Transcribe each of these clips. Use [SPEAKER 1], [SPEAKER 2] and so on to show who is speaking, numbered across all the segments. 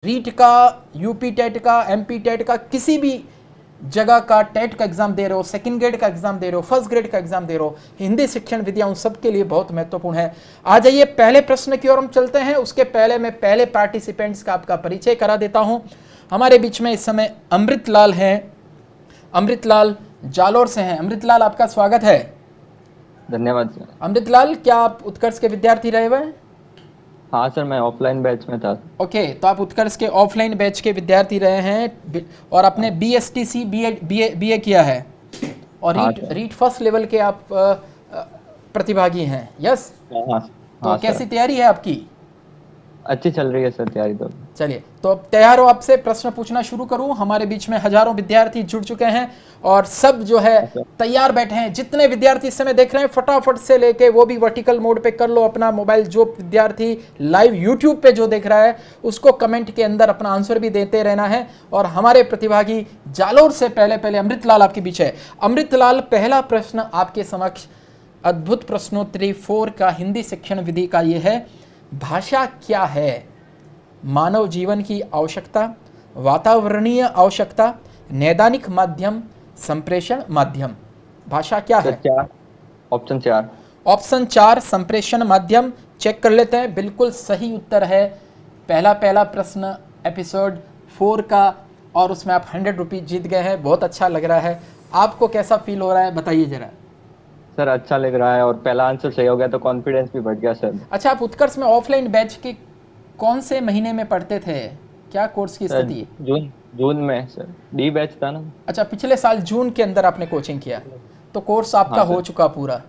[SPEAKER 1] रीट का, UP TET का, MP TET का, किसी भी जगह का टेट का एग्जाम दे रहे हो, सेकंड ग्रेड का एग्जाम दे रहे हो, फर्स्ट ग्रेड का एग्जाम दे रहे हो, हिंदी शिक्षण विद्या उन सबके लिए बहुत महत्वपूर्ण है। आ जाइए पहले प्रश्न की ओर हम चलते हैं। उसके पहले मैं पहले पार्टिसिपेंट्स का आपका परिचय करा देता हूं। हमारे बीच में इस समय अमृतलाल हैं। अमृतलाल जालोर से हैं। अमृतलाल, आपका स्वागत है।
[SPEAKER 2] धन्यवाद सर।
[SPEAKER 1] अमृतलाल, क्या आप उत्कर्ष के विद्यार्थी रहे हुए हैं?
[SPEAKER 2] हाँ सर, मैं ऑफलाइन बैच में था।
[SPEAKER 1] ओके, तो आप उत्कर्ष के ऑफलाइन बैच के विद्यार्थी रहे हैं और आपने BSTC BA किया है और
[SPEAKER 2] हाँ
[SPEAKER 1] REET
[SPEAKER 2] sir.
[SPEAKER 1] REET first level के आप प्रतिभागी हैं। यस,
[SPEAKER 2] हाँ हाँ।
[SPEAKER 1] तो
[SPEAKER 2] हाँ
[SPEAKER 1] कैसी
[SPEAKER 2] सर,
[SPEAKER 1] तैयारी है आपकी?
[SPEAKER 2] अच्छी चल रही है सर तैयारी तो।
[SPEAKER 1] चलिए, तो अब तैयार हो? आपसे प्रश्न पूछना शुरू करूं। हमारे बीच में हजारों विद्यार्थी जुड़ चुके हैं और सब जो है
[SPEAKER 2] हाँ सर।
[SPEAKER 1] तैयार बैठे हैं। जितने विद्यार्थी इस समय देख रहे हैं, फटाफट से लेके वो भी वर्टिकल मोड पे कर लो अपना मोबाइल। जो विद्यार्थी लाइव यूट्यूब पे जो देख रहा है उसको कमेंट के अंदर अपना आंसर भी देते रहना है। और हमारे प्रतिभागी जालोर से पहले अमृतलाल आपके बीच है। अमृतलाल, पहला प्रश्न आपके समक्ष अद्भुत प्रश्नोत्तरी 4 का हिंदी शिक्षण विधि का ये है। भाषा क्या है? मानव जीवन की आवश्यकता, वातावरणीय आवश्यकता, नैदानिक माध्यम, संप्रेषण माध्यम। भाषा क्या
[SPEAKER 2] सर
[SPEAKER 1] है?
[SPEAKER 2] चार, ऑप्शन 4।
[SPEAKER 1] ऑप्शन 4 संप्रेषण माध्यम। चेक कर लेते हैं, बिल्कुल सही उत्तर है। पहला प्रश्न एपिसोड 4 का और उसमें आप 100 रुपीज जीत गए हैं। बहुत अच्छा लग रहा है। आपको कैसा फील हो रहा है, बताइए जरा।
[SPEAKER 2] सर अच्छा लग रहा है और पहला आंसर सही हो गया तो कॉन्फिडेंस भी बढ़ गया सर।
[SPEAKER 1] अच्छा, आप उत्कर्ष में ऑफलाइन बैच के कौन से महीने में पढ़ते थे? क्या कोर्स की
[SPEAKER 2] सर
[SPEAKER 1] स्थिति है?
[SPEAKER 2] जून जून में सर, डी बैच था ना।
[SPEAKER 1] अच्छा, पिछले साल जून के अंदर आपने कोचिंग किया, तो कोर्स आपका
[SPEAKER 2] हाँ
[SPEAKER 1] हो
[SPEAKER 2] सर।
[SPEAKER 1] चुका पूरा।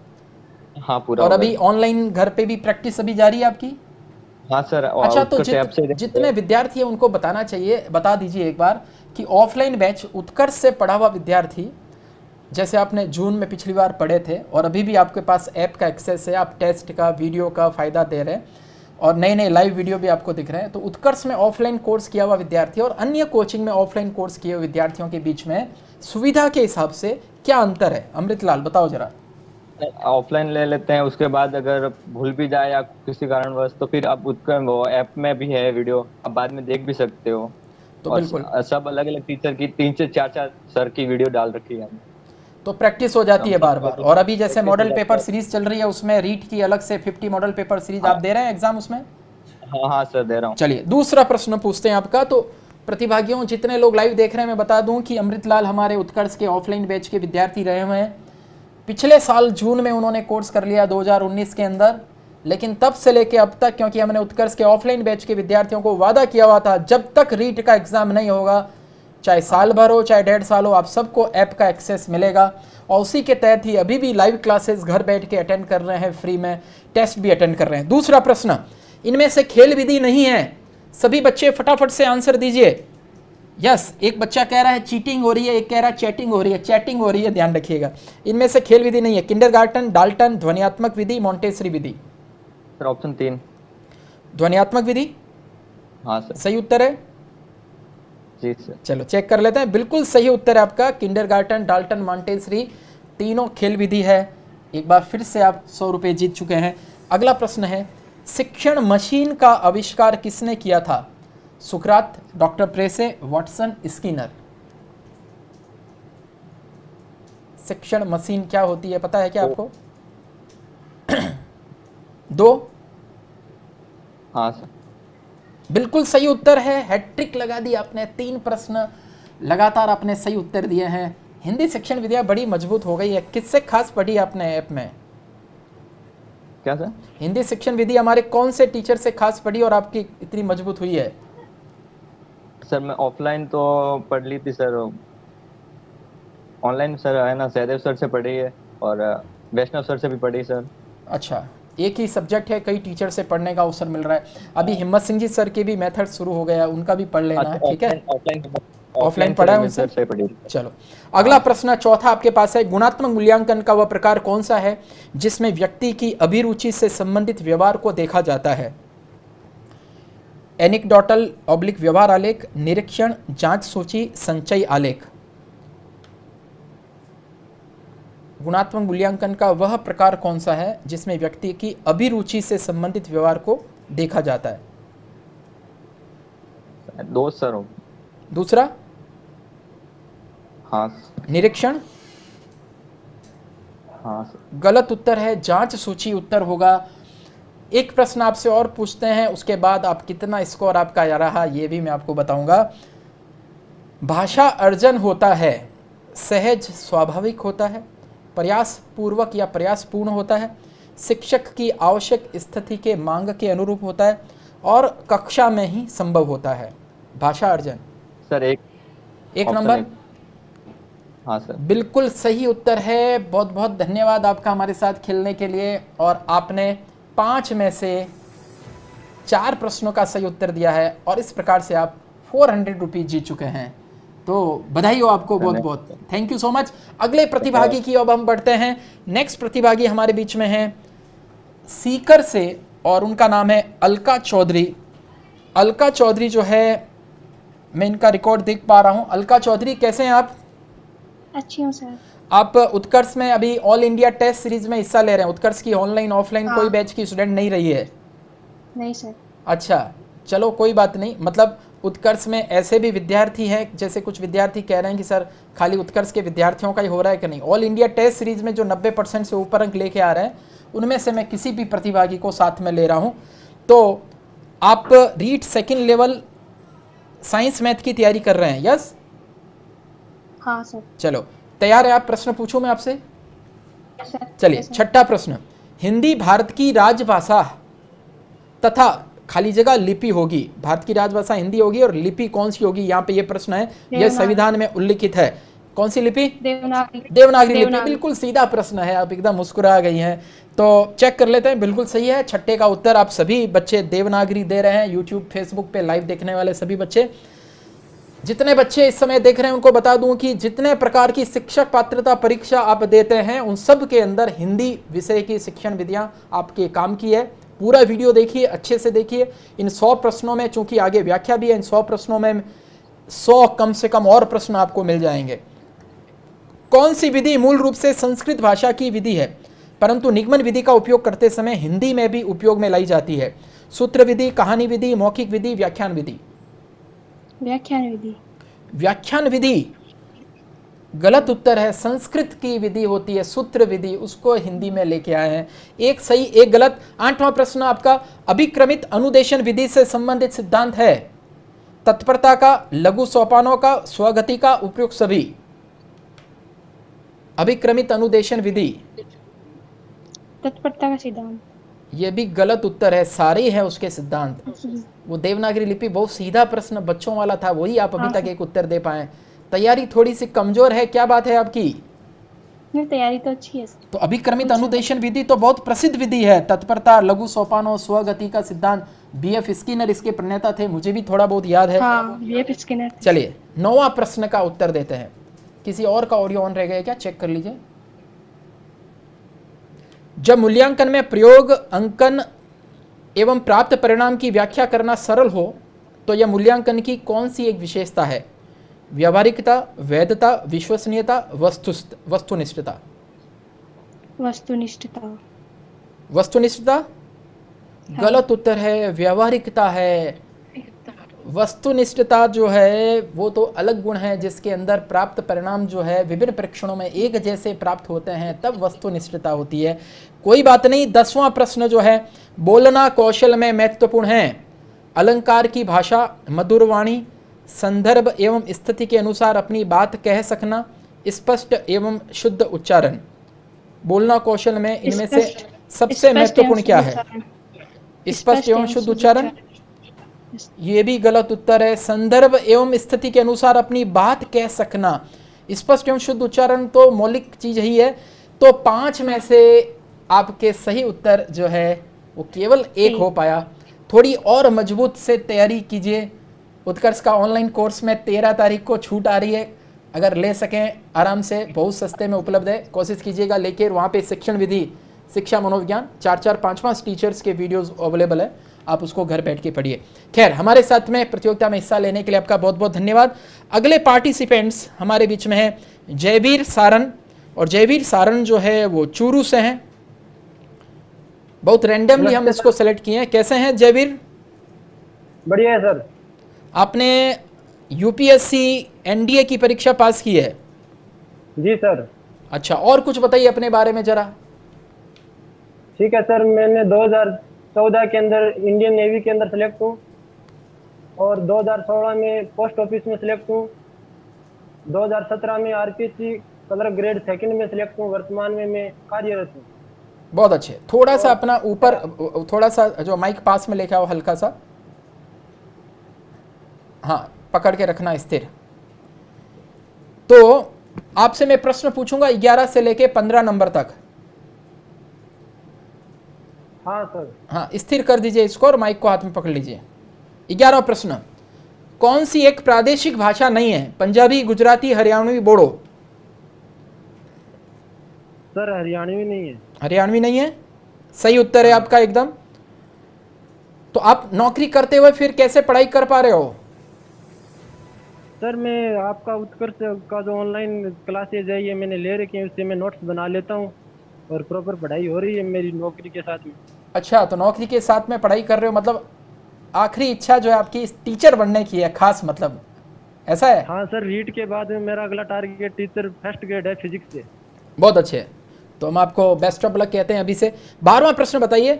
[SPEAKER 2] हाँ पूरा
[SPEAKER 1] और
[SPEAKER 2] हो गया
[SPEAKER 1] अभी
[SPEAKER 2] सर।
[SPEAKER 1] ऑनलाइन घर पे भी प्रैक्टिस अभी जारी है आपकी?
[SPEAKER 2] हाँ सर,
[SPEAKER 1] अच्छा, तो
[SPEAKER 2] उसको टैब से
[SPEAKER 1] जितने विद्यार्थी हैं उनको बताना चाहिए, बता दीजिए एक बार कि ऑफलाइन बैच उत्कर्ष से पढ़ा हुआ विद्यार्थी, जैसे आपने जून में पिछली बार पढ़े थे और अभी भी आपके पास ऐप का एक्सेस है, आप टेस्ट का वीडियो का फ़ायदा दे रहे हैं और नए नए लाइव वीडियो भी आपको दिख रहे हैं। तो उत्कर्ष में ऑफलाइन कोर्स किया हुआ विद्यार्थी और अन्य कोचिंग में ऑफलाइन कोर्स किए हुए विद्यार्थियों के बीच में सुविधा के हिसाब से क्या अंतर है? अमृतलाल, बताओ जरा।
[SPEAKER 2] ऑफलाइन ले लेते हैं, उसके बाद अगर भूल भी जाए या किसी कारणवश तो फिर आप उसका वो ऐप में भी है वीडियो, आप बाद में देख भी सकते हो।
[SPEAKER 1] तो
[SPEAKER 2] और
[SPEAKER 1] बिल्कुल,
[SPEAKER 2] सब अलग अलग टीचर की 3 से 4 सर की वीडियो डाल रखी है हमने।
[SPEAKER 1] तो प्रैक्टिस हो
[SPEAKER 2] तो
[SPEAKER 1] जाती
[SPEAKER 2] हम
[SPEAKER 1] है
[SPEAKER 2] सब
[SPEAKER 1] बार बार। और अभी जैसे
[SPEAKER 2] प्रैक्टिस हो
[SPEAKER 1] मॉडल
[SPEAKER 2] जाता
[SPEAKER 1] पेपर
[SPEAKER 2] है।
[SPEAKER 1] सीरीज चल रही है, उसमें रीट की अलग से 50 मॉडल पेपर सीरीज आप
[SPEAKER 2] हाँ
[SPEAKER 1] दे रहे हैं एग्जाम उसमें?
[SPEAKER 2] हाँ हाँ सर, दे रहा हूँ।
[SPEAKER 1] चलिए, दूसरा प्रश्न पूछते हैं आपका। तो प्रतिभागियों, जितने लोग लाइव देख रहे हैं, मैं बता दूं कि अमृतलाल हमारे उत्कर्ष के ऑफलाइन बैच के विद्यार्थी रहे हुए हैं। पिछले साल जून में उन्होंने कोर्स कर लिया 2019 के अंदर, लेकिन तब से लेके अब तक, क्योंकि हमने उत्कर्ष के ऑफलाइन बैच के विद्यार्थियों को वादा किया हुआ था, जब तक रीट का एग्जाम नहीं होगा, चाहे साल भर हो चाहे 1.5 साल हो, आप सबको ऐप का एक्सेस मिलेगा। और उसी के तहत ही अभी भी लाइव क्लासेस घर बैठ के अटेंड कर रहे हैं, फ्री में टेस्ट भी अटेंड कर रहे हैं। दूसरा प्रश्न, इनमें से खेल विधि नहीं है। सभी बच्चे फटाफट से आंसर दीजिए। यस, एक बच्चा कह रहा है चीटिंग हो रही है, एक कह रहा है चैटिंग हो रही है। चैटिंग हो रही है, ध्यान रखिएगा। इनमें से खेल विधि नहीं है। किंडरगार्टन, डाल्टन, ध्वन्यात्मक विधि, मॉन्टेसरी विधि।
[SPEAKER 2] Sir option 3।
[SPEAKER 1] ध्वन्यात्मक विधि
[SPEAKER 2] हाँ सर।
[SPEAKER 1] सही उत्तर है।
[SPEAKER 2] जी सर।
[SPEAKER 1] चलो चेक कर लेते हैं। बिल्कुल सही उत्तर है आपका। किंडरगार्टन, डाल्टन, मॉन्टेसरी तीनों खेल विधि है। एक बार फिर से आप 100 रुपये जीत चुके हैं। अगला प्रश्न है, शिक्षण मशीन का आविष्कार किसने किया था? सुकरात, डॉक्टर प्रेसे, वाटसन, स्किनर। शिक्षण मशीन क्या होती है, पता है क्या आपको? दो।
[SPEAKER 2] हाँ सर।
[SPEAKER 1] बिल्कुल सही उत्तर है। हैट्रिक लगा दी आपने। 3 प्रश्न लगातार आपने सही उत्तर दिए हैं। हिंदी शिक्षण विद्या बड़ी मजबूत हो गई है। किससे खास पढ़ी आपने ऐप में?
[SPEAKER 2] क्या सर?
[SPEAKER 1] हिंदी शिक्षण विधि हमारे कौन से टीचर से खास पढ़ी और आपकी इतनी मजबूत हुई है?
[SPEAKER 2] सर मैं ऑफलाइन तो पढ़ ली थी सर, ऑनलाइन सर है ना, सहदेव सर से पढ़ी है और वैष्णव सर से भी पढ़ी सर।
[SPEAKER 1] अच्छा, एक ही सब्जेक्ट है, कई टीचर से पढ़ने का अवसर मिल रहा है। अभी हिम्मत सिंह जी सर के भी मेथड शुरू हो गया है, उनका भी पढ़ लेना है,
[SPEAKER 2] अच्छा,
[SPEAKER 1] ठीक है?
[SPEAKER 2] ऑफलाइन ऑफलाइन
[SPEAKER 1] ऑफलाइन
[SPEAKER 2] ऑफलाइन
[SPEAKER 1] पढ़ा
[SPEAKER 2] सर
[SPEAKER 1] है
[SPEAKER 2] में
[SPEAKER 1] उनसे?
[SPEAKER 2] सर से पढ़ी।
[SPEAKER 1] चलो, अगला
[SPEAKER 2] हाँ।
[SPEAKER 1] प्रश्न चौथा आपके पास है। गुणात्मक मूल्यांकन का वह प्रकार कौन सा है जिसमें व्यक्ति की अभिरुचि से संबंधित व्यवहार को देखा जाता है? एनिक्डोटल ऑब्लिक व्यवहार आलेख, निरीक्षण, जांच सूची, संचय आलेख। गुणात्मक मूल्यांकन का वह प्रकार कौन सा है जिसमें व्यक्ति की अभिरुचि से संबंधित व्यवहार को देखा जाता है?
[SPEAKER 2] दोस्त सर हो।
[SPEAKER 1] दूसरा
[SPEAKER 2] हाँ।
[SPEAKER 1] निरीक्षण।
[SPEAKER 2] हाँ सर।
[SPEAKER 1] गलत उत्तर है जांच सूची उत्तर होगा। एक प्रश्न आपसे और पूछते हैं, उसके बाद आप कितना स्कोर आपका रहा ये भी मैं आपको बताऊंगा। भाषा अर्जन होता है, सहज स्वाभाविक होता है, प्रयास पूर्वक या प्रयास पूर्ण होता है, शिक्षक की आवश्यक स्थिति के मांग के अनुरूप होता है, और कक्षा में ही संभव होता है। भाषा अर्जन
[SPEAKER 2] सर एक
[SPEAKER 1] एक
[SPEAKER 2] ऑप्शन
[SPEAKER 1] नंबर
[SPEAKER 2] एक। हाँ सर।
[SPEAKER 1] बिल्कुल सही उत्तर है। बहुत बहुत धन्यवाद आपका हमारे साथ खेलने के लिए। और आपने 5 में से 4 प्रश्नों का सही उत्तर दिया है और इस प्रकार से आप 400 रुपीज जीत चुके हैं। तो बधाई हो आपको, बहुत बहुत थैंक यू सो मच। अगले प्रतिभागी की अब हम बढ़ते हैं। नेक्स्ट प्रतिभागी हमारे बीच में है सीकर से और उनका नाम है अलका चौधरी। अलका चौधरी जो है, मैं इनका रिकॉर्ड देख पा रहा हूं। अलका चौधरी कैसे हैं आप?
[SPEAKER 3] अच्छी हूँ सर।
[SPEAKER 1] आप उत्कर्ष में अभी ऑल इंडिया टेस्ट सीरीज में हिस्सा ले रहे हैं। उत्कर्ष की ऑनलाइन ऑफलाइन
[SPEAKER 3] हाँ।
[SPEAKER 1] कोई बैच की स्टूडेंट नहीं रही है?
[SPEAKER 3] नहीं सर।
[SPEAKER 1] अच्छा, चलो कोई बात नहीं। मतलब उत्कर्ष में ऐसे भी विद्यार्थी हैं, जैसे कुछ विद्यार्थी कह रहे हैं कि सर खाली उत्कर्ष के विद्यार्थियों का ही हो रहा है कि नहीं। ऑल इंडिया टेस्ट सीरीज में जो 90% से ऊपर अंक लेके आ रहे हैं, उनमें से मैं किसी भी प्रतिभागी को साथ में ले रहा हूँ। तो आप REET second level science math की तैयारी कर रहे हैं? यस।
[SPEAKER 3] हाँ सर।
[SPEAKER 1] चलो तैयार है आप? प्रश्न पूछूं मैं आपसे?
[SPEAKER 3] सर
[SPEAKER 1] चलिए, छठा प्रश्न। हिंदी भारत की राजभाषा तथा खाली जगह लिपि होगी। भारत की राजभाषा हिंदी होगी और लिपि कौन सी होगी, यहाँ पे ये प्रश्न है। यह संविधान में उल्लिखित है। कौन सी लिपि? देवनागरी लिपि। बिल्कुल सीधा प्रश्न है, आप एकदम मुस्कुरा गई हैं। तो चेक कर लेते हैं, बिल्कुल सही है। छठे का उत्तर आप सभी बच्चे देवनागरी दे रहे हैं। यूट्यूब फेसबुक पे लाइव देखने वाले सभी बच्चे, जितने बच्चे इस समय देख रहे हैं उनको बता दूं कि जितने प्रकार की शिक्षक पात्रता परीक्षा आप देते हैं, उन सब के अंदर हिंदी विषय की शिक्षण विधियां आपके काम की है। पूरा वीडियो देखिए, अच्छे से देखिए। इन 100 प्रश्नों में, चूंकि आगे व्याख्या भी है, इन 100 प्रश्नों में 100 कम से कम और प्रश्न आपको मिल जाएंगे। कौन सी विधि मूल रूप से संस्कृत भाषा की विधि है, परंतु निगमन विधि का उपयोग करते समय हिंदी में भी उपयोग में लाई जाती है? सूत्र विधि, कहानी विधि, मौखिक विधि, व्याख्यान विधि?
[SPEAKER 3] व्याख्यान विधि।
[SPEAKER 1] व्याख्यान विधि गलत उत्तर है। संस्कृत की विधि होती है सूत्र विधि, उसको हिंदी में लेके आए हैं। एक सही एक गलत। 8वां प्रश्न आपका, अभिक्रमित अनुदेशन विधि से संबंधित सिद्धांत है? तत्परता का, लघु सोपानों का, स्वगति का, उपयुक्त सभी? अभिक्रमित अनुदेशन विधि
[SPEAKER 3] तत्परता का सिद्धांत।
[SPEAKER 1] ये भी गलत उत्तर है, सारे है उसके सिद्धांत। वो देवनागरी लिपि बहुत सीधा प्रश्न बच्चों वाला था, वही आप अभी तक एक उत्तर दे पाए। तैयारी थोड़ी सी कमजोर है, क्या बात है आपकी?
[SPEAKER 3] नहीं, तैयारी तो अच्छी है।
[SPEAKER 1] तो अभिक्रमित अनुदेशन विधि तो बहुत प्रसिद्ध विधि है। तत्परता, लघु सोपानों, स्वगति का सिद्धांत, बीएफ स्किनर इसके प्रणेता थे, मुझे भी थोड़ा बहुत याद है।
[SPEAKER 3] हाँ, बीएफ स्किनर।
[SPEAKER 1] चलिए 9वां प्रश्न का उत्तर देते हैं। किसी और का ऑडियो ऑन रह गया क्या, चेक कर लीजिए। जब मूल्यांकन में प्रयोग, अंकन एवं प्राप्त परिणाम की व्याख्या करना सरल हो, तो यह मूल्यांकन की कौन सी एक विशेषता है? व्यावहारिकता, वैधता, विश्वसनीयता, वस्तुनिष्ठता?
[SPEAKER 3] वस्तुनिष्ठता।
[SPEAKER 1] वस्तुनिष्ठता गलत उत्तर है, व्यावहारिकता है। वस्तुनिष्ठता जो है वो तो अलग गुण है, जिसके अंदर प्राप्त परिणाम जो है विभिन्न परीक्षणों में एक जैसे प्राप्त होते हैं, तब वस्तुनिष्ठता होती है। कोई बात नहीं। 10वां प्रश्न जो है, बोलना कौशल में महत्वपूर्ण है अलंकार की भाषा, मधुर वाणी, संदर्भ एवं स्थिति के अनुसार अपनी बात कह सकना, स्पष्ट एवं शुद्ध उच्चारण। बोलना कौशल में इनमें से सबसे महत्वपूर्ण क्या है? स्पष्ट एवं शुद्ध उच्चारण? ये भी गलत उत्तर है। संदर्भ एवं स्थिति के अनुसार अपनी बात कह सकना, स्पष्ट एवं शुद्ध उच्चारण तो मौलिक चीज ही है। तो 5 में से आपके सही उत्तर जो है वो केवल एक हो पाया। थोड़ी और मजबूत से तैयारी कीजिए। उत्कर्ष का ऑनलाइन कोर्स में 13 तारीख को छूट आ रही है, अगर ले सकें आराम से, बहुत सस्ते में उपलब्ध है, कोशिश कीजिएगा लेके। वहाँ पे शिक्षण विधि, शिक्षा मनोविज्ञान 4-4, 5-5 टीचर्स के वीडियोस अवेलेबल है, आप उसको घर बैठ के पढ़िए। खैर, हमारे साथ में प्रतियोगिता में हिस्सा लेने के लिए आपका बहुत बहुत धन्यवाद। अगले पार्टिसिपेंट्स हमारे बीच में है जयवीर सारन, और जयवीर सारन जो है वो चूरू से हैं। बहुत रैंडमली हम इसको सेलेक्ट किए हैं। कैसे हैं जयवीर?
[SPEAKER 4] बढ़िया है सर।
[SPEAKER 1] आपने यूपीएससी एनडीए की परीक्षा पास की है?
[SPEAKER 4] जी सर।
[SPEAKER 1] अच्छा, और कुछ बताइए अपने बारे में जरा।
[SPEAKER 4] ठीक है सर, मैंने 2014 के अंदर इंडियन नेवी के अंदर सेलेक्ट हूँ और 2016 में पोस्ट ऑफिस में सेलेक्ट हूँ। 2017 में आरपीसी कलर ग्रेड सेकंड में सेलेक्ट हूँ। वर्तमान में मैं कार्यरत हूँ।
[SPEAKER 1] बहुत अच्छे। थोड़ा सा
[SPEAKER 4] और
[SPEAKER 1] अपना ऊपर, थोड़ा सा जो माइक पास में लेके आओ हल्का सा, हाँ पकड़ के रखना स्थिर। तो आपसे मैं प्रश्न पूछूंगा 11 से लेके 15 नंबर तक।
[SPEAKER 4] हाँ सर।
[SPEAKER 1] हाँ, स्थिर कर दीजिए इसको और माइक को हाथ में पकड़ लीजिए। 11वां प्रश्न, कौन सी एक प्रादेशिक भाषा नहीं है? पंजाबी, गुजराती, हरियाणवी, बोडो।
[SPEAKER 4] सर हरियाणवी नहीं है।
[SPEAKER 1] हरियाणवी नहीं है, सही उत्तर है आपका एकदम। तो आप नौकरी करते हुए फिर कैसे पढ़ाई कर पा रहे हो?
[SPEAKER 4] सर मैं आपका उत्कर्ष का जो ऑनलाइन क्लासेज है ये मैंने ले रखी है, उससे मैं नोट्स बना लेता हूँ और प्रॉपर पढ़ाई हो रही है मेरी नौकरी के साथ में।
[SPEAKER 1] अच्छा, तो नौकरी के साथ में पढ़ाई कर रहे हो, मतलब आखिरी इच्छा जो है आपकी टीचर बनने की है खास, मतलब ऐसा है?
[SPEAKER 4] हाँ सर, रीट के बाद में मेरा अगला टारगेट टीचर फर्स्ट ग्रेड है फिजिक्स से।
[SPEAKER 1] बहुत अच्छे, तो हम आपको बेस्ट ऑफ लक कहते हैं अभी से। 12वां प्रश्न बताइए,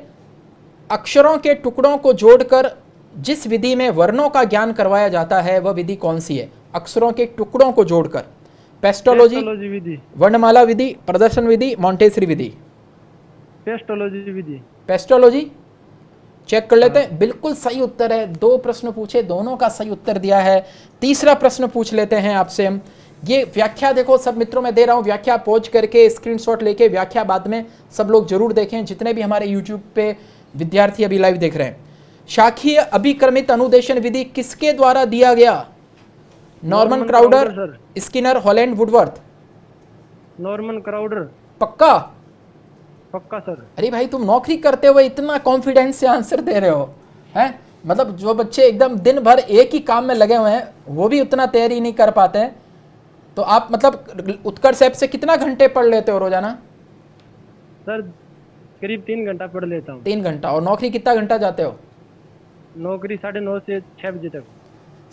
[SPEAKER 1] अक्षरों के टुकड़ों को जोड़कर जिस विधि में वर्णों का ज्ञान करवाया जाता है वह विधि कौन सी है? अक्षरों के टुकड़ों को जोड़कर। पेस्टोलॉजी
[SPEAKER 4] विधि।
[SPEAKER 1] वर्णमाला विधि, प्रदर्शन विधि, मॉन्टेसरी विधि।
[SPEAKER 4] पेस्टोलॉजी विधि।
[SPEAKER 1] पेस्टोलॉजी चेक कर लेते हैं, बिल्कुल सही उत्तर है। 2 प्रश्न पूछे, दोनों का सही उत्तर दिया है। तीसरा प्रश्न पूछ लेते हैं आपसे हम। ये व्याख्या देखो सब मित्रों, मैं दे रहा हूं व्याख्या, पॉज करके स्क्रीनशॉट लेके व्याख्या बाद में सब लोग जरूर देखें, जितने भी हमारे यूट्यूब पे विद्यार्थी अभी लाइव देख रहे हैं। शाखीय अभिक्रमित अनुदेशन विधि किसके द्वारा दिया गया? Norman Crowder, Skinner, Holland, Woodworth.
[SPEAKER 4] Norman Crowder.
[SPEAKER 1] पक्का?
[SPEAKER 4] पक्का सर।
[SPEAKER 1] अरे भाई, तुम नौकरी करते हुए इतना कॉन्फिडेंस से आंसर दे रहे हो, हैं? मतलब जो बच्चे एकदम दिन भर एक ही काम में लगे हुए हैं वो भी उतना तैयारी नहीं कर पाते हैं। तो आप मतलब उत्कर्ष ऐप से कितना घंटे पढ़ लेते हो रोजाना?
[SPEAKER 4] सर करीब 3 घंटा पढ़ लेता हूँ।
[SPEAKER 1] 3 घंटा। और नौकरी कितना घंटा जाते हो?
[SPEAKER 4] नौकरी 9:30 से 6 बजे तक।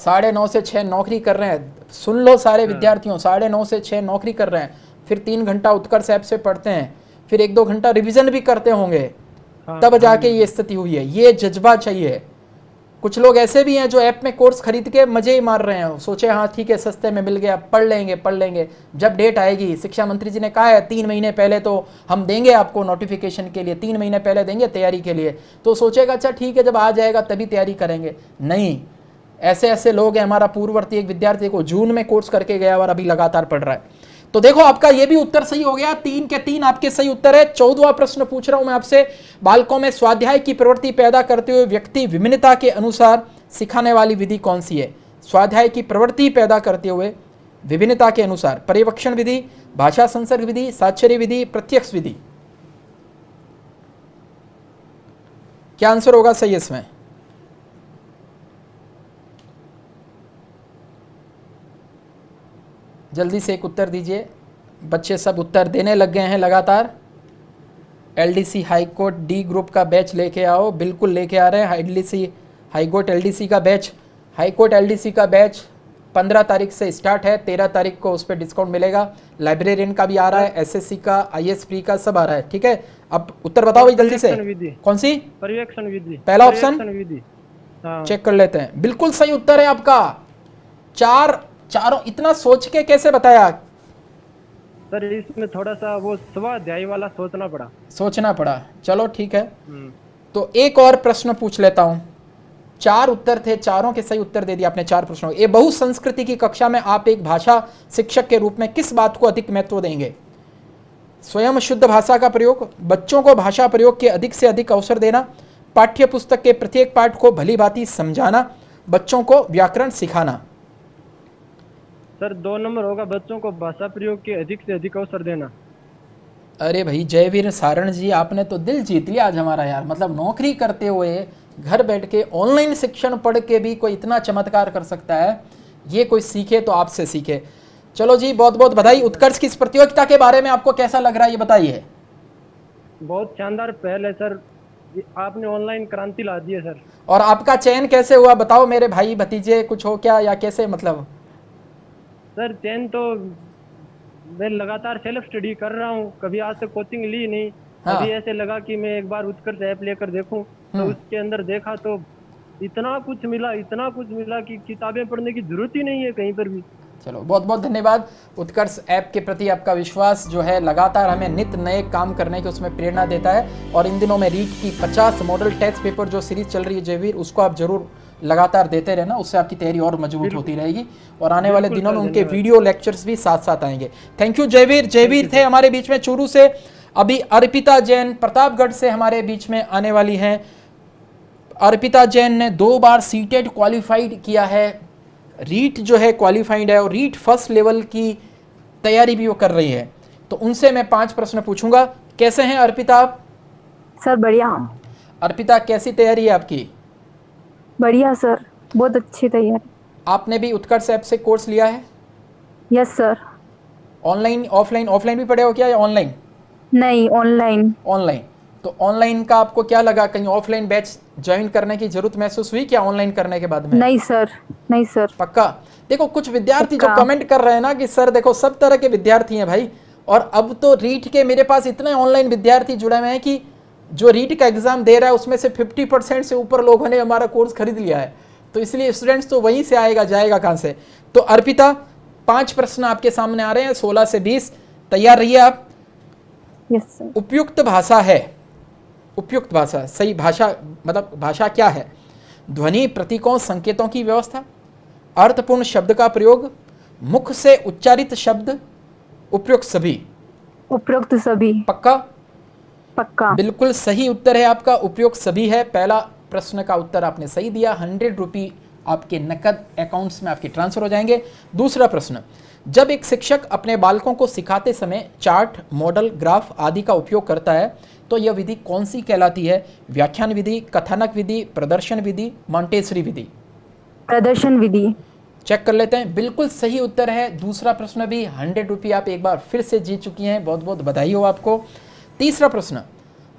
[SPEAKER 1] 9:30 से 6 नौकरी कर रहे हैं। सुन लो सारे विद्यार्थियों, 9:30 से 6 नौकरी कर रहे हैं, फिर 3 घंटा उत्कर्ष ऐप से पढ़ते हैं, फिर 1-2 घंटा रिवीजन भी करते होंगे, तब जाके ये स्थिति हुई है। ये जज्बा चाहिए। कुछ लोग ऐसे भी हैं जो ऐप में कोर्स खरीद के मजे ही मार रहे हैं, सोचे हाँ ठीक है सस्ते में मिल गया, पढ़ लेंगे। जब डेट आएगी, शिक्षा मंत्री जी ने कहा है 3 महीने पहले तो हम देंगे आपको नोटिफिकेशन के लिए, 3 महीने पहले देंगे तैयारी के लिए, तो सोचेगा अच्छा ठीक है जब आ जाएगा तभी तैयारी करेंगे। नहीं, ऐसे लोग हैं। हमारा पूर्ववर्ती एक विद्यार्थी को जून में कोर्स करके गया और अभी लगातार पढ़ रहा है। तो देखो आपका ये भी उत्तर सही हो गया, 3 के 3 आपके सही उत्तर है। 14वां प्रश्न पूछ रहा हूं मैं आपसे, बालकों में स्वाध्याय की प्रवृत्ति पैदा करते हुए व्यक्ति विभिन्नता के अनुसार सिखाने वाली विधि कौन सी है? स्वाध्याय की प्रवृत्ति पैदा करते हुए विभिन्नता के अनुसार, पर्यवेक्षण विधि, भाषा संसर्ग विधि, साक्षरी विधि, प्रत्यक्ष विधि। क्या आंसर होगा सही इसमें? जल्दी से एक उत्तर दीजिए। बच्चे सब उत्तर देने लग गए हैं लगातार। एलडीसी हाईकोर्ट डी ग्रुप का बैच लेके आओ, बिल्कुल लेके आ रहे हैं। एलडीसी हाईकोर्ट एलडीसी का बैच, हाईकोर्ट एलडीसी का बैच 15 तारीख से स्टार्ट है, 13 तारीख को उस पर डिस्काउंट मिलेगा। लाइब्रेरियन का भी आ रहा है, एसएससी का, आईएएस प्री का, सब आ रहा है। ठीक है, अब उत्तर बताओ भाई जल्दी से। कौन सी?
[SPEAKER 4] पर्यवेक्षण विधि।
[SPEAKER 1] पहला ऑप्शन चेक कर लेते हैं, बिल्कुल सही उत्तर है आपका। चारों इतना सोच के कैसे बताया?
[SPEAKER 4] सर इसमें थोड़ा सा वो स्वाध्याय वाला सोचना पड़ा। चलो ठीक है,
[SPEAKER 1] तो एक और प्रश्न पूछ लेता हूं। 4 उत्तर थे, चारों के सही उत्तर दे दिया आपने 4 प्रश्नों। ये बहुसंस्कृति की कक्षा में आप एक भाषा शिक्षक के रूप में किस बात को अधिक महत्व देंगे? स्वयं शुद्ध भाषा का प्रयोग, बच्चों को भाषा प्रयोग के अधिक से अधिक अवसर देना, पाठ्य पुस्तक के प्रत्येक पाठ को भली भांति समझाना, बच्चों को व्याकरण सिखाना।
[SPEAKER 4] सर 2 नंबर होगा, बच्चों को भाषा प्रयोग के अधिक से अधिक अवसर देना।
[SPEAKER 1] अरे भाई जयवीर सारण जी, आपने तो दिल जीत लिया आज हमारा यार। मतलब नौकरी करते हुए घर बैठ के ऑनलाइन शिक्षण पढ़ के भी कोई इतना चमत्कार कर सकता है, ये कोई सीखे तो आपसे सीखे। चलो जी, बहुत बहुत बधाई। उत्कर्ष की इस प्रतियोगिता के बारे में आपको कैसा लग रहा है ये बताइए।
[SPEAKER 4] बहुत शानदार पहल है सर, आपने ऑनलाइन क्रांति ला दी है सर।
[SPEAKER 1] और आपका चयन कैसे हुआ बताओ, मेरे भाई भतीजे कुछ हो क्या या कैसे, मतलब?
[SPEAKER 4] सर चयन तो मैं लगातार सेल्फ स्टडी कर रहा हूँ, कभी आज तक कोचिंग ली नहीं।
[SPEAKER 1] हाँ।
[SPEAKER 4] अभी ऐसे लगा कि मैं एक बार उत्कर्ष ऐप लेकर देखूं, तो उसके अंदर देखा तो इतना कुछ मिला, इतना कुछ मिला कि किताबें पढ़ने की जरूरत ही नहीं है कहीं पर भी।
[SPEAKER 1] चलो, बहुत बहुत धन्यवाद। उत्कर्ष ऐप के प्रति आपका विश्वास जो है लगातार हमें नित्य नए काम करने की उसमें प्रेरणा देता है। और इन दिनों में रीट की 50 मॉडल टेस्ट पेपर जो सीरीज चल रही है जयवीर, उसको आप जरूर लगातार देते रहना, उससे आपकी तैयारी और मजबूत होती रहेगी। और आने वाले दिनों में उनके वीडियो लेक्चर्स भी साथ साथ आएंगे। Thank you Jaiveer. जयवीर थे हमारे बीच में चूरू से। अभी अर्पिता जैन प्रतापगढ़ से हमारे बीच में आने वाली हैं। अर्पिता जैन ने 2 बार सीटेट क्वालिफाइड किया है, रीट जो है क्वालिफाइड है, और रीट फर्स्ट लेवल की तैयारी भी वो कर रही है। तो उनसे मैं 5 प्रश्न पूछूंगा। कैसे हैं अर्पिता आप?
[SPEAKER 5] सर बढ़िया।
[SPEAKER 1] अर्पिता, कैसी तैयारी है आपकी?
[SPEAKER 5] बढ़िया सर, बहुत अच्छी तैयारी।
[SPEAKER 1] आपने भी उत्कर्ष ऐप से कोर्स लिया है?
[SPEAKER 5] Yes sir.
[SPEAKER 1] Online offline? Offline भी पढ़े हो क्या या ऑनलाइन?
[SPEAKER 5] नहीं, ऑनलाइन।
[SPEAKER 1] ऑनलाइन। तो ऑनलाइन का आपको क्या लगा, कहीं ऑफलाइन बैच ज्वाइन करने की जरूरत महसूस हुई क्या ऑनलाइन करने के बाद में?
[SPEAKER 5] नहीं सर, नहीं सर।
[SPEAKER 1] पक्का? देखो कुछ विद्यार्थी जो
[SPEAKER 5] पक्का।
[SPEAKER 1] कमेंट कर रहे हैं ना कि सर देखो सब तरह के विद्यार्थी हैं भाई, और अब तो रीट के मेरे पास इतने ऑनलाइन विद्यार्थी जुड़े हुए हैं कि जो रीट का एग्जाम दे रहा है उसमें से 50% से ऊपर लोगों ने हमारा कोर्स खरीद लिया है। तो इसलिए स्टूडेंट्स तो वहीं से आएगा, जाएगा कहां से? तो अर्पिता, 5 प्रश्न आपके सामने आ रहे हैं, 16 से 20। तैयार रहिए आप।
[SPEAKER 5] Yes sir.
[SPEAKER 1] उपयुक्त भाषा है, उपयुक्त भाषा, सही भाषा मतलब भाषा क्या है? ध्वनि, प्रतीकों, संकेतों की व्यवस्था, अर्थपूर्ण शब्द का प्रयोग, मुख से उच्चारित शब्द, उपयुक्त सभी।
[SPEAKER 5] उपयुक्त सभी।
[SPEAKER 1] पक्का?
[SPEAKER 5] पक्का।
[SPEAKER 1] बिल्कुल सही उत्तर है आपका, उपयुक्त सभी है। पहला प्रश्न का उत्तर आपने सही दिया। 100 रुपये आपके नकद अकाउंट्स में आपके ट्रांसफर हो जाएंगे। दूसरा प्रश्न, जब एक शिक्षक अपने बालकों को सिखाते समय चार्ट, मॉडल, ग्राफ आदि का उपयोग करता है तो यह विधि कौन सी कहलाती है? व्याख्यान विधि, कथानक विधि, प्रदर्शन विधि, मॉन्टेसरी विधि?
[SPEAKER 5] प्रदर्शन विधि।
[SPEAKER 1] चेक कर लेते हैं। बिल्कुल सही उत्तर है। दूसरा प्रश्न भी 100 रुपये आप एक बार फिर से जीत चुकी हैं, बहुत बहुत बधाई हो आपको। तीसरा प्रश्न,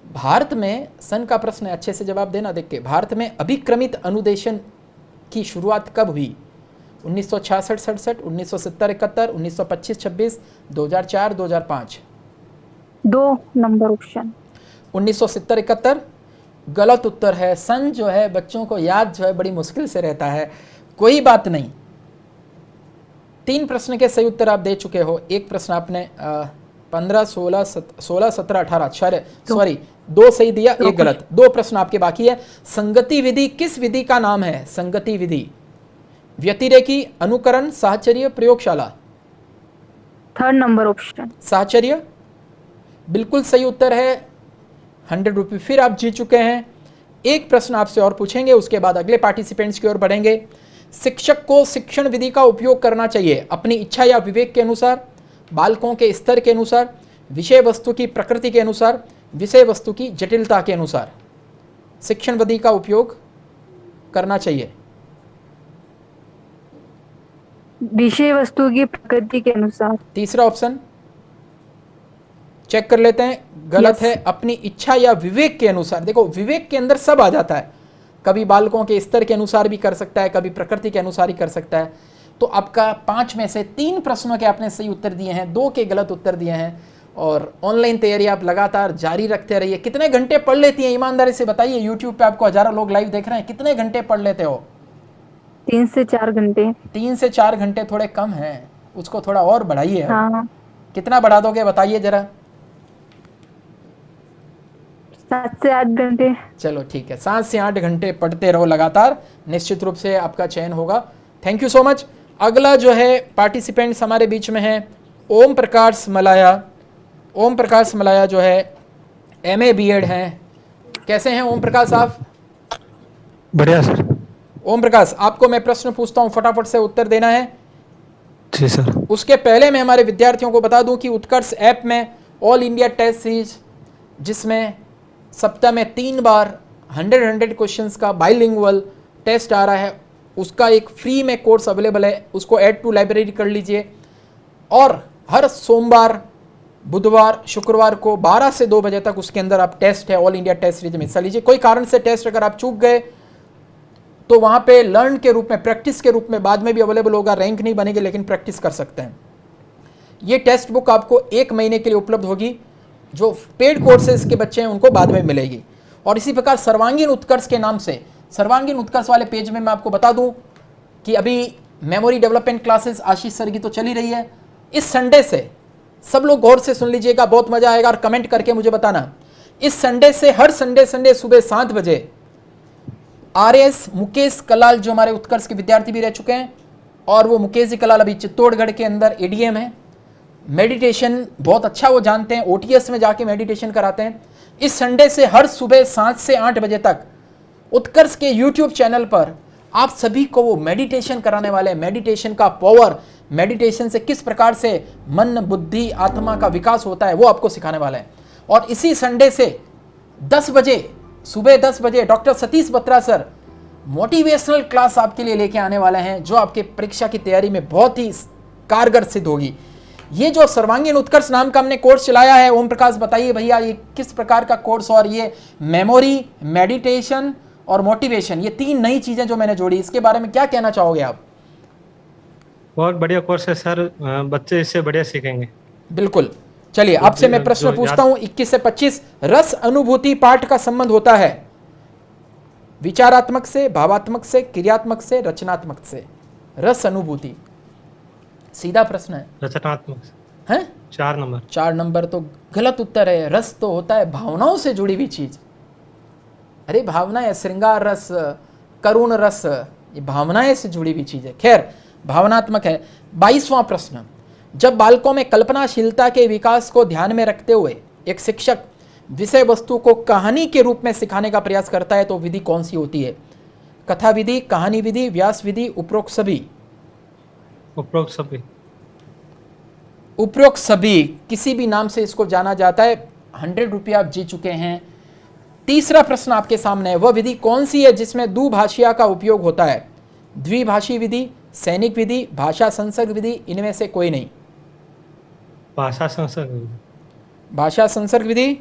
[SPEAKER 1] भारत में, सन का प्रश्न है, अच्छे से जवाब देना देख के। भारत में अभिक्रमित अनुदेशन की शुरुआत कब हुई? 1966-67, 1970-71, 1925-26, 2004, 2005?
[SPEAKER 5] 2 नंबर ऑप्शन।
[SPEAKER 1] 1970-71 गलत उत्तर है। सन जो है बच्चों को याद जो है बड़ी मुश्किल से रहता है, कोई बात नहीं। 3 प्रश्न के सही उत्तर आप दे चुके हो। एक प्रश्न आपने 15, 16, 17, 18 सॉरी 2 सही दिया, 1 गलत। 2 प्रश्न आपके बाकी है। संगति विधि किस विधि का नाम है? संगति विधि, व्यतिरेकी, अनुकरण, साहचर्य, प्रयोगशाला?
[SPEAKER 5] 3rd number option.
[SPEAKER 1] साहचर्य बिल्कुल सही उत्तर है। 100 रुपये फिर आप जीत चुके हैं। एक प्रश्न आपसे और पूछेंगे, उसके बाद अगले पार्टिसिपेंट्स की ओर बढ़ेंगे। शिक्षक को शिक्षण विधि का उपयोग करना चाहिए अपनी इच्छा या विवेक के अनुसार, बालकों के स्तर के अनुसार, विषय वस्तु की प्रकृति के अनुसार, विषय वस्तु की जटिलता के अनुसार। शिक्षण विधि का उपयोग करना चाहिए
[SPEAKER 5] विषय वस्तु की प्रकृति के अनुसार।
[SPEAKER 1] तीसरा ऑप्शन चेक कर लेते हैं, गलत
[SPEAKER 5] Yes.
[SPEAKER 1] है। अपनी इच्छा या विवेक के अनुसार। देखो विवेक के अंदर सब आ जाता है, कभी बालकों के स्तर के अनुसार भी कर सकता है, कभी प्रकृति के अनुसार ही कर सकता है। तो आपका 5 में से 3 प्रश्नों के आपने सही उत्तर दिए हैं, 2 के गलत उत्तर दिए हैं। और ऑनलाइन तैयारी आप लगातार जारी रखते रहिए। कितने घंटे पढ़ लेती हैं ईमानदारी से बताइए? यूट्यूब पे आपको हजारों लोग लाइव देख रहे हैं, कितने घंटे पढ़ लेते हो?
[SPEAKER 5] 3 से 4 घंटे।
[SPEAKER 1] 3 से 4 घंटे थोड़े कम हैं, उसको थोड़ा और बढ़ाइए।
[SPEAKER 5] हाँ।
[SPEAKER 1] कितना बढ़ा दोगे बताइए जरा?
[SPEAKER 5] 7 से 8 घंटे।
[SPEAKER 1] चलो ठीक है, 7 से 8 घंटे पढ़ते रहो लगातार, निश्चित रूप से आपका चयन होगा। Thank you so much. अगला जो है पार्टिसिपेंट्स हमारे बीच में है ओम प्रकाश मलाया। ओम प्रकाश मलाया जो है MA BEd हैं। कैसे हैं ओम प्रकाश आप?
[SPEAKER 6] बढ़िया सर।
[SPEAKER 1] ओम प्रकाश, आपको मैं प्रश्न पूछता हूं, फटाफट से उत्तर देना है।
[SPEAKER 6] जी सर।
[SPEAKER 1] उसके पहले मैं हमारे विद्यार्थियों को बता दूं कि उत्कर्ष ऐप में ऑल इंडिया टेस्ट सीरीज, जिसमें सप्ताह में 3 बार 100 क्वेश्चंस का बाइलिंगुअल टेस्ट आ रहा है, उसका एक फ्री में कोर्स अवेलेबल है, उसको ऐड टू लाइब्रेरी कर लीजिए। और हर सोमवार बुधवार शुक्रवार को 12 से 2 बजे तक उसके अंदर आप टेस्ट है ऑल इंडिया टेस्ट सीरीज में हिस्सा लीजिए। कोई कारण से टेस्ट अगर आप चूक गए तो वहां पे लर्न के रूप में, प्रैक्टिस के रूप में बाद में भी अवेलेबल होगा। रैंक नहीं बनेगी लेकिन प्रैक्टिस कर सकते हैं। ये टेक्स्ट बुक आपको 1 महीने के लिए उपलब्ध होगी। जो पेड कोर्सेज के बच्चे हैं उनको बाद में मिलेगी। और इसी प्रकार सर्वांगीण उत्कर्ष के नाम से, सर्वांगीण उत्कर्ष वाले पेज में मैं आपको बता दूं कि अभी मेमोरी डेवलपमेंट क्लासेस आशीष सर की तो चली रही है। इस संडे से सब लोग गौर से सुन लीजिएगा, बहुत मजा आएगा और कमेंट करके मुझे बताना। इस संडे से हर संडे सुबह 7 बजे RS मुकेश कलाल जो हमारे उत्कर्ष के विद्यार्थी भी रह चुके हैं, और वो मुकेश जी कलाल अभी चित्तौड़गढ़ के अंदर ADM है, मेडिटेशन बहुत अच्छा वो जानते हैं, OTS में जाके मेडिटेशन कराते हैं। इस संडे से हर सुबह 7 से 8 बजे तक उत्कर्ष के YouTube चैनल पर आप सभी को वो मेडिटेशन कराने वाले हैं। मेडिटेशन का पावर, मेडिटेशन से किस प्रकार से मन बुद्धि आत्मा का विकास होता है वो आपको सिखाने वाला है। और इसी संडे से 10 बजे, सुबह 10 बजे doctor Satish Batra sir motivational class आपके लिए लेके आने वाले हैं, जो आपके परीक्षा की तैयारी में बहुत ही कारगर सिद्ध होगी। ये जो सर्वांगीण उत्कर्ष नाम का हमने कोर्स चलाया है, ओम प्रकाश बताइए भैया ये किस प्रकार का कोर्स, और ये मेमोरी, मेडिटेशन और मोटिवेशन, ये 3 नई चीजें जो मैंने जोड़ी, इसके बारे में क्या कहना चाहोगे आप?
[SPEAKER 6] बहुत बढ़िया कोर्स है सर, बच्चे इससे बढ़िया सीखेंगे।
[SPEAKER 1] बिल्कुल। चलिए आपसे मैं प्रश्न पूछता हूं 21 से 25। रस अनुभूति पाठ का संबंध होता है विचारात्मक से, भावात्मक से, क्रियात्मक से, रचनात्मक से। रस अनुभूति सीधा प्रश्न है।
[SPEAKER 6] रचनात्मक
[SPEAKER 1] हैं?
[SPEAKER 6] 4 नंबर।
[SPEAKER 1] 4 नंबर तो गलत उत्तर है। रस तो होता है भावनाओं से जुड़ी हुई चीज। अरे भावना है, श्रृंगार रस, करुण रस, ये भावनाएं से जुड़ी हुई चीज है। खैर भावनात्मक है। 22वां प्रश्न, जब बालकों में कल्पनाशीलता के विकास को ध्यान में रखते हुए एक शिक्षक विषय वस्तु को कहानी के रूप में सिखाने का प्रयास करता है तो विधि कौन सी होती है? कथा विधि, कहानी विधि, व्यास विधि, उपरोक्त सभी?
[SPEAKER 6] उपरोक्त सभी।
[SPEAKER 1] उपरोक्त सभी किसी भी नाम से इसको जाना जाता है। 100 रुपया आप जीत चुके हैं। तीसरा प्रश्न आपके सामने है, वह विधि कौन सी है जिसमें दुभाषिया का उपयोग होता है? द्विभाषी विधि, सैनिक विधि, भाषा संसर्ग विधि, इनमें से कोई नहीं।
[SPEAKER 6] भाषा संसर्ग विधि।
[SPEAKER 1] भाषा संसर्ग विधि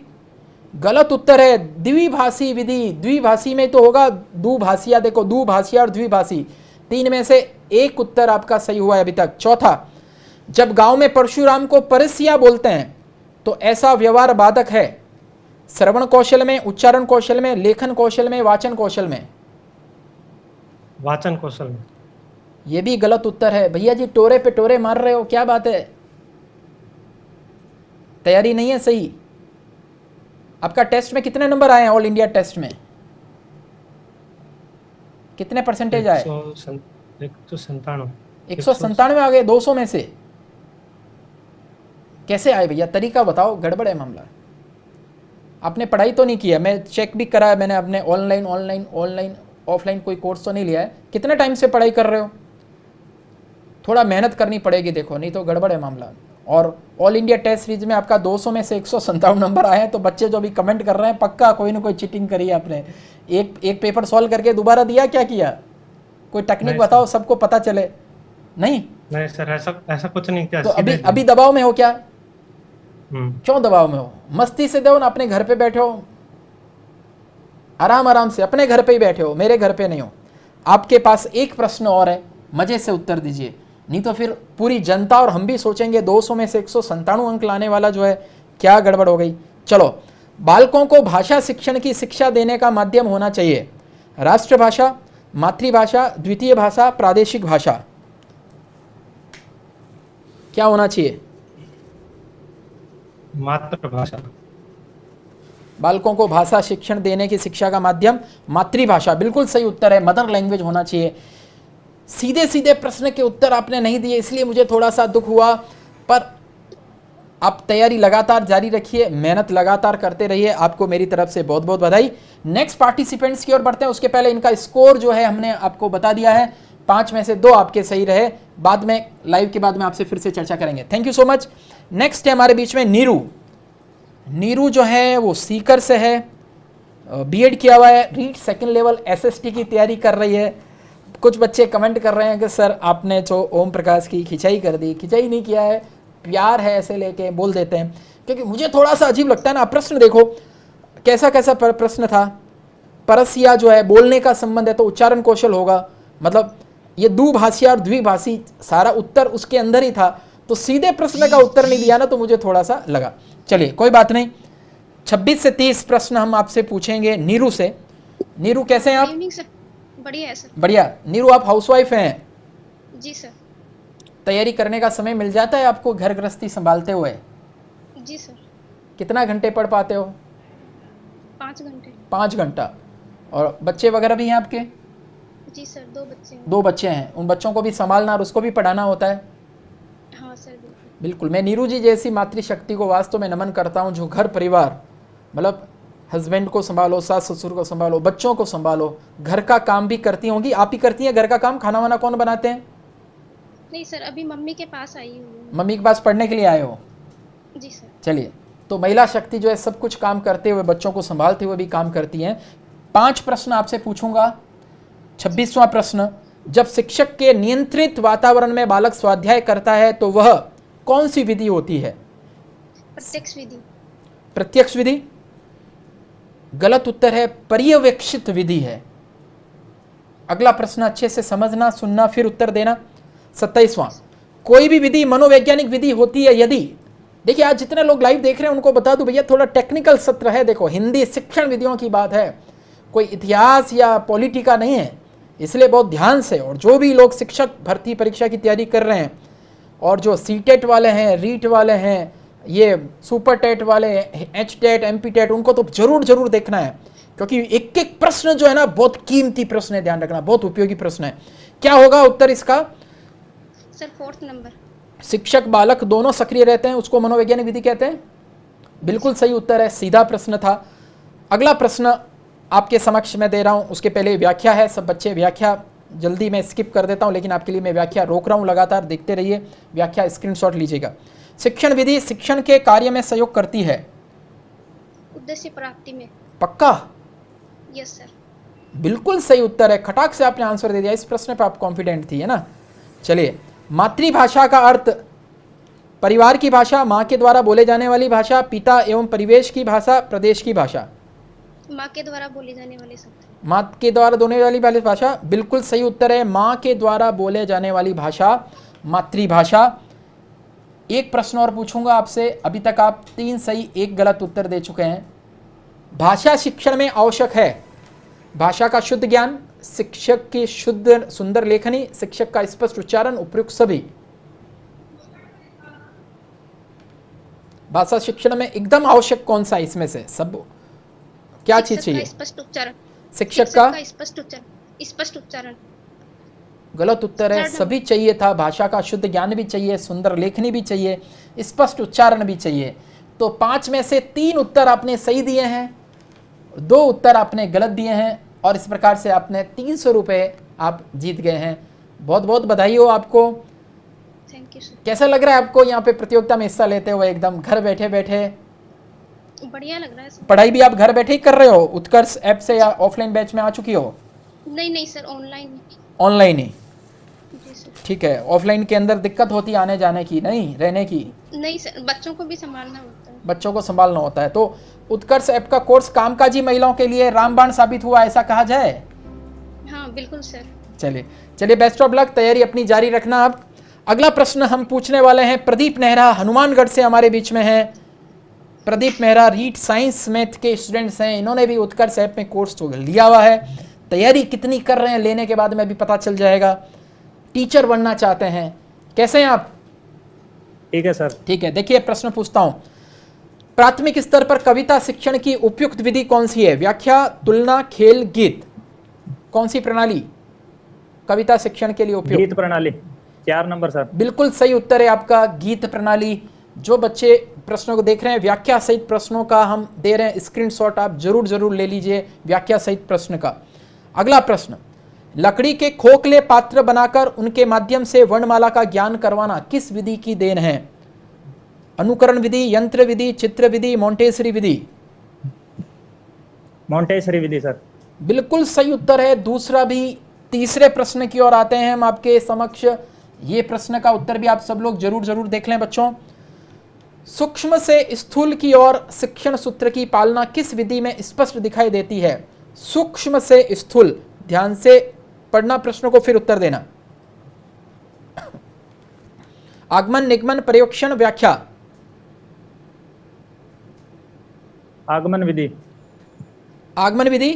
[SPEAKER 1] गलत उत्तर है। द्विभाषी विधि, द्विभाषी में तो होगा दुभाषिया। देखो दुभाषिया और द्विभाषी, 3 में से 1 उत्तर आपका सही हुआ है अभी तक। चौथा, जब गांव में परशुराम को परसिया बोलते हैं तो ऐसा व्यवहार बाधक है श्रवण कौशल में, उच्चारण कौशल में, लेखन कौशल में, वाचन कौशल में?
[SPEAKER 6] वाचन कौशल में।
[SPEAKER 1] यह भी गलत उत्तर है। भैया जी टोरे पे टोरे मार रहे हो, क्या बात है? तैयारी नहीं है सही? आपका टेस्ट में कितने नंबर आए हैं? ऑल इंडिया टेस्ट में कितने परसेंटेज आए?
[SPEAKER 6] 197।
[SPEAKER 1] 197 आ गए 200 में से। कैसे आए भैया, तरीका बताओ, गड़बड़ है मामला। आपने पढ़ाई तो नहीं किया, मैं चेक भी करा है मैंने, अपने ऑनलाइन ऑफलाइन कोई कोर्स तो नहीं लिया है। कितने टाइम से पढ़ाई कर रहे हो? थोड़ा मेहनत करनी पड़ेगी, देखो नहीं तो गड़बड़ है मामला। और ऑल इंडिया टेस्ट सीरीज में आपका 200 में से 197 नंबर आए हैं, तो बच्चे जो भी कमेंट कर रहे हैं पक्का कोई ना कोई चीटिंग करी है आपने। एक पेपर सॉल्व करके दोबारा दिया, क्या किया? कोई टेक्निक बताओ, सबको पता चले। नहीं
[SPEAKER 6] सर, ऐसा कुछ नहीं किया।
[SPEAKER 1] तो अभी दबाव में हो क्या? क्यों दबाव में हो? मस्ती से दो ना, अपने घर पे बैठे हो, आराम से अपने घर पे ही बैठे हो, मेरे घर पे नहीं हो। आपके पास एक प्रश्न और है, मजे से उत्तर दीजिए, नहीं तो फिर पूरी जनता और हम भी सोचेंगे 200 में से 197 अंक लाने वाला जो है क्या गड़बड़ हो गई। चलो, बालकों को भाषा शिक्षण की शिक्षा देने का माध्यम होना चाहिए राष्ट्रभाषा, मातृभाषा, द्वितीय भाषा, प्रादेशिक भाषा। क्या होना चाहिए?
[SPEAKER 6] मातृभाषा।
[SPEAKER 1] बालकों को भाषा शिक्षण देने की शिक्षा का माध्यम मातृभाषा, बिल्कुल सही उत्तर है। मदर लैंग्वेज होना चाहिए। सीधे सीधे प्रश्न के उत्तर आपने नहीं दिए, इसलिए मुझे थोड़ा सा दुख हुआ, पर आप तैयारी लगातार जारी रखिए, मेहनत लगातार करते रहिए। आपको मेरी तरफ से बहुत बहुत बधाई। नेक्स्ट पार्टिसिपेंट्स की ओर बढ़ते हैं, उसके पहले इनका स्कोर जो है हमने आपको बता दिया है। 5 में से 2 आपके सही रहे। बाद में लाइव के बाद में आपसे फिर से चर्चा करेंगे। Thank you so much. Next है हमारे बीच में नीरू जो है वो सीकर से है, बीएड किया हुआ है, रीट सेकंड लेवल एसएसटी की तैयारी कर रही है। कुछ बच्चे कमेंट कर रहे हैं कि सर आपने जो ओम प्रकाश की खिंचाई कर दी, खिंचाई नहीं किया है, प्यार है ऐसे लेके बोल देते हैं, क्योंकि मुझे थोड़ा सा अजीब लगता है ना। प्रश्न देखो कैसा कैसा प्रश्न था। परसिया जो है बोलने का संबंध है तो उच्चारण कौशल होगा, मतलब ये दुभाषी और द्विभाषी सारा उत्तर उसके अंदर ही था, तो सीधे प्रश्न का उत्तर नहीं दिया ना, तो मुझे थोड़ा सा लगा। चलिए कोई बात नहीं, 26 से 30 प्रश्न हम आपसे पूछेंगे नीरू से। नीरू कैसे हैं आप?
[SPEAKER 7] इवनिंग सर, बढ़िया है सर।
[SPEAKER 1] बढ़िया। नीरू आप हाउसवाइफ हैं?
[SPEAKER 7] जी सर।
[SPEAKER 1] तैयारी करने का समय मिल जाता है आपको घर गृहस्थी संभालते हुए?
[SPEAKER 7] जी सर।
[SPEAKER 1] कितना घंटे पढ़ पाते हो?
[SPEAKER 7] 5 घंटे।
[SPEAKER 1] 5 घंटा। और बच्चे वगैरह भी हैं आपके?
[SPEAKER 7] जी सर, 2 बच्चे हैं।
[SPEAKER 1] 2 बच्चे हैं, उन बच्चों को भी संभालना और उसको भी पढ़ाना होता है?
[SPEAKER 7] हाँ सर, बिल्कुल।
[SPEAKER 1] बिल्कुल। मैं नीरू जी जैसी मातृशक्ति को वास्तव में नमन करता हूँ, जो घर परिवार मतलब हस्बैंड को संभालो, सास ससुर को संभालो, बच्चों को संभालो, घर का काम भी करती होंगी। आप ही करती हैं घर का काम? खाना वाना कौन बनाते हैं?
[SPEAKER 7] नहीं सर, अभी मम्मी के पास आई हूँ।
[SPEAKER 1] मम्मी के पास पढ़ने के लिए आए हो?
[SPEAKER 7] जी सर।
[SPEAKER 1] चलिए, तो महिला शक्ति जो है सब कुछ काम करते हुए, बच्चों को संभालते हुए भी काम करती हैं। 5 प्रश्न आपसे पूछूंगा। 26वां प्रश्न, जब शिक्षक के नियंत्रित वातावरण में बालक स्वाध्याय करता है तो वह कौन सी विधि होती है?
[SPEAKER 7] प्रत्यक्ष विधि।
[SPEAKER 1] प्रत्यक्ष विधि गलत उत्तर है, पर्यवेक्षित विधि है। अगला प्रश्न अच्छे से समझना, सुनना, फिर उत्तर देना। 27वां, कोई भी विधि मनोवैज्ञानिक विधि होती है यदि, देखिए आज जितने लोग लाइव देख रहे हैं उनको बता दूं भैया, थोड़ा टेक्निकल सत्र है। देखो हिंदी शिक्षण विधियों की बात है, कोई इतिहास या पॉलिटिका नहीं है, इसलिए बहुत ध्यान से। और जो भी लोग शिक्षक भर्ती परीक्षा की तैयारी कर रहे हैं और जो सीटेट वाले हैं, रीट वाले हैं, ये सुपर टेट वाले, एच टेट, एमपी टेट, उनको तो जरूर जरूर देखना है, क्योंकि एक एक प्रश्न जो है ना बहुत कीमती प्रश्न है, ध्यान रखना, बहुत उपयोगी प्रश्न है। क्या होगा उत्तर इसका?
[SPEAKER 7] Sir 4th number.
[SPEAKER 1] शिक्षक बालक दोनों सक्रिय रहते हैं, उसको मनोवैज्ञानिक विधि कहते हैं। बिल्कुल सही उत्तर है, सीधा प्रश्न था। अगला प्रश्न आपके समक्ष मैं दे रहा हूं, उसके पहले व्याख्या है। सब बच्चे व्याख्या जल्दी मैं स्किप कर देता हूं, लेकिन आपके लिए मैं व्याख्या रोक रहा हूं, लगातार देखते रहिए, व्याख्या स्क्रीनशॉट लीजिएगा। शिक्षण विधि शिक्षण के कार्य में सहयोग करती है।
[SPEAKER 7] उद्देश्य प्राप्ति में।
[SPEAKER 1] पक्का?
[SPEAKER 7] Yes sir.
[SPEAKER 1] बिल्कुल सही उत्तर है, खटाक से आपने आंसर दे दिया। इस प्रश्न पर आप कॉन्फिडेंट थी, है ना। चलिए, मातृभाषा का अर्थ परिवार की भाषा, माँ के द्वारा बोले जाने वाली भाषा, पिता एवं परिवेश की भाषा, प्रदेश की भाषा।
[SPEAKER 7] माँ के द्वारा बोले जाने वाले शब्द।
[SPEAKER 1] माँ के द्वारा बोले वाली भाषा, बिल्कुल सही उत्तर है, माँ के द्वारा बोले जाने वाली भाषा मातृभाषा। एक प्रश्न और पूछूंगा आपसे, अभी तक आप 3 सही 1 गलत उत्तर दे चुके हैं। भाषा शिक्षण में आवश्यक है। भाषा का शुद्ध ज्ञान, शिक्षक की शुद्ध सुंदर लेखनी, शिक्षक का स्पष्ट उच्चारण, उपयुक्त सभी। भाषा शिक्षण में एकदम आवश्यक कौन सा इसमें से? सब क्या चीज चाहिए?
[SPEAKER 7] स्पष्ट उच्चारण।
[SPEAKER 1] शिक्षक का
[SPEAKER 7] स्पष्ट उच्चारण। स्पष्ट उच्चारण।
[SPEAKER 1] गलत उत्तर है, सभी चाहिए था। भाषा का शुद्ध ज्ञान भी चाहिए, सुंदर लेखनी भी चाहिए, स्पष्ट उच्चारण भी चाहिए। तो 5 में से 3 उत्तर आपने सही दिए हैं, 2 उत्तर आपने गलत दिए हैं, और इस प्रकार से आपने 300 रुपये आप जीत गए हैं। बहुत बहुत बधाई हो आपको।
[SPEAKER 7] Thank you sir.
[SPEAKER 1] कैसा लग रहा है आपको यहाँ पे प्रतियोगिता में हिस्सा लेते हुए? एकदम घर बैठे बैठे
[SPEAKER 7] बढ़िया लग रहा है सर।
[SPEAKER 1] पढ़ाई भी आप घर बैठे ही कर रहे हो? उत्कर्ष ऐप से या ऑफलाइन बैच में आ चुकी हो?
[SPEAKER 7] नहीं सर, ऑनलाइन।
[SPEAKER 1] ऑनलाइन ही?
[SPEAKER 7] जी सर।
[SPEAKER 1] ठीक है। ऑफलाइन के अंदर दिक्कत होती है आने जाने की, नहीं रहने की?
[SPEAKER 7] नहीं सर, बच्चों को भी संभालना होता है।
[SPEAKER 1] बच्चों को संभालना होता है। तो उत्कर्ष ऐप का कोर्स कामकाजी महिलाओं के लिए रामबाण साबित हुआ, ऐसा कहा जाए?
[SPEAKER 7] हाँ बिल्कुल सर।
[SPEAKER 1] चलिए बेस्ट ऑफ लक, तैयारी अपनी जारी रखना। आप अगला प्रश्न हम पूछने वाले हैं, प्रदीप नेहरा हनुमानगढ़ से हमारे बीच में हैं। प्रदीप मेहरा रीट साइंस मैथ के स्टूडेंट्स हैं, इन्होंने भी उत्कर्ष ऐप में कोर्स तो लिया हुआ है। तैयारी कितनी कर रहे हैं लेने के बाद में अभी पता चल जाएगा। टीचर बनना चाहते हैं, कैसे हैं आप?
[SPEAKER 8] ठीक है सर।
[SPEAKER 1] ठीक है, देखिए प्रश्न पूछता हूं। प्राथमिक स्तर पर कविता शिक्षण की उपयुक्त विधि कौन सी है? व्याख्या, तुलना, खेल, गीत। कौन सी प्रणाली कविता शिक्षण के लिए उपयुक्त?
[SPEAKER 8] गीत प्रणाली। 4 नंबर सर।
[SPEAKER 1] बिल्कुल सही उत्तर है आपका, गीत प्रणाली। जो बच्चे प्रश्नों को देख रहे हैं, व्याख्या सहित प्रश्नों का हम दे रहे हैं स्क्रीनशॉट, आप जरूर ले लीजिए व्याख्या सहित प्रश्न का। अगला प्रश्न, लकड़ी के खोखले पात्र बनाकर उनके माध्यम से वर्णमाला का ज्ञान करवाना किस विधि की देन है? अनुकरण विधि, यंत्र विधि, चित्र विधि, मोंटेसरी विधि।
[SPEAKER 8] मोंटेसरी विधि सर।
[SPEAKER 1] बिल्कुल सही उत्तर है दूसरा भी। तीसरे प्रश्न की ओर आते हैं हम आपके समक्ष। ये प्रश्न का उत्तर भी आप सब लोग जरूर जरूर देख लें बच्चों। सूक्ष्म से स्थूल की ओर शिक्षण सूत्र की पालना किस विधि में स्पष्ट दिखाई देती है? सूक्ष्म से स्थूल, ध्यान से पढ़ना प्रश्न को फिर उत्तर देना। आगमन, निगमन, पर्यवेक्षण, व्याख्या।
[SPEAKER 8] आगमन विधि।
[SPEAKER 1] आगमन विधि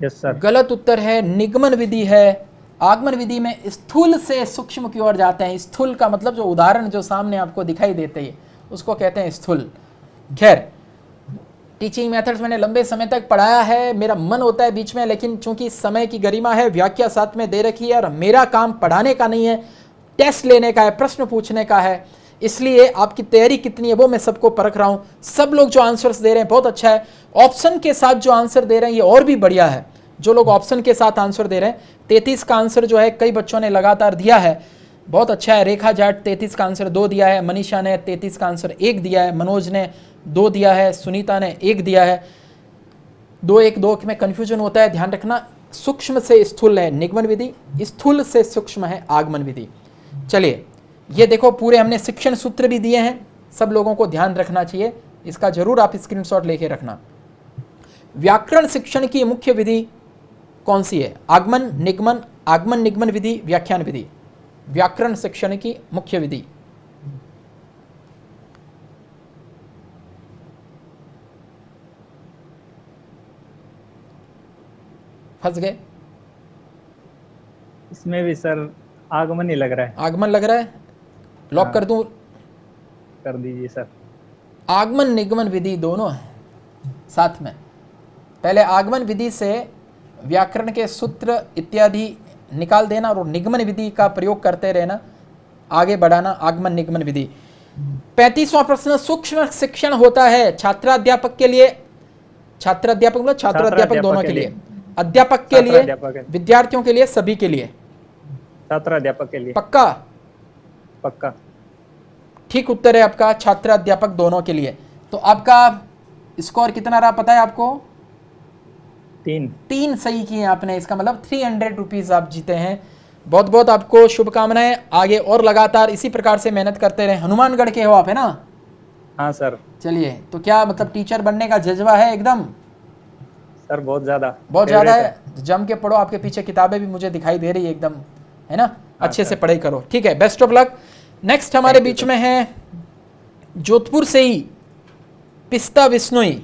[SPEAKER 8] यस सर।
[SPEAKER 1] गलत उत्तर है, निगमन विधि है। आगमन विधि में स्थूल से सूक्ष्म की ओर जाते हैं। स्थूल का मतलब जो उदाहरण जो सामने आपको दिखाई देते हैं उसको कहते हैं स्थूल। खैर, टीचिंग मेथड्स मैंने लंबे समय तक पढ़ाया है, मेरा मन होता है बीच में, लेकिन चूंकि समय की गरिमा है, व्याख्या साथ में दे रखी है और मेरा काम पढ़ाने का नहीं है, टेस्ट लेने का है, प्रश्न पूछने का है, इसलिए आपकी तैयारी कितनी है वो मैं सबको परख रहा हूं। सब लोग जो आंसर्स दे रहे हैं बहुत अच्छा है। ऑप्शन के साथ जो आंसर दे रहे हैं ये और भी बढ़िया है। जो लोग ऑप्शन के साथ आंसर दे रहे हैं, 33 का आंसर जो है कई बच्चों ने लगातार दिया है, बहुत अच्छा है। रेखा जाट 33 का आंसर 2 दिया है, मनीषा ने 33 का आंसर 1 दिया है, मनोज ने 2 दिया है, सुनीता ने 1 दिया है। 2 1 2 में कन्फ्यूजन होता है, ध्यान रखना। सूक्ष्म से स्थूल है निगमन विधि, स्थूल से सूक्ष्म है आगमन विधि। चलिए, ये देखो पूरे हमने शिक्षण सूत्र भी दिए हैं, सब लोगों को ध्यान रखना चाहिए, इसका जरूर आप स्क्रीनशॉट लेके रखना। व्याकरण शिक्षण की मुख्य विधि कौन सी है? आगमन, निगमन, आगमन निगमन विधि, व्याख्यान विधि। व्याकरण शिक्षण की मुख्य विधि। फंस गए?
[SPEAKER 8] इसमें भी सर आगमन ही लग रहा है।
[SPEAKER 1] आगमन लग रहा है, लॉक
[SPEAKER 8] हाँ।
[SPEAKER 1] कर दूं?
[SPEAKER 8] कर दीजिए सर।
[SPEAKER 1] आगमन निगमन विधि दोनों है साथ में। पहले आगमन विधि से व्याकरण के सूत्र इत्यादि निकाल देना और निगमन विधि का प्रयोग करते रहना, आगे बढ़ाना। आगमन निगमन विधि। 35वां प्रश्न, सूक्ष्म शिक्षण होता है छात्राध्यापक के लिए, छात्राध्यापक मतलब छात्र अध्यापक दोनों के लिए, अध्यापक के लिए, विद्यार्थियों के लिए, सभी के लिए?
[SPEAKER 8] छात्र अध्यापक के लिए।
[SPEAKER 1] पक्का?
[SPEAKER 8] पक्का।
[SPEAKER 1] ठीक उत्तर है आपका, छात्र अध्यापक दोनों के लिए। तो आपका स्कोर कितना रहा पता है आपको? 3 सही किए आपने, इसका मतलब 300 रुपीज आप जीते हैं। बहुत बहुत आपको शुभकामनाएं, आगे और लगातार इसी प्रकार से मेहनत करते रहे। हनुमानगढ़ के हो आप, है ना?
[SPEAKER 8] हाँ सर।
[SPEAKER 1] चलिए, तो क्या मतलब टीचर बनने का जज्बा है एकदम?
[SPEAKER 8] सर बहुत ज्यादा
[SPEAKER 1] है। जम के पढ़ो, आपके पीछे किताबें भी मुझे दिखाई दे रही है एकदम, है ना? अच्छे से पढ़ाई करो, ठीक है? Best of luck. नेक्स्ट हमारे बीच में है जोधपुर से ही पिस्ता बिश्नोई।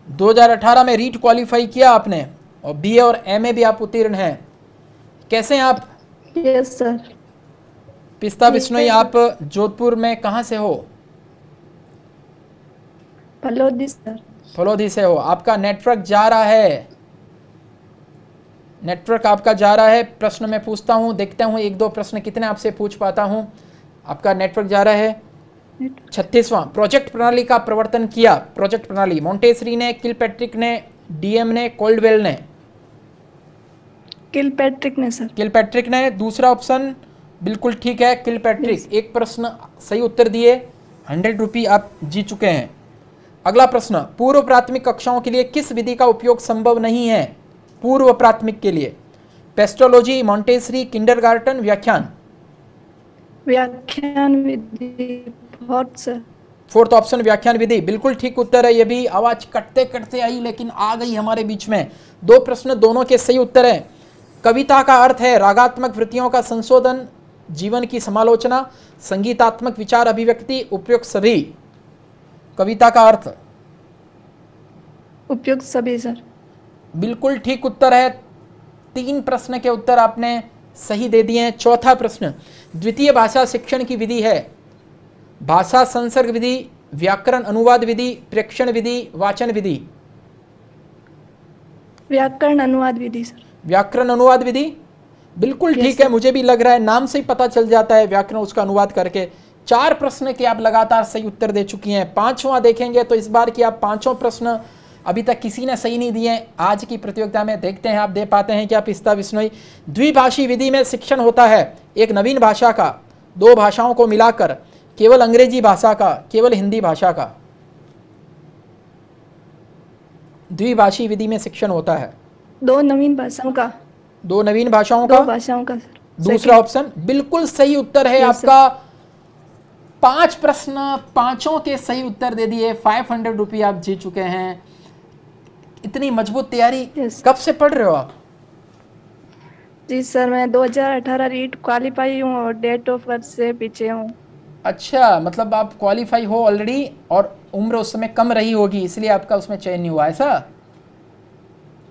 [SPEAKER 1] 2018 में रीट क्वालिफाई किया आपने और बीए और एमए भी आप उत्तीर्ण हैं। कैसे हैं आप?
[SPEAKER 5] Yes sir.
[SPEAKER 1] पिस्ता बिश्नोई, आप जोधपुर में कहाँ से हो?
[SPEAKER 5] फलोदी सर।
[SPEAKER 1] फलोदी से हो। आपका नेटवर्क जा रहा है, नेटवर्क आपका जा रहा है। प्रश्न मैं पूछता हूँ, देखता हूँ 1-2 प्रश्न कितने आपसे पूछ पाता हूँ। आपका नेटवर्क जा रहा है। 36वां, प्रोजेक्ट प्रणाली का प्रवर्तन किया। प्रोजेक्ट प्रणाली मॉन्टेसरी ने, किलपैट्रिक ने, डीएम ने, कोल्डवेल ने?
[SPEAKER 5] किलपैट्रिक ने सर।
[SPEAKER 1] किलपैट्रिक ने, दूसरा ऑप्शन बिल्कुल ठीक है, किलपैट्रिक। एक प्रश्न सही उत्तर दिए, 100 रुपये आप जीत चुके हैं। अगला प्रश्न, पूर्व प्राथमिक कक्षाओं के लिए किस विधि का उपयोग संभव नहीं है? पूर्व प्राथमिक के लिए पेस्टोलॉजी, मॉन्टेसरी, किंडरगार्टन, व्याख्यान?
[SPEAKER 5] व्याख्यान विधि। सर
[SPEAKER 1] 4th ऑप्शन व्याख्यान विधि बिल्कुल ठीक उत्तर है। ये भी आवाज कटते कटते आई लेकिन आ गई हमारे बीच में। 2 प्रश्न दोनों के सही उत्तर है। कविता का अर्थ है रागात्मक वृत्तियों का संशोधन, जीवन की समालोचना, संगीतात्मक विचार अभिव्यक्ति, उपयुक्त सभी। कविता का अर्थ
[SPEAKER 5] उपयुक्त सभी सर।
[SPEAKER 1] बिल्कुल ठीक उत्तर है। 3 प्रश्न के उत्तर आपने सही दे दिए हैं। चौथा प्रश्न, द्वितीय भाषा शिक्षण की विधि है भाषा संसर्ग विधि, व्याकरण अनुवाद विधि, प्रेक्षण विधि, वाचन विधि?
[SPEAKER 5] व्याकरण अनुवाद विधि सर।
[SPEAKER 1] व्याकरण अनुवाद विधि बिल्कुल ठीक है। मुझे भी लग रहा है, नाम से ही पता चल जाता है व्याकरण उसका अनुवाद करके। 4 प्रश्न के आप लगातार सही उत्तर दे चुकी हैं। 5वां देखेंगे तो इस बार की आप 5 प्रश्न अभी तक किसी ने सही नहीं दिए। आज की प्रतियोगिता में देखते हैं आप दे पाते हैं क्या पिस्ता बिश्नोई। द्विभाषी विधि में शिक्षण होता है एक नवीन भाषा का, 2 भाषाओं को मिलाकर, केवल अंग्रेजी भाषा का, केवल हिंदी भाषा का? द्विभाषी विधि में शिक्षण होता है
[SPEAKER 5] 2 नवीन भाषाओं का।
[SPEAKER 1] 2 नवीन भाषाओं का।
[SPEAKER 5] 2 भाषाओं का सर।
[SPEAKER 1] दूसरा ऑप्शन बिल्कुल सही उत्तर है आपका। 5 प्रश्न, पांचों के सही उत्तर दे दिए। 500 रुपये आप जीत चुके हैं। इतनी मजबूत तैयारी कब से पढ़ रहे हो आप?
[SPEAKER 5] जी सर, मैं 2018 रीट क्वालिफाई हूँ और डेट ऑफ बर्थ से पीछे हूँ।
[SPEAKER 1] अच्छा, मतलब आप क्वालिफाई हो ऑलरेडी और उम्र उस समय कम रही होगी, इसलिए आपका उसमें चयन नहीं हुआ, ऐसा?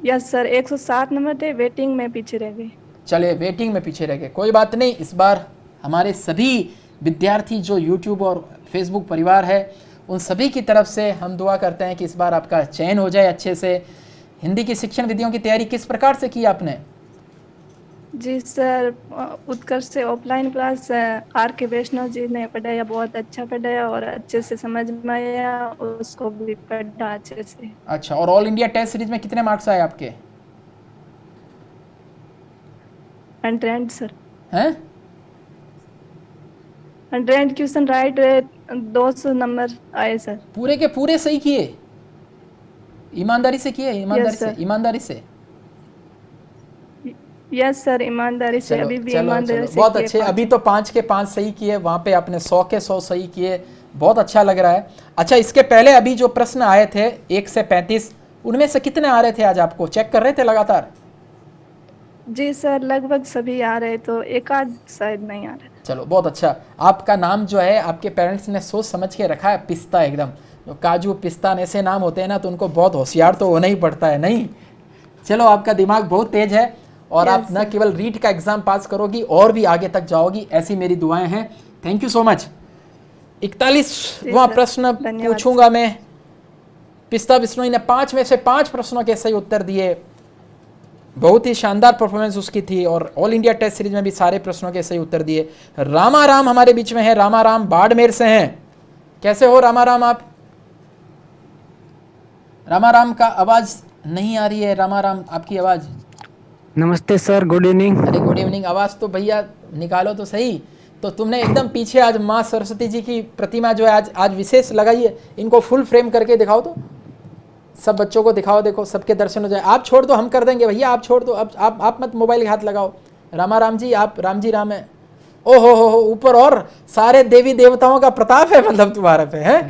[SPEAKER 5] यस सर, 107 नंबर थे, वेटिंग में पीछे रह गए।
[SPEAKER 1] चलिए, वेटिंग में पीछे रह गए, कोई बात नहीं। इस बार हमारे सभी विद्यार्थी जो यूट्यूब और फेसबुक परिवार है, उन सभी की तरफ से हम दुआ करते हैं कि इस बार आपका चयन हो जाए अच्छे से। हिंदी की शिक्षण विधियों की तैयारी किस प्रकार से की आपने?
[SPEAKER 5] जी सर, उत्कर्ष से ऑफलाइन क्लास आर के वैष्णव जी ने पढ़ाया, बहुत अच्छा पढ़ाया और अच्छे से समझ में आया, उसको भी पढ़ा अच्छे से।
[SPEAKER 1] अच्छा, और ऑल इंडिया टेस्ट सीरीज में कितने मार्क्स आए आपके?
[SPEAKER 5] 100 सर।
[SPEAKER 1] हैं?
[SPEAKER 5] 100 क्वेश्चन राइट, 200 नंबर आए सर।
[SPEAKER 1] पूरे के पूरे सही किए? ईमानदारी से किए? ईमानदारी से? ईमानदारी से?
[SPEAKER 5] यस सर, ईमानदारी से। अभी भी ईमानदारी से
[SPEAKER 1] बहुत अच्छे। अभी तो 5 के 5 सही किए, वहां पे आपने 100 के 100 सही किए, बहुत अच्छा लग रहा है। अच्छा, इसके पहले अभी जो प्रश्न आए थे 1 से 35, उनमें से कितने आ रहे थे आज आपको? चेक कर रहे थे लगातार?
[SPEAKER 5] जी सर, लगभग सभी आ रहे, तो एक आध शायद नहीं आ रहे।
[SPEAKER 1] चलो, बहुत अच्छा। आपका नाम जो है आपके पेरेंट्स ने सोच समझ के रखा है, पिस्ता एकदम। जो काजू पिस्ता ऐसे नाम होते हैं ना, तो उनको बहुत होशियार तो होना ही पड़ता है, नहीं? चलो, आपका दिमाग बहुत तेज है और आप न केवल रीट का एग्जाम पास करोगी और भी आगे तक जाओगी, ऐसी मेरी दुआएं हैं। Thank you so much. 41वां प्रश्न पूछूंगा मैं। पिस्ता बिश्नोई ने 5 में से 5 प्रश्नों के सही उत्तर दिए। बहुत ही शानदार परफॉर्मेंस उसकी थी और ऑल इंडिया टेस्ट सीरीज में भी सारे प्रश्नों के सही उत्तर दिए। रामाराम हमारे बीच में है। रामाराम बाड़मेर से हैं। कैसे हो रामाराम आप? रामाराम का आवाज नहीं आ रही है। रामाराम, आपकी आवाज।
[SPEAKER 9] नमस्ते सर, गुड इवनिंग।
[SPEAKER 1] अरे गुड इवनिंग। आवाज तो भैया निकालो तो सही। तो तुमने एकदम पीछे आज माँ सरस्वती जी की प्रतिमा जो है आज विशेष लगाई है। इनको फुल फ्रेम करके दिखाओ तो, सब बच्चों को दिखाओ। देखो, सबके दर्शन हो जाए। आप छोड़ दो, हम कर देंगे भैया, आप छोड़ दो। अब आप मत मोबाइल के हाथ लगाओ। रामाराम जी, आप राम जी राम है। ओ हो, ऊपर और सारे देवी देवताओं का प्रताप है, मतलब तुम्हारे पे है।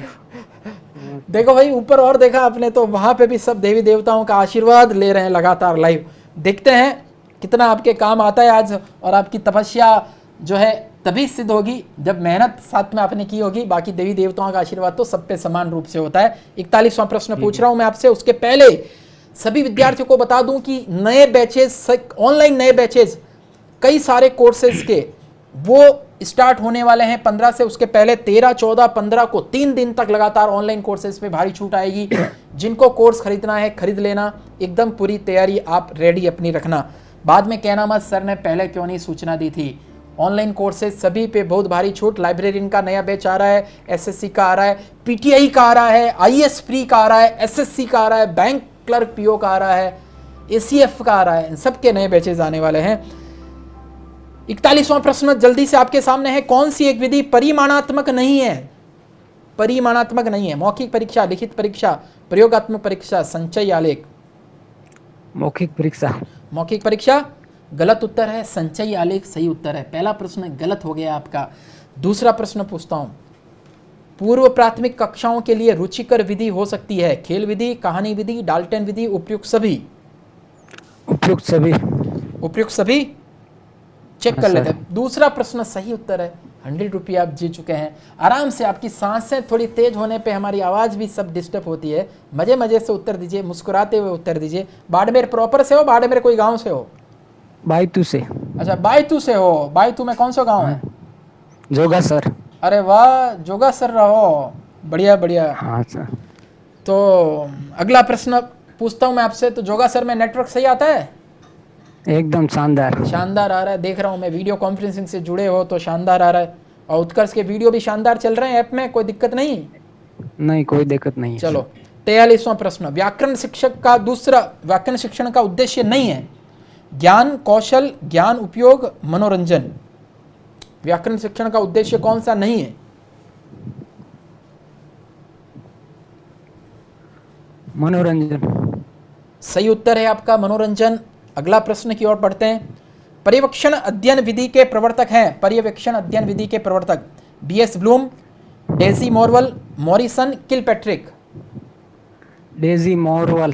[SPEAKER 1] देखो भाई, ऊपर और देखा आपने तो वहां पे भी सब देवी देवताओं का आशीर्वाद ले रहे हैं लगातार लाइव। देखते हैं कितना आपके काम आता है आज। और आपकी तपस्या जो है तभी सिद्ध होगी जब मेहनत साथ में आपने की होगी। बाकी देवी देवताओं का आशीर्वाद तो सब पे समान रूप से होता है। 41वां प्रश्न पूछ रहा हूं मैं आपसे। उसके पहले सभी विद्यार्थियों को बता दूं कि नए बैचेस, ऑनलाइन नए बैचेस, कई सारे कोर्सेज के वो स्टार्ट होने वाले हैं 15 से। उसके पहले 13, 14, 15 को 3 दिन तक लगातार ऑनलाइन कोर्सेज पे भारी छूट आएगी। जिनको कोर्स खरीदना है खरीद लेना, एकदम पूरी तैयारी आप रेडी अपनी रखना। बाद में कहना मत सर ने पहले क्यों नहीं सूचना दी थी। ऑनलाइन कोर्सेज सभी पे बहुत भारी छूट। लाइब्रेरियन का नया बैच आ रहा है, एसएससी का आ रहा है, पीटीआई का आ रहा है, आईएएस प्री का आ रहा है, एसएससी का आ रहा है, बैंक क्लर्क पीओ का आ रहा है, एसीएफ का आ रहा है। इन सबके नए बैचेज आने वाले हैं। 41वां प्रश्न जल्दी से आपके सामने है। कौन सी एक विधि परिमाणात्मक नहीं है? परिमाणात्मक नहीं है। मौखिक परीक्षा, लिखित परीक्षा, प्रयोगात्मक परीक्षा, संचय आलेख।
[SPEAKER 9] मौखिक परीक्षा।
[SPEAKER 1] मौखिक परीक्षा गलत उत्तर है। संचय आलेख सही उत्तर है। पहला प्रश्न गलत हो गया आपका। दूसरा प्रश्न पूछता हूं। पूर्व प्राथमिक कक्षाओं के लिए रुचिकर विधि हो सकती है खेल विधि, कहानी विधि, डाल्टन विधि, उपयुक्त सभी।
[SPEAKER 9] उपयुक्त सभी।
[SPEAKER 1] उपयुक्त सभी चेक कर लेते हैं। दूसरा प्रश्न सही उत्तर है। 100 रुपये आप जीत चुके हैं। आराम से, आपकी सांसें थोड़ी तेज होने पे हमारी आवाज भी सब डिस्टर्ब होती है। मजे मजे से उत्तर दीजिए, मुस्कुराते हुए उत्तर दीजिए। बाड़मेर प्रॉपर से हो? बाड़मेर कोई गांव से हो?
[SPEAKER 9] बायतू से।
[SPEAKER 1] अच्छा, बायतू से हो। बायतू में कौन सा गांव है?
[SPEAKER 9] जोगा सर।
[SPEAKER 1] अरे वाह, जोगा सर रहो। बढ़िया बढ़िया।
[SPEAKER 9] हाँ सर।
[SPEAKER 1] तो अगला प्रश्न पूछता हूं मैं आपसे। तो जोगा सर में नेटवर्क सही आता है?
[SPEAKER 9] एकदम शानदार।
[SPEAKER 1] शानदार आ रहा है, देख रहा हूं मैं। वीडियो कॉन्फ्रेंसिंग से जुड़े हो तो शानदार आ रहा है। और उत्कर्ष के वीडियो भी शानदार चल रहे हैं ऐप में, कोई दिक्कत नहीं?
[SPEAKER 9] नहीं, कोई दिक्कत नहीं।
[SPEAKER 1] चलो, 43वां प्रश्न। व्याकरण शिक्षक का दूसरा, व्याकरण शिक्षण का उद्देश्य नहीं है ज्ञान कौशल, ज्ञान उपयोग, मनोरंजन। व्याकरण शिक्षण का उद्देश्य कौन सा नहीं है?
[SPEAKER 9] मनोरंजन।
[SPEAKER 1] सही उत्तर है आपका मनोरंजन। अगला प्रश्न की ओर बढ़ते हैं। पर्यवेक्षण अध्ययन विधि के प्रवर्तक हैं, पर्यवेक्षण अध्ययन विधि के प्रवर्तक BS Bloom, Daisy Morvel, Morrison, Kilpatrick.
[SPEAKER 9] Daisy Morvel.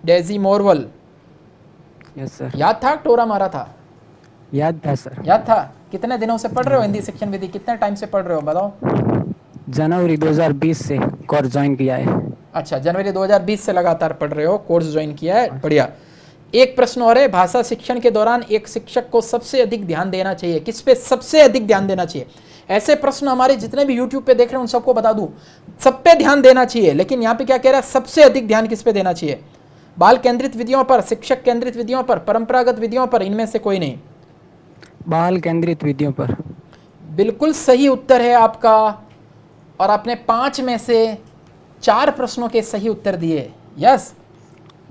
[SPEAKER 1] Daisy Morvel.
[SPEAKER 9] Yes sir.
[SPEAKER 1] याद था, टोरा मारा था?
[SPEAKER 9] याद था सर।
[SPEAKER 1] याद था। कितने दिनों से पढ़ रहे हो हिंदी शिक्षण विधि, कितने टाइम से पढ़ रहे हो बताओ?
[SPEAKER 9] जनवरी 2020 से कोर्स ज्वाइन किया है।
[SPEAKER 1] अच्छा, जनवरी 2020 से लगातार पढ़ रहे हो, कोर्स ज्वाइन किया है, बढ़िया। एक प्रश्न और है, भाषा शिक्षण के दौरान एक शिक्षक को सबसे अधिक ध्यान देना चाहिए, किस पे सबसे अधिक ध्यान देना चाहिए? ऐसे प्रश्न हमारे जितने भी YouTube पे देख रहे हैं उन सबको बता दूं, सब पे ध्यान देना चाहिए, लेकिन यहाँ पे क्या कह रहा है, सबसे अधिक ध्यान किस पे देना चाहिए? बाल केंद्रित विधियों पर, शिक्षक केंद्रित विधियों पर, परंपरागत विधियों पर, इनमें से कोई नहीं।
[SPEAKER 9] बाल केंद्रित विधियों पर।
[SPEAKER 1] बिल्कुल सही उत्तर है आपका, और आपने 5 में से 4 प्रश्नों के सही उत्तर दिए। Yes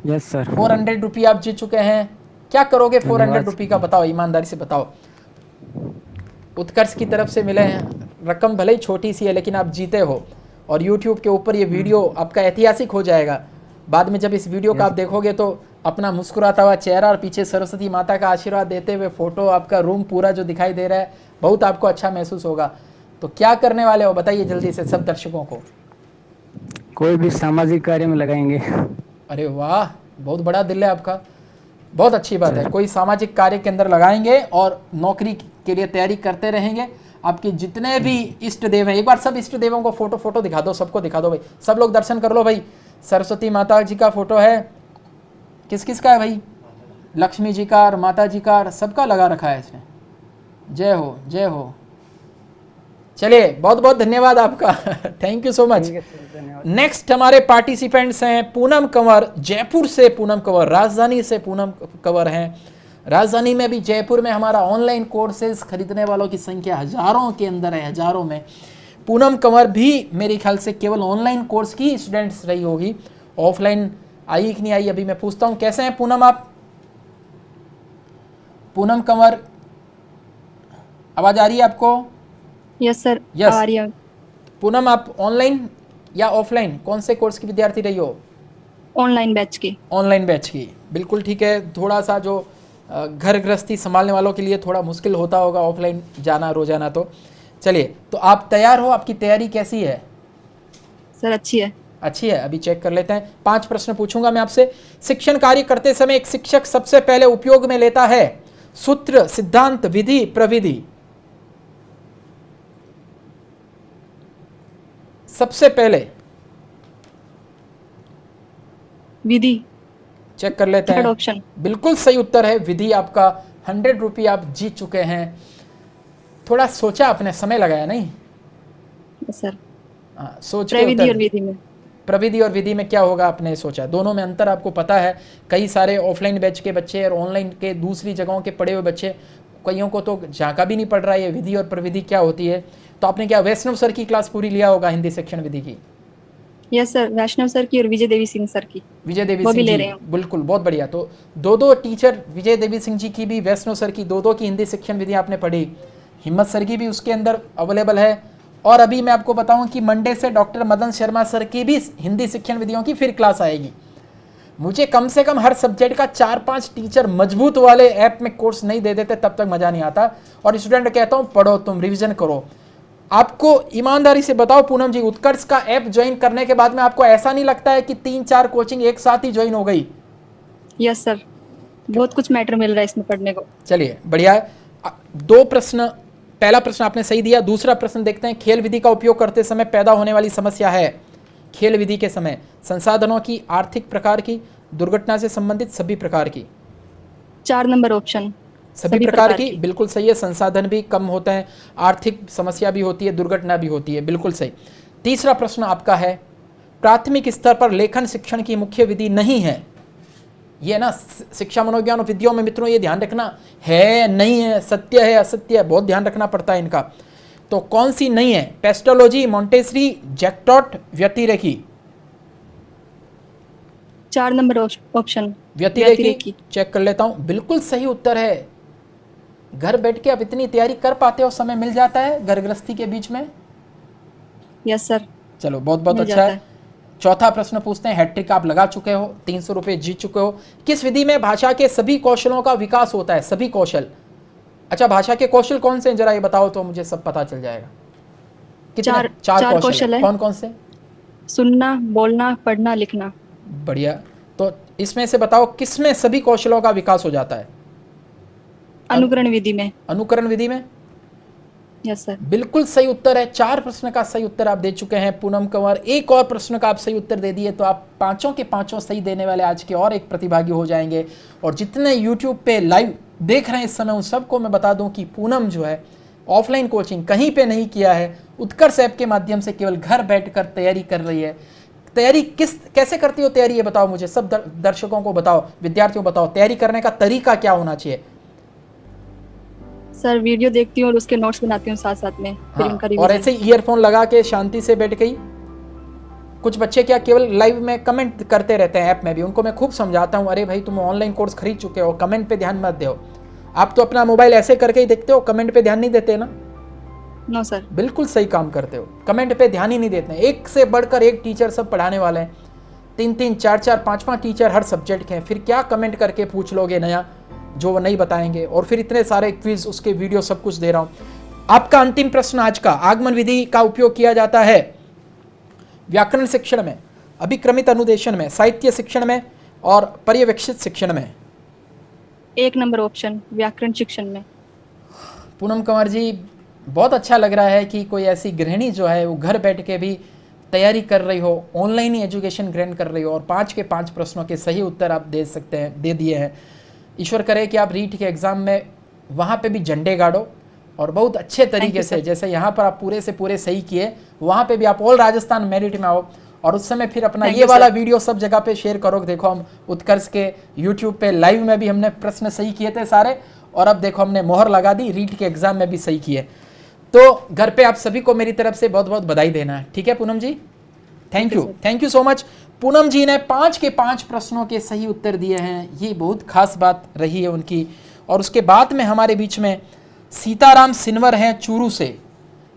[SPEAKER 9] yes sir.
[SPEAKER 1] 400 रुपये आप जीत चुके हैं। क्या करोगे 400 रुपये का, बताओ, ईमानदारी से बताओ। उत्कर्ष की तरफ से मिले हैं, रकम भले ही छोटी सी है लेकिन आप जीते हो, और YouTube के ऊपर ये वीडियो आपका ऐतिहासिक हो जाएगा। बाद में जब इस वीडियो का आप देखोगे तो अपना मुस्कुराता हुआ चेहरा और पीछे सरस्वती माता का आशीर्वाद देते हुए फोटो, आपका रूम पूरा जो दिखाई दे रहा है, बहुत आपको अच्छा महसूस होगा। तो क्या करने वाले हो बताइए जल्दी से सब दर्शकों को?
[SPEAKER 9] कोई भी सामाजिक कार्य में लगाएंगे।
[SPEAKER 1] अरे वाह, बहुत बड़ा दिल है आपका, बहुत अच्छी बात है। कोई सामाजिक कार्य के अंदर लगाएंगे और नौकरी के लिए तैयारी करते रहेंगे। आपके जितने भी इष्ट देव हैं, एक बार सब इष्ट देवों को फोटो दिखा दो, सबको दिखा दो भाई, सब लोग दर्शन कर लो भाई। सरस्वती माता जी का फोटो है, किस किस का है भाई? लक्ष्मी जी का और माता जी का, सबका लगा रखा है इसने। जय हो, जय हो। चलिए, बहुत बहुत धन्यवाद आपका। Thank you so much. Next हमारे पार्टिसिपेंट्स हैं पूनम कंवर, जयपुर से पूनम कंवर, राजधानी से पूनम कंवर हैं। राजधानी में भी, जयपुर में हमारा ऑनलाइन कोर्सेज खरीदने वालों की संख्या हजारों के अंदर है, हजारों में। पूनम कंवर भी मेरे ख्याल से केवल ऑनलाइन कोर्स की स्टूडेंट्स रही होगी, ऑफलाइन आई कि नहीं आई अभी मैं पूछता हूँ। कैसे हैं पूनम आप? पूनम कंवर, आवाज आ रही है आपको?
[SPEAKER 5] Yes sir,
[SPEAKER 1] yes.
[SPEAKER 5] आ रही है।
[SPEAKER 1] पूनम, आप ऑनलाइन या ऑफलाइन कौन से कोर्स की विद्यार्थी रही हो?
[SPEAKER 5] ऑनलाइन बैच की।
[SPEAKER 1] ऑनलाइन बैच की, बिल्कुल ठीक है। थोड़ा सा जो घर गृहस्थी संभालने वालों के लिए थोड़ा मुश्किल होता होगा ऑफलाइन जाना रोजाना। तो चलिए, तो आप तैयार हो? आपकी तैयारी कैसी है?
[SPEAKER 5] सर अच्छी है।
[SPEAKER 1] अच्छी है, अभी चेक कर लेते हैं। 5 प्रश्न पूछूंगा मैं आपसे। शिक्षण कार्य करते समय एक शिक्षक सबसे पहले उपयोग में लेता है सूत्र, सिद्धांत, विधि, प्रविधि। सबसे पहले
[SPEAKER 5] विधि।
[SPEAKER 1] चेक कर लेते हैं।
[SPEAKER 5] ऑप्शन
[SPEAKER 1] बिल्कुल सही उत्तर है विधि आपका। 100 रुपये आप जीत चुके हैं। थोड़ा सोचा आपने, समय लगाया नहीं?
[SPEAKER 5] सर
[SPEAKER 1] सोच के
[SPEAKER 5] प्रविधि
[SPEAKER 1] उत्तर।
[SPEAKER 5] और विधि में,
[SPEAKER 1] प्रविधि और विधि में क्या होगा आपने सोचा? दोनों में अंतर आपको पता है। कई सारे ऑफलाइन बैच के बच्चे और ऑनलाइन के दूसरी जगहों के पढ़े हुए बच्चे, कईयों को तो झांका भी नहीं पड़ रहा है विधि और प्रविधि क्या होती है। तो आपने क्या वैष्णव सर की क्लास पूरी लिया होगा हिंदी शिक्षण विधि की?
[SPEAKER 5] यस सर, वैष्णव सर की और विजय देवी सिंह सर की।
[SPEAKER 1] विजय देवी
[SPEAKER 5] वो भी
[SPEAKER 1] सिंह
[SPEAKER 5] ले
[SPEAKER 1] जी,
[SPEAKER 5] रहे हैं।
[SPEAKER 1] बिल्कुल, बहुत बढ़िया। तो दो टीचर, विजय देवी सिंह जी की भी, वैष्णव सर की, दो की हिंदी शिक्षण विधि आपने पढ़ी। हिम्मत सर की भी उसके अंदर अवेलेबल है। और अभी मैं आपको बताऊं कि मंडे से डॉक्टर मदन शर्मा सर की भी हिंदी शिक्षण विधियों की फिर क्लास आएगी। मुझे कम से कम हर सब्जेक्ट का 4-5 टीचर मजबूत वाले ऐप में कोर्स नहीं दे देते तब तक मजा नहीं आता। और स्टूडेंट कहता हूं पढ़ो, तुम रिवीजन करो। आपको ईमानदारी से बताओ पूनम जी, उत्कर्ष का ऐप ज्वाइन करने के बाद में आपको ऐसा नहीं लगता है कि 3-4 कोचिंग एक साथ ही ज्वाइन हो गई?
[SPEAKER 5] यस सर, बहुत कुछ मैटर मिल रहा है इसमें पढ़ने को।
[SPEAKER 1] चलिए, बढ़िया है। 2 प्रश्न, पहला प्रश्न आपने सही दिया। दूसरा प्रश्न देखते हैं। खेल विधि का उपयोग करते समय पैदा होने वाली समस्या है। खेल विधि के समय संसाधनों की, आर्थिक प्रकार की, दुर्घटना से संबंधित सभी प्रकार की।
[SPEAKER 5] 4 नंबर ऑप्शन,
[SPEAKER 1] सभी प्रकार की, बिल्कुल सही है। संसाधन भी कम होते हैं, आर्थिक समस्या भी होती है, दुर्घटना भी होती है, बिल्कुल सही। तीसरा प्रश्न आपका है, प्राथमिक स्तर पर लेखन शिक्षण की मुख्य विधि नहीं है। ये ना शिक्षा मनोविज्ञान और विधियों में मित्रों ये ध्यान रखना है, नहीं है, सत्य है, असत्य है, बहुत ध्यान रखना पड़ता है इनका। तो कौन सी नहीं है? पेस्टोलॉजी, मॉन्टेसरी, जैक्टॉट, व्यतिरेकी।
[SPEAKER 5] 4 नंबर ऑप्शन,
[SPEAKER 1] व्यतिरेकी। चेक कर लेता हूं, बिल्कुल सही उत्तर है। घर बैठ के आप इतनी तैयारी कर पाते हो? समय मिल जाता है घर गृहस्थी के बीच में?
[SPEAKER 5] Yes sir.
[SPEAKER 1] चलो, बहुत बहुत अच्छा है। चौथा प्रश्न पूछते हैं, हैट्रिक आप लगा चुके हो, 300 रुपये जीत चुके हो। किस विधि में भाषा के सभी कौशलों का विकास होता है? सभी कौशल। अच्छा, भाषा के कौशल कौन से हैं जरा ये बताओ तो मुझे सब पता चल जाएगा। कितने? चार कौशल है। कौन कौन से?
[SPEAKER 10] सुनना, बोलना, पढ़ना, लिखना।
[SPEAKER 1] बढ़िया। तो इसमें से बताओ किस में सभी कौशलों का विकास हो जाता है?
[SPEAKER 10] अनुकरण विधि में।
[SPEAKER 1] अनुकरण विधि में?
[SPEAKER 10] Yes sir.
[SPEAKER 1] बिल्कुल सही उत्तर है। 4 प्रश्न का सही उत्तर आप दे चुके हैं पूनम कंवर। एक और प्रश्न का आप सही उत्तर दे दिए तो आप 5 के 5 सही देने वाले आज के और एक प्रतिभागी हो जाएंगे। और जितने YouTube पे लाइव देख रहे हैं इस समय उन सबको मैं बता दूं कि पूनम जो है ऑफलाइन कोचिंग कहीं पे नहीं किया है, उत्कर्ष ऐप के माध्यम से केवल घर बैठकर तैयारी कर रही है। तैयारी कैसे करती हो तैयारी, ये बताओ मुझे, सब दर्शकों को बताओ, विद्यार्थियों को बताओ, तैयारी करने का तरीका क्या होना चाहिए?
[SPEAKER 10] सर वीडियो देखती हूँ और उसके नोट्स बनाती हूँ साथ साथ में। फिर
[SPEAKER 1] हाँ,
[SPEAKER 10] उनका
[SPEAKER 1] और ऐसे ईयरफोन लगा के शांति से बैठ गई। कुछ बच्चे क्या केवल लाइव में कमेंट करते रहते हैं ऐप में भी, उनको मैं खूब समझाता हूँ, अरे भाई तुम ऑनलाइन कोर्स खरीद चुके हो, कमेंट पे ध्यान मत दो। आप तो अपना मोबाइल ऐसे करके ही देखते हो, कमेंट पे ध्यान नहीं देते ना?
[SPEAKER 10] No sir.
[SPEAKER 1] बिल्कुल सही काम करते हो, कमेंट पे ध्यान ही नहीं देते। एक से बढ़कर एक टीचर सब पढ़ाने वाले हैं, 3-3, 4-4, 5-5 टीचर हर सब्जेक्ट के हैं। फिर क्या कमेंट करके पूछ लोगे नया जो वो नहीं बताएंगे? और फिर इतने सारे क्विज, उसके वीडियो, सब कुछ दे रहा हूं। आपका अंतिम प्रश्न आज का, आगमन विधि का उपयोग किया जाता है व्याकरण शिक्षण में, अभिक्रमित अनुदेशन में, साहित्य शिक्षण में और पर्यवेक्षित शिक्षण में।
[SPEAKER 10] 1 नंबर ऑप्शन, व्याकरण शिक्षण में।
[SPEAKER 1] पूनम कंवर जी, बहुत अच्छा लग रहा है कि कोई ऐसी गृहिणी जो है वो घर बैठ के भी तैयारी कर रही हो, ऑनलाइन ही एजुकेशन ग्रहण कर रही हो और 5 के 5 प्रश्नों के सही उत्तर आप दे सकते हैं, दे दिए हैं। ईश्वर करे कि आप रीट के एग्ज़ाम में वहाँ पे भी झंडे गाड़ो और बहुत अच्छे तरीके से, जैसे यहाँ पर आप पूरे से पूरे सही किए, वहाँ पे भी आप ऑल राजस्थान मेरिट में आओ। और उस समय फिर अपना ये वाला वीडियो सब जगह पे शेयर करो। देखो हम उत्कर्ष के यूट्यूब पे लाइव में भी हमने प्रश्न सही किए थे सारे, और अब देखो हमने मोहर लगा दी, रीट के एग्जाम में भी सही किए। तो घर पे आप सभी को मेरी तरफ से बहुत बहुत बधाई देना है, ठीक है Poonam ji? Thank you so much. Poonam ji ने 5 के 5 प्रश्नों के सही उत्तर दिए हैं, ये बहुत खास बात रही है उनकी। और उसके बाद में हमारे बीच में सीताराम सिनवर हैं चूरू से।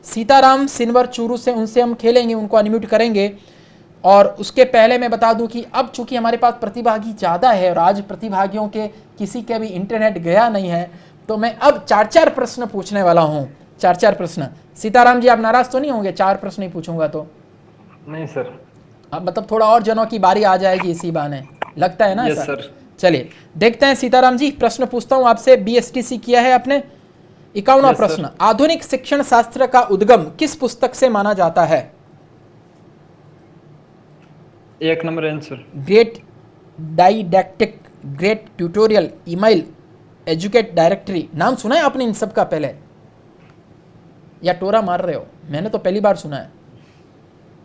[SPEAKER 1] सीताराम सिनवर चूरू से, उनसे हम खेलेंगे, उनको अनम्यूट करेंगे। और उसके पहले मैं बता दूं कि अब चूंकि हमारे पास प्रतिभागी ज़्यादा है और आज प्रतिभागियों के किसी के भी इंटरनेट गया नहीं है, तो मैं अब 4-4 प्रश्न पूछने वाला हूं। 4-4 प्रश्न। सीताराम जी, आप नाराज तो नहीं होंगे 4 प्रश्न ही पूछूंगा तो?
[SPEAKER 11] नहीं सर।
[SPEAKER 1] अब मतलब थोड़ा और जनों की बारी आ जाएगी इसी बहाने, लगता है ना ऐसा?
[SPEAKER 11] सर।
[SPEAKER 1] चलिए देखते हैं सीताराम जी, प्रश्न पूछता हूं आपसे। BSTC किया है आपने। 51वां प्रश्न, आधुनिक शिक्षण शास्त्र का उद्गम किस पुस्तक से माना जाता है?
[SPEAKER 11] 1 number answer,
[SPEAKER 1] great didactic, great tutorial, Emile, educate directory. नाम सुना है आपने इन सब का पहले, या टोरा मार रहे हो? मैंने तो पहली बार सुना है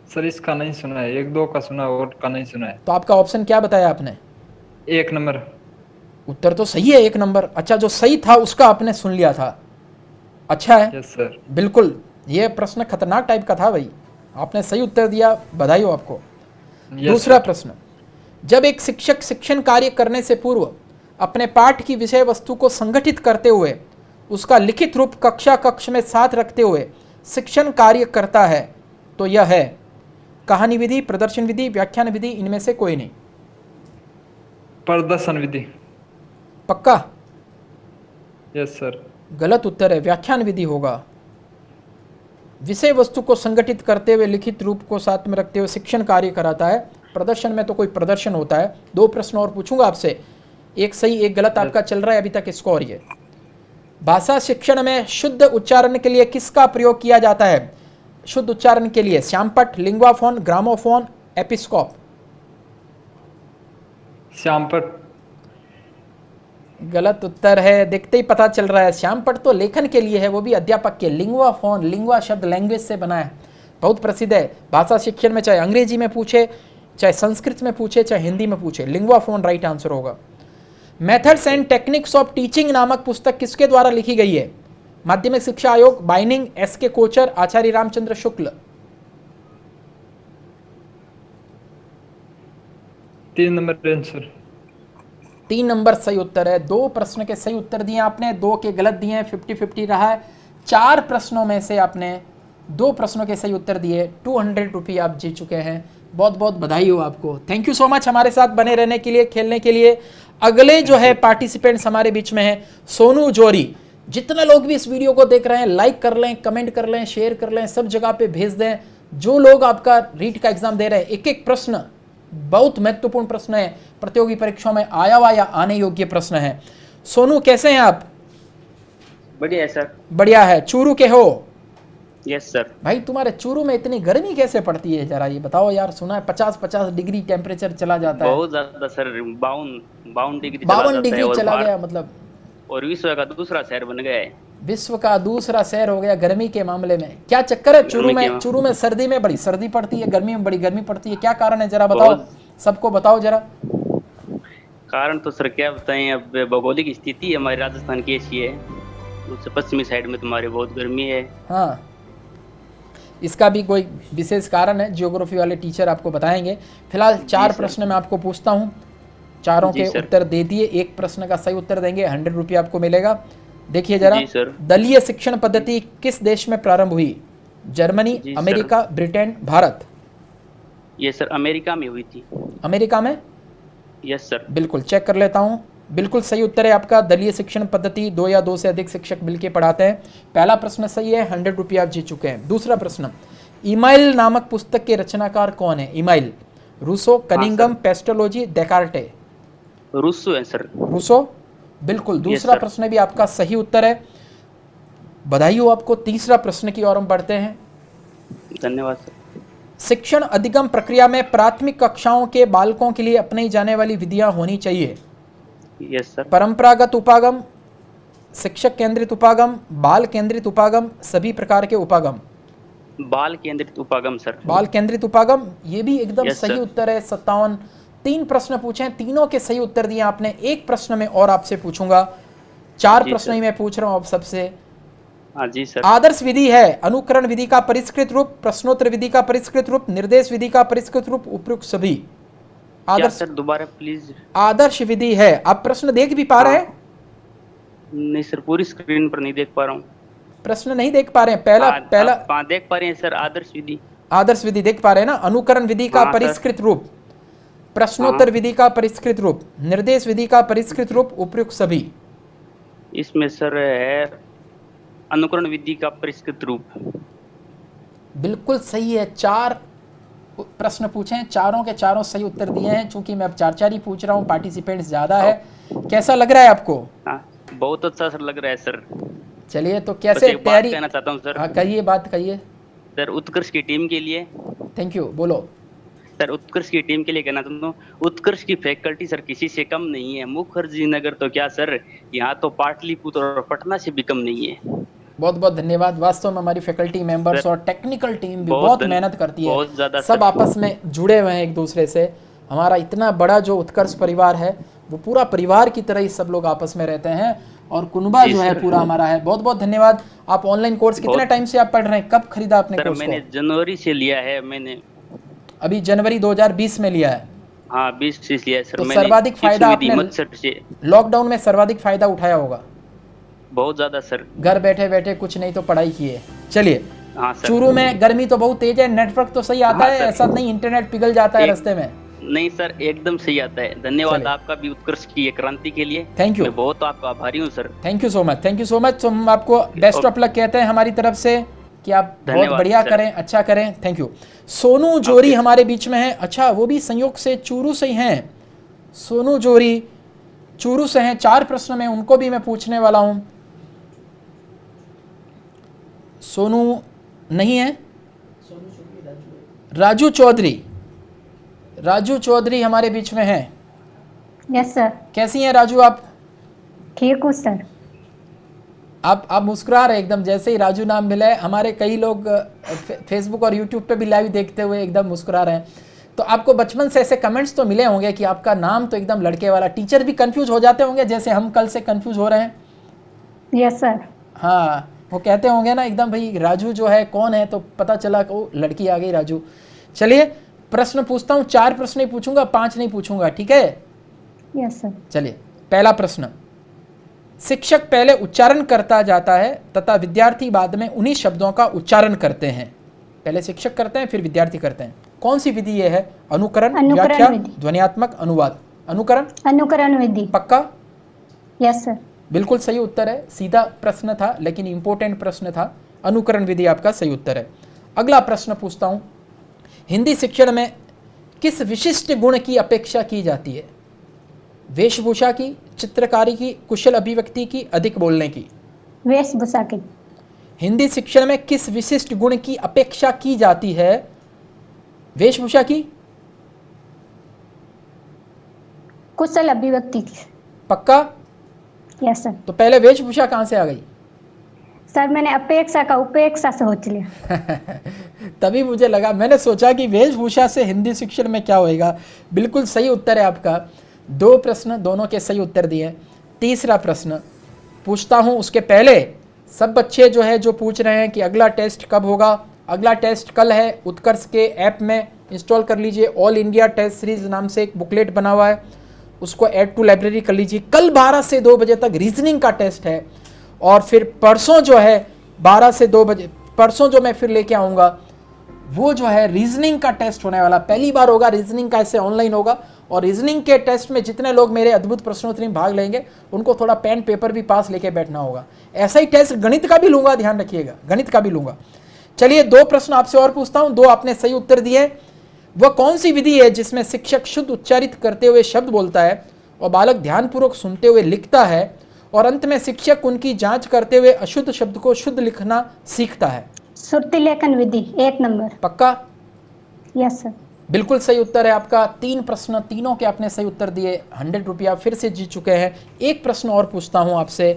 [SPEAKER 11] सर। इसका नहीं सुना है, 1-2 का सुना है और का नहीं सुना है।
[SPEAKER 1] तो आपका ऑप्शन क्या बताया आपने?
[SPEAKER 11] 1 नंबर।
[SPEAKER 1] उत्तर तो सही है, 1 नंबर। अच्छा, जो सही था उसका आपने सुन लिया था, अच्छा है।
[SPEAKER 11] Yes sir.
[SPEAKER 1] बिल्कुल, ये प्रश्न खतरनाक टाइप का था भाई, आपने सही उत्तर दिया, बधाई हो आपको। दूसरा प्रश्न, जब एक शिक्षक शिक्षण कार्य करने से पूर्व अपने पाठ की विषय वस्तु को संगठित करते हुए उसका लिखित रूप कक्षा कक्ष में साथ रखते हुए शिक्षण कार्य करता है तो यह है कहानी विधि, प्रदर्शन विधि, व्याख्यान विधि, इनमें से कोई नहीं।
[SPEAKER 11] प्रदर्शन विधि।
[SPEAKER 1] पक्का?
[SPEAKER 11] Yes sir.
[SPEAKER 1] गलत उत्तर है, व्याख्यान विधि होगा। विषय वस्तु को संगठित करते हुए लिखित रूप को साथ में रखते हुए शिक्षण कार्य कराता है। प्रदर्शन में तो कोई प्रदर्शन होता है। 2 प्रश्न और पूछूंगा आपसे, एक सही एक गलत आपका चल रहा है अभी तक स्कोर। ये भाषा शिक्षण में शुद्ध उच्चारण के लिए किसका प्रयोग किया जाता है? शुद्ध उच्चारण के लिए श्यामपट्ट, लिंग्वाफोन, ग्रामोफोन, एपिस्कोप।
[SPEAKER 11] श्यामपट्ट।
[SPEAKER 1] गलत उत्तर है, देखते ही पता चल रहा है। श्यामपट्ट तो लेखन के लिए है, वो भी अध्यापक के। लिंग्वाफोन, लिंग्वा शब्द लैंग्वेज से बना है, बहुत प्रसिद्ध है भाषा शिक्षण में, चाहे अंग्रेजी में पूछे, चाहे संस्कृत में पूछे, चाहे हिंदी में पूछे। लिंग्वाफोन राइट आंसर होगा। Methods and techniques of teaching नामक पुस्तक किसके द्वारा लिखी गई है? माध्यमिक शिक्षा आयोग, बाइनिंग, SK कोचर, आचार्य Ramchandra Shukla.
[SPEAKER 11] 3 number answer.
[SPEAKER 1] 3 number सही उत्तर है। 2 प्रश्न के सही उत्तर दिए आपने, 2 के गलत दिए हैं, 50-50 रहा है। 4 प्रश्नों में से आपने 2 प्रश्नों के सही उत्तर दिए, 200 रुपये आप जीत चुके हैं। बहुत बहुत बधाई हो आपको। थैंक यू सो मच हमारे साथ बने रहने के लिए, खेलने के लिए। अगले जो है पार्टिसिपेंट्स हमारे बीच में है सोनू जोरी। जितने लोग भी इस वीडियो को देख रहे हैं, लाइक कर लें, कमेंट कर लें, शेयर कर लें, सब जगह पे भेज दें। जो लोग आपका रीट का एग्जाम दे रहे हैं, एक एक प्रश्न बहुत महत्वपूर्ण प्रश्न है, प्रतियोगी परीक्षाओं में आया हुआ या आने योग्य प्रश्न है। सोनू कैसे हैं आप?
[SPEAKER 12] बढ़िया है सर।
[SPEAKER 1] बढ़िया है। चूरू के हो?
[SPEAKER 12] Yes sir.
[SPEAKER 1] भाई तुम्हारे चूरू में इतनी गर्मी कैसे पड़ती है, जरा ये बताओ यार। सुना है 50-50 डिग्री टेम्परेचर चला जाता है।
[SPEAKER 12] बहुत ज्यादा सर, 52 डिग्री
[SPEAKER 1] 52 डिग्री चला गया मतलब।
[SPEAKER 12] और विश्व का दूसरा शहर बन गया है।
[SPEAKER 1] विश्व का दूसरा शहर हो गया गर्मी के मामले में। क्या चक्कर है चूरू में? चूरू में सर्दी में बड़ी सर्दी पड़ती है, गर्मी में बड़ी गर्मी पड़ती है, क्या कारण है जरा बताओ, सबको बताओ जरा।
[SPEAKER 12] कारण तो सर क्या बताएं, अब भौगोलिक स्थिति हमारे राजस्थान की ऐसी है, उससे पश्चिमी साइड में तुम्हारे बहुत गर्मी है।
[SPEAKER 1] हाँ, इसका भी कोई विशेष कारण है, जियोग्राफी वाले टीचर आपको बताएंगे। फिलहाल 4 प्रश्न मैं आपको पूछता हूँ, चारों के उत्तर दे दिए। एक प्रश्न का सही उत्तर देंगे 100 रुपये आपको मिलेगा। देखिए जरा, दलीय शिक्षण पद्धति किस देश में प्रारंभ हुई? Germany, America, Britain, Bharat?
[SPEAKER 12] ये सर अमेरिका में हुई थी।
[SPEAKER 1] अमेरिका में?
[SPEAKER 12] Yes sir.
[SPEAKER 1] बिल्कुल चेक कर लेता हूँ। बिल्कुल सही उत्तर है आपका। दलीय शिक्षण पद्धति 2 या 2 से अधिक शिक्षक मिलकर पढ़ाते हैं। पहला प्रश्न सही है, 100 रुपये आप जीत चुके हैं। दूसरा प्रश्न, ईमाइल नामक पुस्तक के रचनाकार कौन है? Emile, Rousseau, Cunningham, Pestalozzi, Descartes?
[SPEAKER 12] Rousseau है सर।
[SPEAKER 1] रूसो, बिल्कुल। दूसरा प्रश्न भी आपका सही उत्तर है, बधाई हो आपको। तीसरा प्रश्न की ओर हम बढ़ते हैं।
[SPEAKER 12] धन्यवाद सर।
[SPEAKER 1] शिक्षण अधिगम प्रक्रिया में प्राथमिक कक्षाओं के बालकों के लिए अपनाई जाने वाली विधियां होनी चाहिए?
[SPEAKER 12] Yes sir.
[SPEAKER 1] परंपरागत उपागम, शिक्षक केंद्रित उपागम, बाल केंद्रित उपागम, सभी प्रकार के उपागम?
[SPEAKER 12] बाल केंद्रित उपागम सर।
[SPEAKER 1] बाल केंद्रित उपागम, ये भी एकदम सही उत्तर है। 57। 3 प्रश्न पूछे, तीनों के सही उत्तर दिए आपने। एक प्रश्न में और आपसे पूछूंगा, 4 प्रश्न ही मैं पूछ रहा हूं आप सबसे।
[SPEAKER 12] हाँ जी सर।
[SPEAKER 1] आदर्श विधि है अनुकरण विधि का परिष्कृत रूप, प्रश्नोत्तर विधि का परिष्कृत रूप, निर्देश विधि का परिष्कृत रूप, उपयुक्त सभी?
[SPEAKER 12] आदर्श सर दोबारा प्लीज।
[SPEAKER 1] आदर्श विधि है। आप प्रश्न देख भी पा रहे हैं?
[SPEAKER 12] नहीं सर, पूरी स्क्रीन पर नहीं देख पा रहा हूँ।
[SPEAKER 1] प्रश्न नहीं देख पा रहे हैं? पहला
[SPEAKER 12] देख पा रहे हैं सर। आदर्श विधि,
[SPEAKER 1] आदर्श विधि देख पा रहे हैं ना? अनुकरण विधि का परिष्कृत रूप, प्रश्नोत्तर विधि का परिष्कृत रूप, निर्देश विधि का परिष्कृत रूप, उपयुक्त सभी?
[SPEAKER 12] इसमें सर है अनुकरण विधि का परिष्कृत रूप।
[SPEAKER 1] बिल्कुल सही है। 4 प्रश्न पूछे हैं, चारों के चारों सही उत्तर दिए हैं। चूंकि मैं अब 4-4 ही पूछ रहा हूँ, पार्टिसिपेंट्स ज्यादा है। कैसा लग रहा है आपको?
[SPEAKER 12] बहुत अच्छा सर लग रहा है सर।
[SPEAKER 1] चलिए, तो कैसे तैयारी
[SPEAKER 12] कहना चाहता हूँ सर।
[SPEAKER 1] हाँ कहिए, बात कहिए
[SPEAKER 12] सर। उत्कर्ष की टीम के लिए
[SPEAKER 1] थैंक यू। बोलो
[SPEAKER 12] सर। उत्कर्ष की टीम के लिए कहना चाहता हूँ, उत्कर्ष की फैकल्टी सर किसी से कम नहीं है। मुखर्जी नगर तो क्या सर, यहाँ तो पाटलिपुत्र और पटना से भी कम नहीं है।
[SPEAKER 1] बहुत बहुत धन्यवाद। वास्तव में हमारी फैकल्टी मेंबर्स और टेक्निकल टीम भी बहुत मेहनत करती है। सब आपस में जुड़े हुए हैं एक दूसरे से। हमारा इतना बड़ा जो उत्कर्ष परिवार है, वो पूरा परिवार की तरह ही सब लोग आपस में रहते हैं, और कुनबा जो है पूरा हमारा है। बहुत बहुत धन्यवाद। आप ऑनलाइन कोर्स कितने टाइम से आप पढ़ रहे हैं? कब खरीदा आपने कोर्स?
[SPEAKER 12] मैंने जनवरी से लिया है। मैंने
[SPEAKER 1] अभी जनवरी 2020 में लिया है।
[SPEAKER 12] हाँ 20 से लिया है सर।
[SPEAKER 1] तो सर्वाधिक फायदा आपने लॉकडाउन में सर्वाधिक फायदा उठाया होगा?
[SPEAKER 12] बहुत ज्यादा सर।
[SPEAKER 1] घर बैठे बैठे कुछ नहीं तो पढ़ाई किए। चलिए,
[SPEAKER 12] हाँ सर।
[SPEAKER 1] चूरू में गर्मी तो बहुत तेज है, नेटवर्क तो सही आता है? ऐसा नहीं इंटरनेट पिघल जाता है रास्ते में?
[SPEAKER 12] नहीं सर, एकदम सही आता है। धन्यवाद आपका भी उत्कर्ष की ये क्रांति के लिए।
[SPEAKER 1] Thank you.
[SPEAKER 12] मैं बहुत आपका आभारी हूँ sir.
[SPEAKER 1] Thank you so much. Thank you so much. तो हम आपको बेस्ट ऑफ लक कहते हैं हमारी तरफ से, कि आप बहुत बढ़िया करें, अच्छा करें। Thank you. सोनू जोरी हमारे बीच में है। अच्छा, वो भी संयोग से चूरू से ही हैं। सोनू जोरी चूरू से हैं। 4 प्रश्न में उनको भी मैं पूछने वाला हूं। सोनू नहीं है? राजू चौधरी, राजू चौधरी हमारे बीच में हैं।
[SPEAKER 13] Yes sir.
[SPEAKER 1] कैसी हैं राजू आप?
[SPEAKER 13] ठीक हूँ सर।
[SPEAKER 1] आप मुस्कुरा रहे एकदम, जैसे ही राजू नाम मिला है। हमारे कई लोग फेसबुक और यूट्यूब पे भी लाइव देखते हुए एकदम मुस्कुरा रहे हैं। तो आपको बचपन से ऐसे कमेंट्स तो मिले होंगे कि आपका नाम तो एकदम लड़के वाला। टीचर भी कंफ्यूज हो जाते होंगे, जैसे हम कल से कंफ्यूज हो रहे हैं।
[SPEAKER 13] Yes sir.
[SPEAKER 1] हाँ, वो कहते होंगे ना एकदम, भाई राजू जो है कौन है, तो पता चला कि लड़की आ गई राजू। चलिए, प्रश्न पूछता हूँ। 4 प्रश्न ही पूछूंगा, 5 नहीं पूछूंगा, ठीक है?
[SPEAKER 13] Yes sir.
[SPEAKER 1] चलिए, पहला प्रश्न। शिक्षक पहले उच्चारण करता जाता है तथा विद्यार्थी बाद में उन्हीं शब्दों का उच्चारण करते हैं। पहले शिक्षक करते हैं, फिर विद्यार्थी करते हैं। कौन सी विधि ये है? अनुकरण,
[SPEAKER 13] अनुकरण
[SPEAKER 1] व्याख्या,
[SPEAKER 13] विधि।
[SPEAKER 1] ध्वन्यात्मक, अनुवाद।
[SPEAKER 13] अनुकरण विधि।
[SPEAKER 1] पक्का?
[SPEAKER 13] Yes sir.
[SPEAKER 1] बिल्कुल सही उत्तर है। सीधा प्रश्न था लेकिन इंपॉर्टेंट प्रश्न था। अनुकरण विधि आपका सही उत्तर है। अगला प्रश्न पूछता हूं, हिंदी शिक्षण में किस विशिष्ट गुण की अपेक्षा की जाती है? वेशभूषा की, चित्रकारी की, कुशल अभिव्यक्ति की, अधिक बोलने की?
[SPEAKER 13] वेशभूषा की।
[SPEAKER 1] हिंदी शिक्षण में किस विशिष्ट गुण की अपेक्षा की जाती है? वेशभूषा की,
[SPEAKER 13] कुशल अभिव्यक्ति की।
[SPEAKER 1] पक्का?
[SPEAKER 13] Yes sir.
[SPEAKER 1] तो पहले वेशभूषा कहां से आ गई?
[SPEAKER 13] सर मैंने अपेक्षा का उपेक्षा से सोच लिया।
[SPEAKER 1] तभी मुझे लगा, मैंने सोचा कि वेशभूषा से हिंदी शिक्षण में क्या होएगा। बिल्कुल सही उत्तर है आपका। 2 प्रश्न दोनों के सही उत्तर दिए। तीसरा प्रश्न पूछता हूं, उसके पहले सब बच्चे जो है जो पूछ रहे हैं कि अगला टेस्ट कब होगा, अगला टेस्ट कल है। उत्कर्ष के ऐप में इंस्टॉल कर लीजिए, ऑल इंडिया टेस्ट सीरीज नाम से एक बुकलेट बना हुआ है, उसको ऐड टू लाइब्रेरी कर लीजिए। कल 12 से 2 बजे तक रीजनिंग का टेस्ट है, और फिर परसों जो है 12 से 2 बजे, परसों जो मैं फिर लेके आऊँगा वो जो है रीजनिंग का टेस्ट होने वाला। पहली बार होगा रीजनिंग का, ऐसे ऑनलाइन होगा। और रीजनिंग के टेस्ट में जितने लोग मेरे अद्भुत प्रश्नोत्तरी में भाग लेंगे उनको थोड़ा पेन पेपर भी पास लेके बैठना होगा। ऐसा ही टेस्ट गणित का भी लूंगा, ध्यान रखिएगा, गणित का भी लूंगा। चलिए 2 प्रश्न आपसे और पूछता हूं, 2 आपने सही उत्तर दिए। वह कौन सी विधि है जिसमें शिक्षक शुद्ध उच्चारित करते हुए शब्द बोलता है और बालक ध्यानपूर्वक सुनते हुए लिखता है, और अंत में शिक्षक उनकी जांच करते हुए अशुद्ध शब्द को शुद्ध लिखना सीखता है?
[SPEAKER 13] श्रुति लेखन विधि। 1 नंबर।
[SPEAKER 1] पक्का?
[SPEAKER 13] Yes sir.
[SPEAKER 1] बिल्कुल सही उत्तर है आपका। 3 प्रश्न, तीनों के आपने सही उत्तर दिए। 100 रुपया फिर से जीत चुके हैं। एक प्रश्न और पूछता हूं आपसे,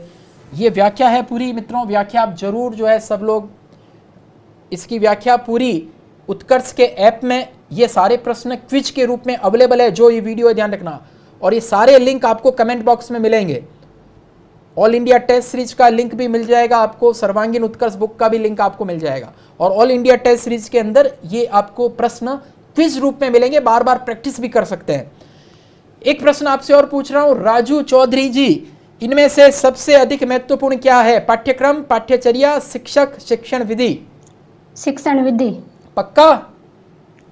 [SPEAKER 1] ये व्याख्या है पूरी मित्रों, व्याख्या आप जरूर जो है सब लोग इसकी व्याख्या पूरी उत्कर्ष के ऐप में, ये सारे प्रश्न क्विज के रूप में अवेलेबल है। जो ये वीडियो है ध्यान रखना, और ये सारे लिंक आपको कमेंट बॉक्स में मिलेंगे। ऑल इंडिया टेस्ट सीरीज का लिंक भी मिल जाएगा आपको, सर्वांगीण उत्कर्ष बुक का भी लिंक आपको मिल जाएगा, और ऑल इंडिया टेस्ट सीरीज के अंदर ये आपको प्रश्न क्विज रूप में मिलेंगे, बार बार प्रैक्टिस भी कर सकते हैं। एक प्रश्न आपसे और पूछ रहा हूं, राजू चौधरी जी, इनमें से सबसे अधिक महत्वपूर्ण क्या है? पाठ्यक्रम, पाठ्यचर्या, शिक्षक, शिक्षण विधि?
[SPEAKER 13] शिक्षण विधि।
[SPEAKER 1] पक्का?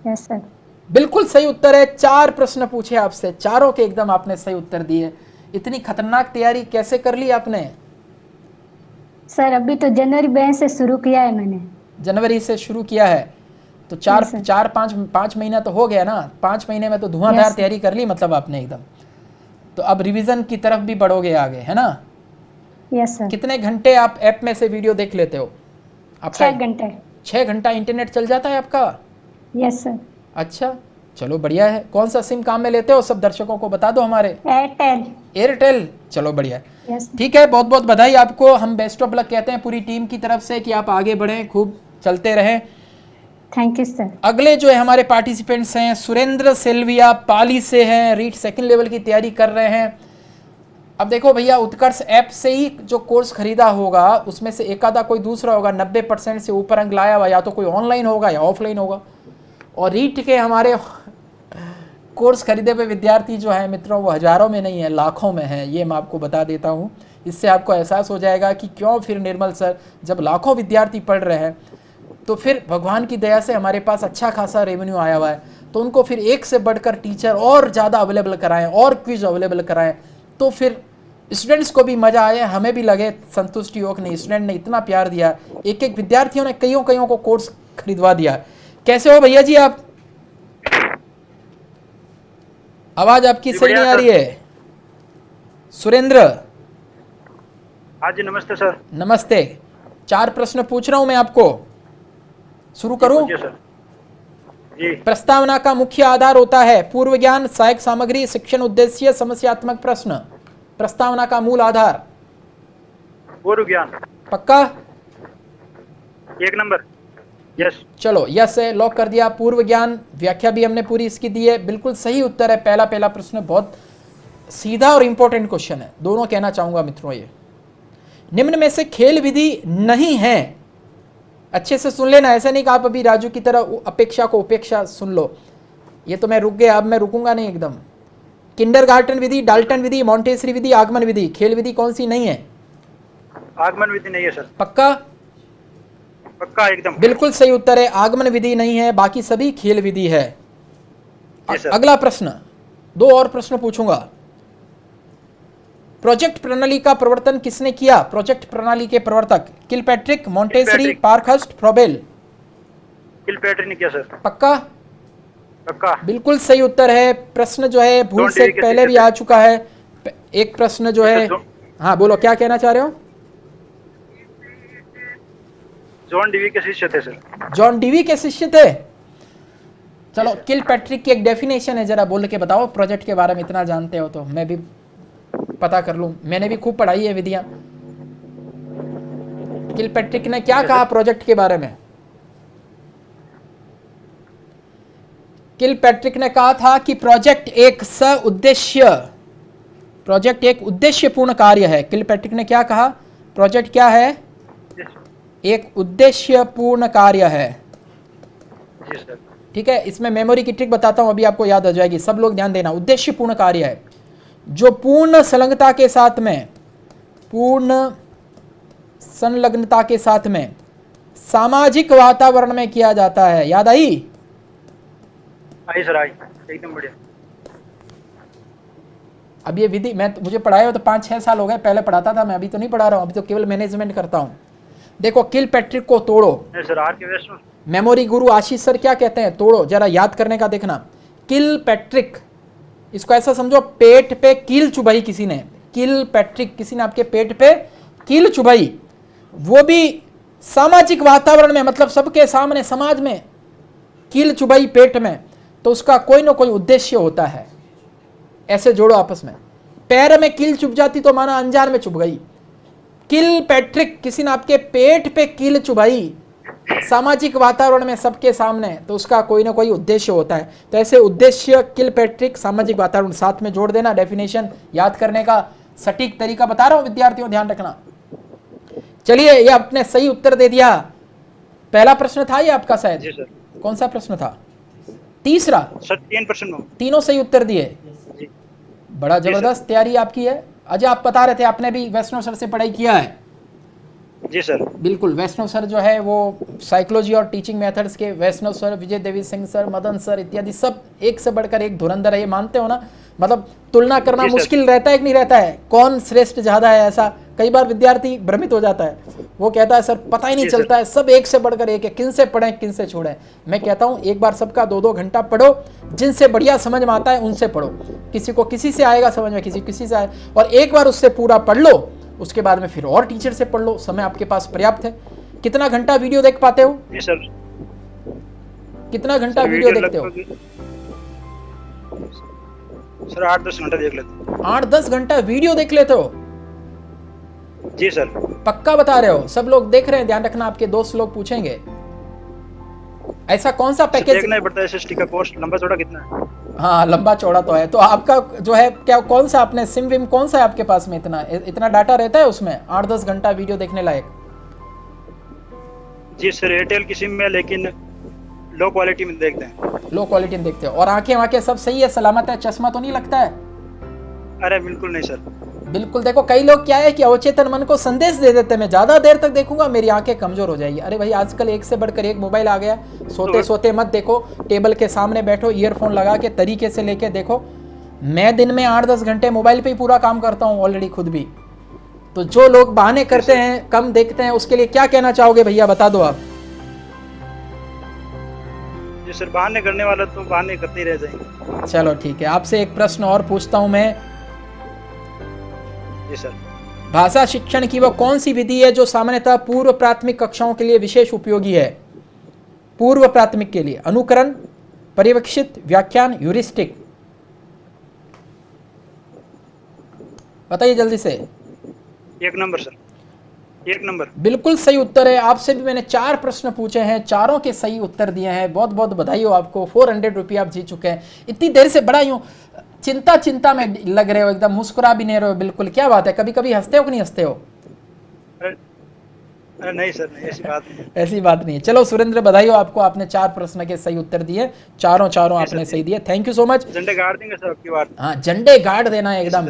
[SPEAKER 13] Yes sir.
[SPEAKER 1] बिल्कुल सही उत्तर है। 4 प्रश्न पूछे आपसे, चारों के एकदम आपने सही उत्तर दिए। इतनी खतरनाक तैयारी कैसे कर ली आपने?
[SPEAKER 13] सर अभी तो जनवरी बैच से शुरू किया है मैंने।
[SPEAKER 1] जनवरी से शुरू किया है, तो 5 महीना तो हो गया ना। 5 महीने में तो धुआंधार तैयारी कर ली मतलब आपने एकदम। तो अब रिवीजन की तरफ भी बढ़ोगे आगे, है ना?
[SPEAKER 13] Yes sir.
[SPEAKER 1] कितने घंटे आप ऐप में से वीडियो देख लेते हो?
[SPEAKER 13] 6 घंटे।
[SPEAKER 1] 6 घंटा इंटरनेट चल जाता है आपका?
[SPEAKER 13] Yes sir.
[SPEAKER 1] अच्छा, चलो बढ़िया है। कौन सा सिम काम में लेते हो, सब दर्शकों को बता दो हमारे।
[SPEAKER 13] एयरटेल।
[SPEAKER 1] एयरटेल, चलो बढ़िया है।
[SPEAKER 13] यस।
[SPEAKER 1] ठीक है, बहुत बहुत बधाई आपको। हम बेस्ट ऑफ लक कहते हैं पूरी टीम की तरफ से कि आप आगे बढ़ें, खूब चलते रहें।
[SPEAKER 13] Thank you sir.
[SPEAKER 1] अगले जो है हमारे पार्टिसिपेंट्स हैं, सुरेंद्र सेल्विया पाली से हैं, रीट 2nd लेवल की तैयारी कर रहे हैं। अब देखो भैया, उत्कर्ष ऐप से ही जो कोर्स खरीदा होगा उसमें से एक आधा कोई दूसरा होगा, 90% से ऊपर अंक लाया हुआ, या तो कोई ऑनलाइन होगा या ऑफलाइन होगा। और रीट के हमारे कोर्स खरीदे हुए विद्यार्थी जो है मित्रों, वो हजारों में नहीं है, लाखों में है। ये मैं आपको बता देता हूँ। इससे आपको एहसास हो जाएगा कि क्यों फिर निर्मल सर, जब लाखों विद्यार्थी पढ़ रहे हैं तो फिर भगवान की दया से हमारे पास अच्छा खासा रेवेन्यू आया हुआ है, तो उनको फिर एक से बढ़कर टीचर और ज़्यादा अवेलेबल कराएं और क्विज अवेलेबल कराएं, तो फिर स्टूडेंट्स को भी मज़ा आए, हमें भी लगे संतुष्टि हो कि नहीं, स्टूडेंट ने इतना प्यार दिया। एक एक विद्यार्थियों ने कईयों को कोर्स खरीदवा दिया। कैसे हो भैया जी आप? आवाज आपकी सही नहीं आ रही है। सुरेंद्र।
[SPEAKER 14] हाँ जी, नमस्ते सर।
[SPEAKER 1] नमस्ते। 4 प्रश्न पूछ रहा हूं मैं आपको, शुरू करूं?
[SPEAKER 14] जी।
[SPEAKER 1] प्रस्तावना का मुख्य आधार होता है पूर्व ज्ञान, सहायक सामग्री, शिक्षण उद्देश्य, समस्यात्मक प्रश्न। प्रस्तावना का मूल आधार?
[SPEAKER 14] पूर्व ज्ञान।
[SPEAKER 1] पक्का?
[SPEAKER 14] 1 नंबर। यस।
[SPEAKER 1] चलो यस है, लॉक कर दिया। पूर्व ज्ञान, व्याख्या भी हमने पूरी इसकी दी है। बिल्कुल सही उत्तर है। पहला प्रश्न बहुत सीधा और इंपॉर्टेंट क्वेश्चन है, दोनों कहना चाहूंगा मित्रों। ये निम्न में से खेल विधि नहीं है। अच्छे से सुन लेना, ऐसा नहीं कि आप अभी राजू की तरह अपेक्षा को उपेक्षा सुन लो। ये तो मैं रुक गया, अब मैं रुकूंगा नहीं एकदम। किंडरगार्टन विधि, डाल्टन विधि, मॉन्टेसरी विधि, आगमन विधि, खेल विधि कौन सी नहीं है?
[SPEAKER 14] आगमन विधि नहीं है सर।
[SPEAKER 1] पक्का?
[SPEAKER 14] पक्का एकदम।
[SPEAKER 1] बिल्कुल सही उत्तर है, आगमन विधि नहीं है, बाकी सभी खेल विधि है। अगला प्रश्न, 2 और प्रश्न पूछूंगा। प्रोजेक्ट प्रणाली का प्रवर्तन किसने किया? प्रोजेक्ट प्रणाली के प्रवर्तक Kilpatrick, Montessori, Parkhurst, Froebel.
[SPEAKER 14] Kilpatrick ने किया सर।
[SPEAKER 1] पक्का?
[SPEAKER 14] पक्का।
[SPEAKER 1] बिल्कुल सही उत्तर है। प्रश्न जो है भूल से पहले भी आ चुका है। एक प्रश्न जो है, हाँ बोलो, क्या कहना चाह रहे हो?
[SPEAKER 14] जॉन डीवी के शिष्य थे सर।
[SPEAKER 1] जॉन डीवी के शिष्य थे। चलो, किलपैट्रिक की एक डेफिनेशन है, जरा बोल के बताओ। प्रोजेक्ट के बारे में इतना जानते हो तो मैं भी पता कर लूं, मैंने भी खूब पढ़ाई है विधियां। किलपैट्रिक ने क्या कहा प्रोजेक्ट के बारे में? किलपैट्रिक ने कहा था कि प्रोजेक्ट एक उद्देश्यपूर्ण कार्य है। किलपैट्रिक ने क्या कहा? प्रोजेक्ट क्या है? एक उद्देश्यपूर्ण कार्य है। ठीक है, इसमें मेमोरी की ट्रिक बताता हूं, अभी आपको याद आ जाएगी। सब लोग ध्यान देना, उद्देश्यपूर्ण कार्य है जो पूर्ण संलग्नता के साथ में सामाजिक वातावरण में किया जाता है। याद आई?
[SPEAKER 14] आई सर, आई एकदम बढ़िया।
[SPEAKER 1] अब ये विधि मुझे पढ़ाया हो तो 5-6 साल हो गए, पहले पढ़ाता था मैं, अभी तो नहीं पढ़ा रहा हूं, अभी तो केवल मैनेजमेंट करता हूं। देखो, किलपैट्रिक को तोड़ो।
[SPEAKER 14] सर आर के वैष्णव,
[SPEAKER 1] मेमोरी गुरु आशीष सर क्या कहते हैं? तोड़ो, जरा याद करने का देखना। किलपैट्रिक, इसको ऐसा समझो, पेट पे कील चुभाई किसी ने। किलपैट्रिक, किसी ने आपके पेट पे कील चुभाई, वो भी सामाजिक वातावरण में, मतलब सबके सामने, समाज में कील चुभाई पेट में, तो उसका कोई ना कोई उद्देश्य होता है। ऐसे जोड़ो आपस में। पैर में कील चुभ जाती तो माना अनजान में चुभ गई। किलपैट्रिक, किसी ने आपके पेट पे कील चुभाई सामाजिक वातावरण में सबके सामने, तो उसका कोई ना कोई उद्देश्य होता है। तो ऐसे उद्देश्य, किलपैट्रिक, सामाजिक वातावरण साथ में जोड़ देना। डेफिनेशन याद करने का सटीक तरीका बता रहा हूं विद्यार्थियों, ध्यान रखना। चलिए, ये आपने सही उत्तर दे दिया। पहला प्रश्न था ये आपका शायद?
[SPEAKER 14] जी सर।
[SPEAKER 1] कौन सा प्रश्न था? तीसरा
[SPEAKER 14] सर। 3%
[SPEAKER 1] तीनों सही उत्तर दिए। बड़ा जबरदस्त तैयारी आपकी है। अजय, आप बता रहे थे आपने भी वैष्णव सर से पढ़ाई किया है?
[SPEAKER 14] जी सर।
[SPEAKER 1] बिल्कुल, वैष्णव सर जो है वो साइकोलॉजी और टीचिंग मेथड्स के वैष्णव सर, विजय देवी सिंह सर, मदन सर इत्यादि सब एक से बढ़कर एक धुरंधर है, ये मानते हो ना? मतलब तुलना करना मुश्किल रहता है कि नहीं रहता है? कौन श्रेष्ठ ज्यादा है, ऐसा कई बार विद्यार्थी भ्रमित हो जाता है। वो कहता है सर पता ही नहीं चलता है, सब एक से बढ़कर एक है, किन से पढ़ें किन से छोड़ें। मैं कहता हूँ एक बार सबका 2-2 घंटा पढ़ो, जिनसे बढ़िया समझ में आता है उनसे पढ़ो। किसी को किसी से आएगा समझ में, किसी से आए, और एक बार उससे पूरा पढ़ लो, उसके बाद में फिर और टीचर से पढ़ लो। समय आपके पास पर्याप्त है। कितना घंटा वीडियो देख पाते हो?
[SPEAKER 14] जी सर।
[SPEAKER 1] कितना घंटा वीडियो देखते हो?
[SPEAKER 14] सर 8-10 घंटा देख लेते हो।
[SPEAKER 1] 8-10 घंटा वीडियो देख लेते हो?
[SPEAKER 14] जी सर।
[SPEAKER 1] पक्का बता रहे हो? सब लोग देख रहे हैं, ध्यान रखना, आपके दोस्त लोग पूछेंगे। ऐसा कौन सा पैकेज
[SPEAKER 14] देखना ही पड़ता है? एसएसटी का कोर्स लंबा चौड़ा कितना है?
[SPEAKER 1] हाँ, लंबा चौड़ा तो है। तो आपका जो है क्या, कौन सा आपने सिम विम कौन सा है आपके पास में? इतना डाटा रहता है उसमें 8-10 घंटा वीडियो देखने लायक?
[SPEAKER 14] जी सर, एयरटेल की सिम में, लेकिन लो क्वालिटी में देखते हैं।
[SPEAKER 1] लो क्वालिटी में देखते हो? और आंखें सब सही है, सलामत है, चश्मा तो नहीं लगता है?
[SPEAKER 14] अरे बिल्कुल नहीं सर।
[SPEAKER 1] बिल्कुल। देखो, कई लोग क्या है कि अवचेतन मन को संदेश दे देते हैं, मैं ज्यादा देर तक देखूंगा मेरी आंखें कमजोर हो जाएगी। अरे भाई, आजकल एक से बढ़कर एक मोबाइल आ गया। सोते सोते मत देखो, टेबल के सामने बैठो, ईयरफोन लगा के तरीके से लेके देखो। मैं दिन में 8-10 घंटे मोबाइल पे ही पूरा काम करता हूँ ऑलरेडी खुद भी। तो जो लोग बहाने करते हैं, कम देखते हैं, उसके लिए क्या कहना चाहोगे भैया, बता दो आप।
[SPEAKER 14] जी सर, बहाने करने वाला तो बहाने करते ही रह जाएंगे।
[SPEAKER 1] चलो ठीक है, आपसे एक प्रश्न और पूछता हूं मैं।
[SPEAKER 14] जी सर।
[SPEAKER 1] भाषा शिक्षण की वो कौन सी विधि है जो सामान्यतः पूर्व प्राथमिक कक्षाओं के लिए विशेष उपयोगी है? पूर्व प्राथमिक के लिए अनुकरण, पर्यवेक्षित, व्याख्यान, ह्यूरिस्टिक। बताइए जल्दी से।
[SPEAKER 14] 1 नंबर सर, 1 नंबर।
[SPEAKER 1] बिल्कुल सही उत्तर है। आपसे भी मैंने 4 प्रश्न पूछे हैं, चारों के सही उत्तर दिए हैं। बहुत बहुत बधाई हो आपको, 400 रुपये आप जीत चुके हैं। इतनी देर से बड़ा यूं चिंता में लग रहे हो, एकदम मुस्कुरा भी नहीं रहे हो बिल्कुल। क्या बात है, कभी कभी हंसते हो कि नहीं हंसते हो?
[SPEAKER 14] नहीं सर, नहीं, ऐसी बात नहीं।
[SPEAKER 1] ऐसी बात नहीं है। चलो सुरेंद्र, बधाई हो आपको, आपने 4 प्रश्न के सही उत्तर दिए, चारों आपने सही दिए। Thank you so much.
[SPEAKER 14] झंडे गाड़ देंगे सर आपकी बार।
[SPEAKER 1] हाँ, झंडे गाड़ देना है एकदम,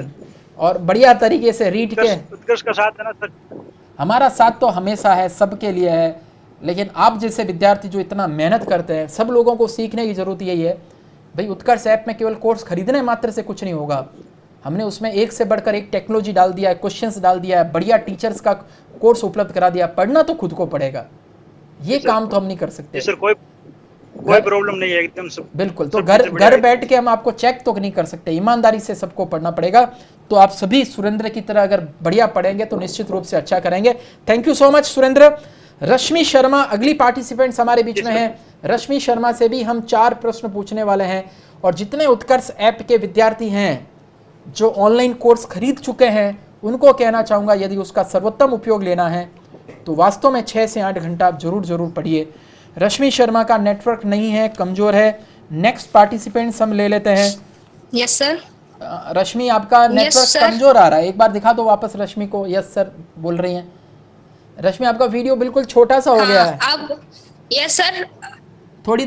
[SPEAKER 1] और बढ़िया तरीके से रीड के।
[SPEAKER 14] उत्कर्ष का साथ है ना सर?
[SPEAKER 1] हमारा साथ तो हमेशा है, सबके लिए है। लेकिन आप जैसे विद्यार्थी जो इतना मेहनत करते हैं, सब लोगों को सीखने की ज़रूरत यही है भाई, उत्कर्ष ऐप में केवल कोर्स खरीदने मात्र से कुछ नहीं होगा। हमने उसमें एक से बढ़कर एक टेक्नोलॉजी डाल दिया है, क्वेश्चंस डाल दिया है, बढ़िया टीचर्स का कोर्स उपलब्ध करा दिया। पढ़ना तो खुद को पड़ेगा, ये काम तो हम नहीं कर सकते
[SPEAKER 14] सर। कोई प्रॉब्लम नहीं है, एकदम सब
[SPEAKER 1] बिल्कुल। तो घर बैठ के हम आपको चेक तो नहीं कर सकते, ईमानदारी से सबको पढ़ना पड़ेगा। तो आप सभी सुरेंद्र की तरह अगर बढ़िया पढ़ेंगे तो निश्चित रूप से अच्छा करेंगे। Thank you so much Surendra. Rashmi Sharma अगली पार्टिसिपेंट्स हमारे बीच में है। रश्मि शर्मा से भी हम 4 प्रश्न पूछने वाले हैं, और जितने उत्कर्ष ऐप के विद्यार्थी हैं जो ऑनलाइन कोर्स खरीद चुके हैं, उनको कहना चाहूँगा यदि उसका सर्वोत्तम उपयोग लेना है तो वास्तव में 6 से 8 घंटा आप जरूर पढ़िए। रश्मि शर्मा का नेटवर्क नहीं है, कमज़ोर है। नेक्स्ट पार्टिसिपेंट्स हम ले लेते हैं।
[SPEAKER 15] Yes sir.
[SPEAKER 1] रश्मि आपका नेटवर्क कमज़ोर आ रहा है, एक बार दिखा दो वापस रश्मि को। यस सर बोल रही हैं। रश्मि आपका वीडियो बिल्कुल छोटा सा हो गया है।
[SPEAKER 15] अब यस सर,
[SPEAKER 1] थोड़ी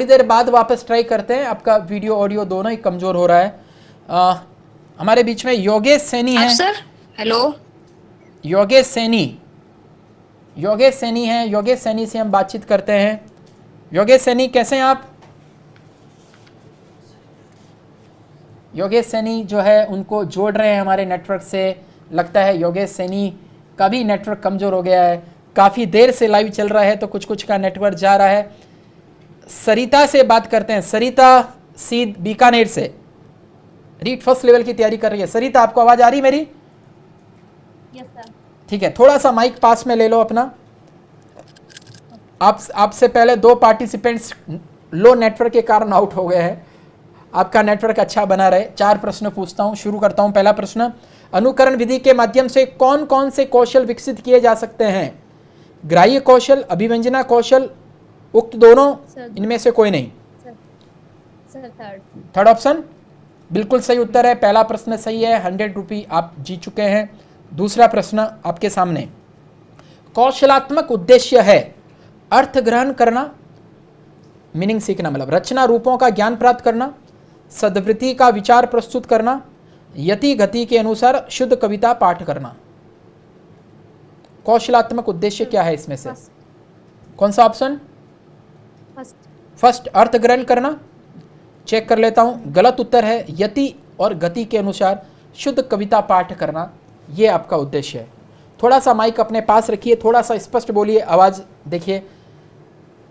[SPEAKER 1] देर बाद वापस ट्राई करते हैं। आपका वीडियो ऑडियो दोनों ही कमज़ोर हो रहा है। हमारे बीच में योगेश सैनी है
[SPEAKER 15] सर। हेलो,
[SPEAKER 1] योगेश सैनी है। योगेश सैनी से हम बातचीत करते हैं। योगेश सैनी कैसे हैं आप? योगेश सैनी जो है उनको जोड़ रहे हैं हमारे नेटवर्क से। लगता है योगेश सैनी का भी नेटवर्क कमज़ोर हो गया है, काफ़ी देर से लाइव चल रहा है तो कुछ का नेटवर्क जा रहा है। सरिता से बात करते हैं। सरिता सीध बीकानेर से रीट फर्स्ट लेवल की तैयारी कर रही है। सरिता आपको आवाज़ आ रही मेरी?
[SPEAKER 16] Yes sir.
[SPEAKER 1] ठीक है, थोड़ा सा माइक पास में ले लो अपना। आपसे पहले 2 पार्टिसिपेंट्स लो नेटवर्क के कारण आउट हो गए हैं। आपका नेटवर्क अच्छा बना रहे। 4 प्रश्न पूछता हूं, शुरू करता हूं। पहला प्रश्न, अनुकरण विधि के माध्यम से कौन कौन से कौशल विकसित किए जा सकते हैं? ग्राह्य कौशल, अभिव्यंजना कौशल, उक्त दोनों, इनमें से कोई नहीं। थर्ड ऑप्शन बिल्कुल सही उत्तर है। पहला प्रश्न सही है, 100 रुपये आप जीत चुके हैं। दूसरा प्रश्न आपके सामने, कौशलात्मक उद्देश्य है अर्थ ग्रहण करना, मीनिंग सीखना, मतलब रचना रूपों का ज्ञान प्राप्त करना, सद्वृत्ति का विचार प्रस्तुत करना, यति गति के अनुसार शुद्ध कविता पाठ करना। कौशलात्मक उद्देश्य क्या है इसमें से? कौन सा ऑप्शन? फर्स्ट, अर्थ ग्रहण करना। चेक कर लेता हूं, गलत उत्तर है। यति और गति के अनुसार शुद्ध कविता पाठ करना, ये आपका उद्देश्य है। थोड़ा सा माइक अपने पास रखिए, थोड़ा सा स्पष्ट बोलिए, आवाज़ देखिए।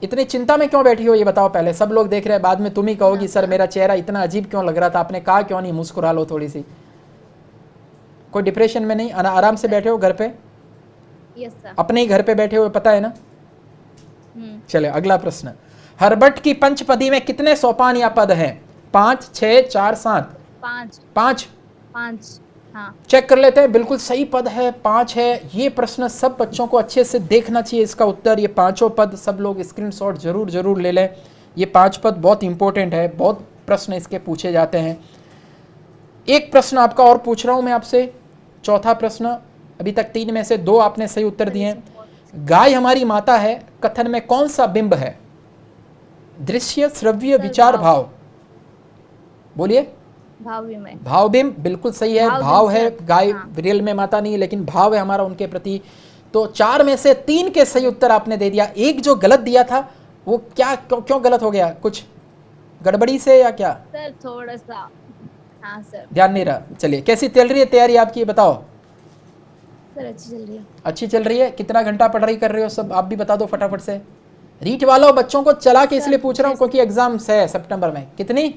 [SPEAKER 1] इतनी चिंता में क्यों बैठी हो ये बताओ पहले। सब लोग देख रहे हैं, बाद में तुम ही कहोगी सर मेरा चेहरा इतना अजीब क्यों लग रहा था, आपने कहा क्यों नहीं, मुस्कुरा लो थोड़ी सी। कोई डिप्रेशन में नहीं, आराम से बैठे हो घर पे?
[SPEAKER 16] Yes sir.
[SPEAKER 1] अपने ही घर पे बैठे हो, पता है ना? चले अगला प्रश्न, हर्बट की पंचपदी में कितने सोपान या पद हैं? 5, 6, 4, 7? 5।
[SPEAKER 16] हाँ।
[SPEAKER 1] चेक कर लेते हैं, बिल्कुल सही पद है, 5 है। ये प्रश्न सब बच्चों को अच्छे से देखना चाहिए इसका उत्तर। ये 5 पद सब लोग स्क्रीनशॉट जरूर ले लें। ये 5 पद बहुत इंपॉर्टेंट है, बहुत प्रश्न इसके पूछे जाते हैं। एक प्रश्न आपका और पूछ रहा हूं मैं आपसे, चौथा प्रश्न। अभी तक 3 में से 2 आपने सही उत्तर दिए। गाय हमारी माता है कथन में कौन सा बिंब है? दृश्य, श्रव्य, विचार, भाव? बोलिए। भाव बिंब बिल्कुल सही है। भाव है, गाय रियल में माता नहीं है लेकिन भाव है हमारा उनके प्रति। तो 4 में से 3 के सही उत्तर आपने दे दिया। एक जो गलत दिया था वो क्या, क्यों गलत हो गया? कुछ गड़बड़ी से या क्या?
[SPEAKER 16] सर थोड़ा सा, हाँ सर,
[SPEAKER 1] ध्यान नहीं रहा। चलिए, कैसी चल रही है तैयारी आपकी, बताओ।
[SPEAKER 16] सर अच्छी चल रही है।
[SPEAKER 1] अच्छी चल रही है। कितना घंटा पढ़ाई कर रहे हो सब आप भी बता दो फटाफट से। रीट वालों बच्चों को चला के इसलिए पूछ रहा हूँ क्योंकि एग्जाम्स है सितंबर में। कितनी?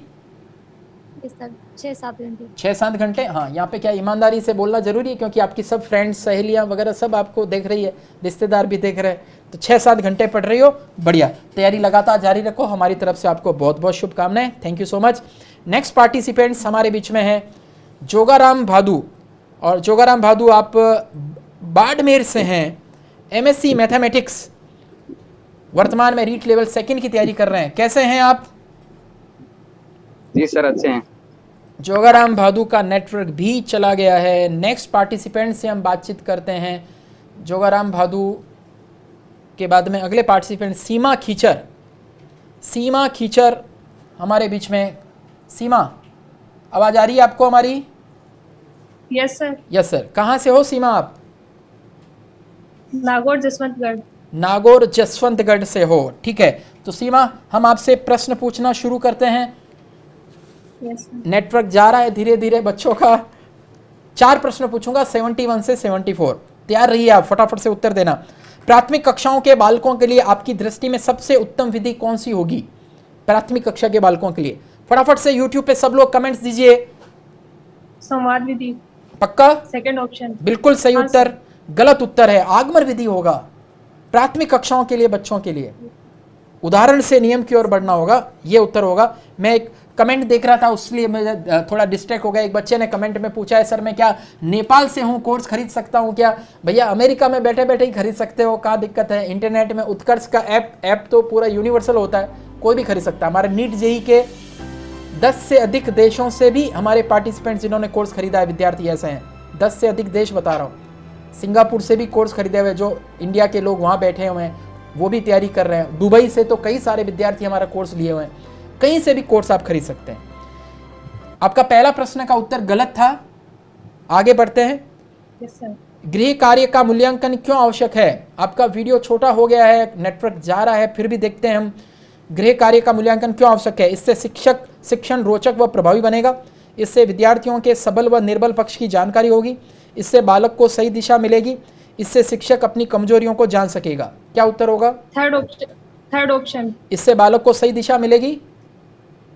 [SPEAKER 16] 6-7 घंटे।
[SPEAKER 1] 6-7 घंटे। हाँ, यहाँ पे क्या ईमानदारी से बोलना जरूरी है क्योंकि आपकी सब फ्रेंड्स, सहेलियाँ वगैरह सब आपको देख रही है, रिश्तेदार भी देख रहे हैं। तो 6-7 घंटे पढ़ रही हो, बढ़िया। तैयारी लगातार जारी रखो, हमारी तरफ से आपको बहुत बहुत शुभकामनाएं। Thank you so much. Next participants हमारे बीच में है जोगाराम भादू। और जोगाराम भादू आप बाड़मेर से हैं, MSc मैथमेटिक्स, वर्तमान में रीट लेवल 2 की तैयारी कर रहे हैं। कैसे हैं आप?
[SPEAKER 17] जी सर, अच्छे हैं।
[SPEAKER 1] जोगाराम भादू का नेटवर्क भी चला गया है। नेक्स्ट पार्टिसिपेंट से हम बातचीत करते हैं। जोगाराम भादू के बाद में अगले पार्टिसिपेंट सीमा खीचर। सीमा खीचर हमारे बीच में। सीमा, आवाज़ आ रही है आपको हमारी?
[SPEAKER 18] Yes sir.
[SPEAKER 1] Yes sir. कहाँ से हो सीमा आप?
[SPEAKER 18] नागौर, जसवंतगढ़।
[SPEAKER 1] नागौर जसवंतगढ़ से हो। ठीक है, तो सीमा हम आपसे प्रश्न पूछना शुरू करते हैं।
[SPEAKER 3] यस
[SPEAKER 1] नेटवर्क जा रहा है धीरे धीरे बच्चों का। 4 प्रश्न पूछूंगा 71 से 74। तैयार रहिए आप, फटाफट से उत्तर देना। प्राथमिक कक्षाओं के बालकों के लिए आपकी दृष्टि में सबसे उत्तम विधि कौन सी होगी? प्राथमिक कक्षा के बालकों के लिए फटाफट से यूट्यूब पे सब लोग कमेंट्स दीजिए।
[SPEAKER 3] संवाद विधि।
[SPEAKER 1] पक्का?
[SPEAKER 3] Second option.
[SPEAKER 1] बिल्कुल सही उत्तर। गलत उत्तर है, आगमन विधि होगा प्राथमिक कक्षाओं के लिए, बच्चों के लिए। उदाहरण से नियम की ओर बढ़ना होगा, ये उत्तर होगा। मैं एक कमेंट देख रहा था इसलिए मैं थोड़ा डिस्ट्रैक्ट हो गया। एक बच्चे ने कमेंट में पूछा है, सर मैं क्या नेपाल से हूँ, कोर्स खरीद सकता हूँ क्या? भैया अमेरिका में बैठे बैठे ही खरीद सकते हो, क्या दिक्कत है? इंटरनेट में उत्कर्ष का ऐप तो पूरा यूनिवर्सल होता है, कोई भी खरीद सकता है। हमारे नीट जेई के 10 से अधिक देशों से भी हमारे पार्टिसिपेंट्स जिन्होंने कोर्स खरीदा है, विद्यार्थी ऐसे हैं। 10 से अधिक देश बता रहा हूँ। सिंगापुर से भी कोर्स खरीदे हुए, जो इंडिया के लोग वहाँ बैठे हुए हैं वो भी तैयारी कर रहे हैं। दुबई से तो कई सारे विद्यार्थी हमारा कोर्स लिए हुए हैं। कहीं से भी कोर्स आप खरीद सकते हैं। आपका पहला प्रश्न का उत्तर गलत था। आगे बढ़ते हैं।
[SPEAKER 3] Yes sir.
[SPEAKER 1] गृह कार्य का मूल्यांकन क्यों आवश्यक है? आपका वीडियो छोटा हो गया है, नेटवर्क जा रहा है, फिर भी देखते हैं हम। गृह कार्य का मूल्यांकन क्यों आवश्यक है? इससे शिक्षण रोचक व प्रभावी बनेगा। इससे विद्यार्थियों के सबल व निर्बल पक्ष की जानकारी होगी। इससे बालक को सही दिशा मिलेगी। इससे शिक्षक अपनी कमजोरियों को जान सकेगा। क्या उत्तर होगा?
[SPEAKER 3] Third option.
[SPEAKER 1] इससे बालक को सही दिशा मिलेगी।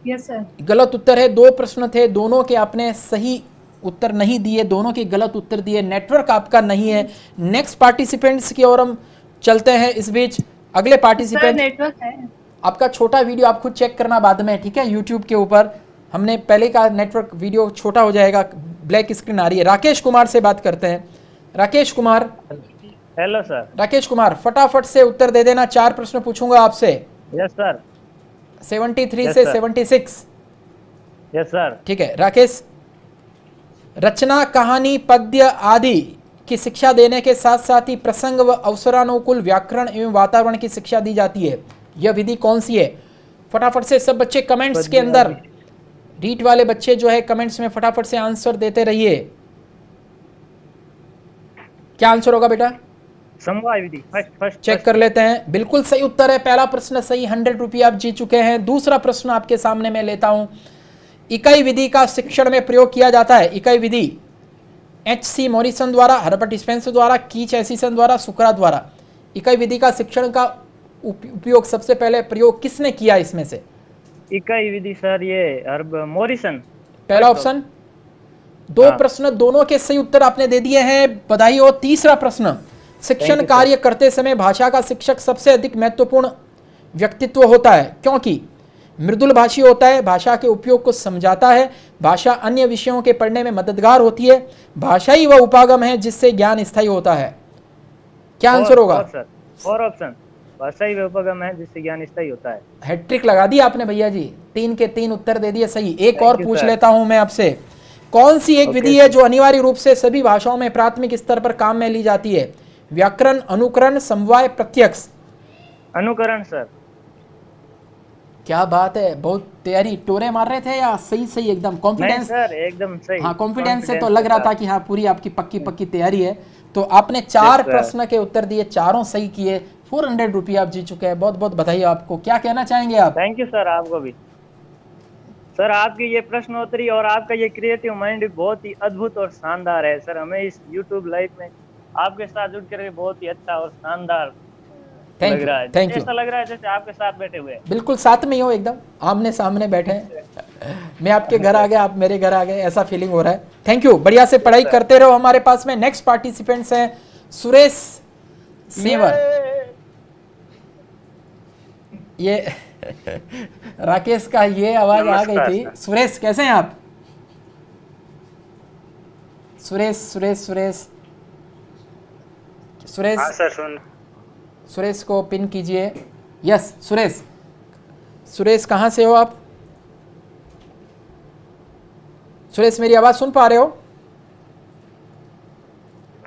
[SPEAKER 3] Yes sir.
[SPEAKER 1] गलत उत्तर है। 2 प्रश्न थे, दोनों के आपने सही उत्तर नहीं दिए, दोनों के गलत उत्तर दिए। नेटवर्क आपका नहीं है। नेक्स्ट पार्टिसिपेंट्स की ओर हम चलते हैं। इस बीच अगले पार्टिसिपेंट,
[SPEAKER 3] नेटवर्क है
[SPEAKER 1] आपका छोटा वीडियो आप खुद चेक करना बाद में, ठीक है? यूट्यूब के ऊपर हमने पहले का नेटवर्क वीडियो छोटा हो जाएगा, ब्लैक स्क्रीन आ रही है। राकेश कुमार से बात करते हैं। राकेश कुमार।
[SPEAKER 18] Hello sir.
[SPEAKER 1] राकेश कुमार फटाफट से उत्तर दे देना। 4 प्रश्न पूछूंगा आपसे।
[SPEAKER 18] Yes sir.
[SPEAKER 1] 73 से 76।
[SPEAKER 18] Yes sir.
[SPEAKER 1] ठीक है राकेश। रचना, कहानी, पद्य आदि की शिक्षा देने के साथ साथ ही प्रसंग व अवसरानुकूल व्याकरण एवं वातावरण की शिक्षा दी जाती है। यह विधि कौन सी है? फटाफट से सब बच्चे कमेंट्स के अंदर, रीट वाले बच्चे जो है कमेंट्स में फटाफट से आंसर देते रहिए। क्या आंसर होगा बेटा?
[SPEAKER 18] समवाय विधि। फर्स्ट
[SPEAKER 1] चेक कर लेते हैं। बिल्कुल सही उत्तर है। पहला प्रश्न सही, 100 रुपये आप जीत चुके हैं। दूसरा प्रश्न आपके सामने मैं लेता हूं। इकाई विधि का शिक्षण में प्रयोग किया जाता है। इकाई विधि H.C. मॉरिसन द्वारा, हर्बर्ट स्पेंसर द्वारा, कीच एसिसन द्वारा, सुकरा द्वारा। इकाई विधि का शिक्षण का उपयोग सबसे पहले प्रयोग किसने किया इसमें से?
[SPEAKER 18] इकाई विधि सर ये मॉरिसन।
[SPEAKER 1] पहला ऑप्शन। 2 प्रश्न दोनों के सही उत्तर आपने दे दिए हैं, बधाई हो। तीसरा प्रश्न, शिक्षण कार्य करते समय भाषा का शिक्षक सबसे अधिक महत्वपूर्ण व्यक्तित्व होता है क्योंकि मृदुल भाषी होता है, भाषा के उपयोग को समझाता है, भाषा अन्य विषयों के पढ़ने में मददगार होती है, भाषा ही वह उपागम है जिससे ज्ञान स्थायी होता है। क्या आंसर होगा?
[SPEAKER 18] और ऑप्शन, भाषा ही वह उपागम है जिससे ज्ञान स्थायी होता है।
[SPEAKER 1] हैट्रिक लगा दी आपने भैया जी, 3 के 3 उत्तर दे दिए सही। एक और पूछ लेता हूं मैं आपसे, कौन सी एक विधि है जो अनिवार्य रूप से सभी भाषाओं में प्राथमिक स्तर पर काम में ली जाती है? व्याकरण, अनुकरण, समवाय, प्रत्यक्ष?
[SPEAKER 18] अनुकरण सर।
[SPEAKER 1] क्या बात है, बहुत तैयारी, टोरे मार रहे थे या सही एकदम कॉन्फिडेंस?
[SPEAKER 18] सर एकदम सही।
[SPEAKER 1] हाँ कॉन्फिडेंस से तो लग रहा था कि हाँ पूरी आपकी पक्की तैयारी है। तो आपने 4 प्रश्न के उत्तर दिए, चारों सही किए। 400 रुपये आप जीत चुके हैं। बहुत बहुत बधाई आपको। क्या कहना चाहेंगे आप?
[SPEAKER 18] थैंक यू सर, आपको भी सर। आपकी ये प्रश्नोत्तरी और आपका ये क्रिएटिव माइंड बहुत ही अद्भुत और शानदार है सर। हमें इस यूट्यूब लाइव में आपके साथ जुड़ करके बहुत ही अच्छा और शानदार लग रहा है।
[SPEAKER 1] Thank you.
[SPEAKER 18] ऐसा लग रहा है जैसे आपके साथ बैठे हुए हैं।
[SPEAKER 1] बिल्कुल साथ में ही हो, एकदम आमने सामने बैठे हैं। मैं आपके घर आ गया, आप मेरे घर आ गए, ऐसा फीलिंग हो रहा है। थैंक यू, बढ़िया से पढ़ाई करते रहो। हमारे पास में नेक्स्ट पार्टिसिपेंट्स हैं सुरेश सेवर। ये राकेश का ये आवाज आ गई थी। सुरेश कैसे हैं आप? सुरेश
[SPEAKER 14] हाँ सर सुन।
[SPEAKER 1] सुरेश को पिन कीजिए। यस सुरेश कहाँ से हो आप? सुरेश मेरी आवाज सुन पा रहे हो?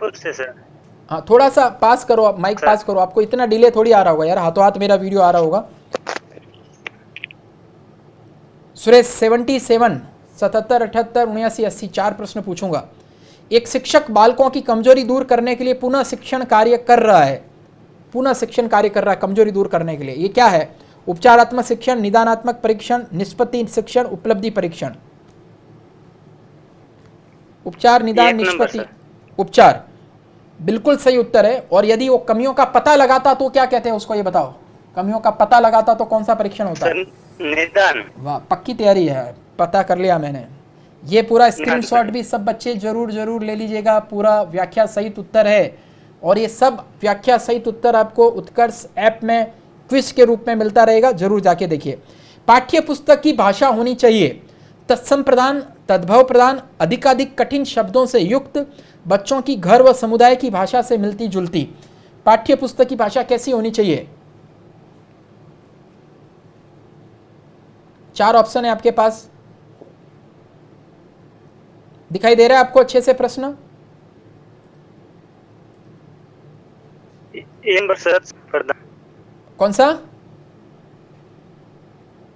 [SPEAKER 14] से सर।
[SPEAKER 1] हाँ थोड़ा सा पास करो आप, माइक पास करो। आपको इतना डिले थोड़ी आ रहा होगा यार, हाथों हाथ मेरा वीडियो आ रहा होगा। सुरेश 77, 77, 78, 79, 80 4 प्रश्न पूछूंगा। एक शिक्षक बालकों की कमजोरी दूर करने के लिए पुनः शिक्षण कार्य कर रहा है। पुनः शिक्षण कार्य कर रहा है कमजोरी दूर करने के लिए। ये क्या है? उपचारात्मक शिक्षण, निदानात्मक परीक्षण, निष्पत्ति शिक्षण, उपलब्धि परीक्षण। उपचार, निदान, निष्पत्ति, उपचार बिल्कुल सही उत्तर है। और यदि वो कमियों का पता लगाता तो क्या कहते हैं उसको, ये बताओ। कमियों का पता लगाता तो कौन सा परीक्षण होता है?
[SPEAKER 19] निदान।
[SPEAKER 1] वाह, पक्की तैयारी है, पता कर लिया मैंने। ये पूरा स्क्रीनशॉट भी सब बच्चे जरूर ले लीजिएगा, पूरा व्याख्या सहित उत्तर है। और ये सब व्याख्या सहित उत्तर आपको उत्कर्ष ऐप में क्विज के रूप में मिलता रहेगा, जरूर जाके देखिए। पाठ्य पुस्तक की भाषा होनी चाहिए तत्सम प्रधान, तद्भव प्रधान, अधिकाधिक कठिन शब्दों से युक्त, बच्चों की घर व समुदाय की भाषा से मिलती जुलती। पाठ्य पुस्तक की भाषा कैसी होनी चाहिए? 4 ऑप्शन है आपके पास, दिखाई दे रहा है आपको अच्छे से प्रश्न?
[SPEAKER 19] नंबर सर,
[SPEAKER 1] कौन सा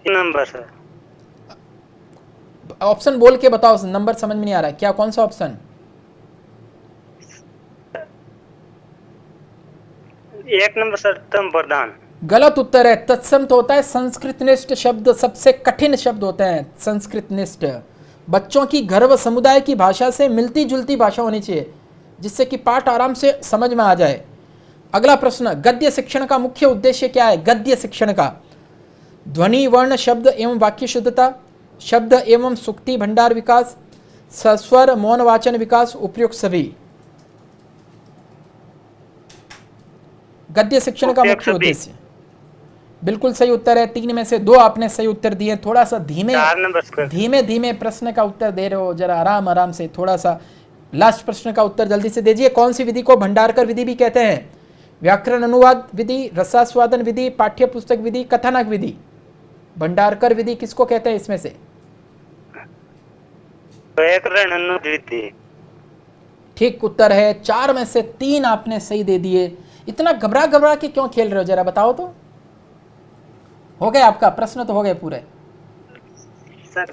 [SPEAKER 19] नंबर सर?
[SPEAKER 1] ऑप्शन बोल के बताओ, नंबर समझ में नहीं आ रहा है क्या, कौन सा ऑप्शन?
[SPEAKER 19] 1 नंबर सर, तत्सम प्रधान।
[SPEAKER 1] गलत उत्तर है। तत्सम तो होता है संस्कृतनिष्ठ शब्द, सबसे कठिन शब्द होते हैं संस्कृतनिष्ठ। बच्चों की घर व समुदाय की भाषा से मिलती जुलती भाषा होनी चाहिए, जिससे कि पाठ आराम से समझ में आ जाए। अगला प्रश्न, गद्य शिक्षण का मुख्य उद्देश्य क्या है? गद्य शिक्षण का ध्वनि, वर्ण, शब्द एवं वाक्य शुद्धता, शब्द एवं सुक्ति भंडार विकास, सस्वर मौन वाचन विकास, उपयुक्त सभी। गद्य शिक्षण का मुख्य उद्देश्य बिल्कुल सही उत्तर है। 3 में से 2 आपने सही उत्तर दिए। थोड़ा सा धीमे प्रश्न का उत्तर दे रहे हो, जरा आराम से, थोड़ा सा। लास्ट प्रश्न का उत्तर जल्दी से दीजिए। कौन सी विधि को भंडारकर विधि भी कहते हैं? व्याकरण अनुवाद विधि, रसास्वादन विधि, पाठ्य पुस्तक विधि, कथानक विधि। भंडारकर विधि किसको कहते हैं इसमें से?
[SPEAKER 19] व्याकरण अनुवाद विधि।
[SPEAKER 1] ठीक उत्तर है। 4 में से 3 आपने सही दे दिए। इतना घबरा के क्यों खेल रहे हो, जरा बताओ तो। हो गए आपका प्रश्न तो हो गए पूरे।
[SPEAKER 19] सर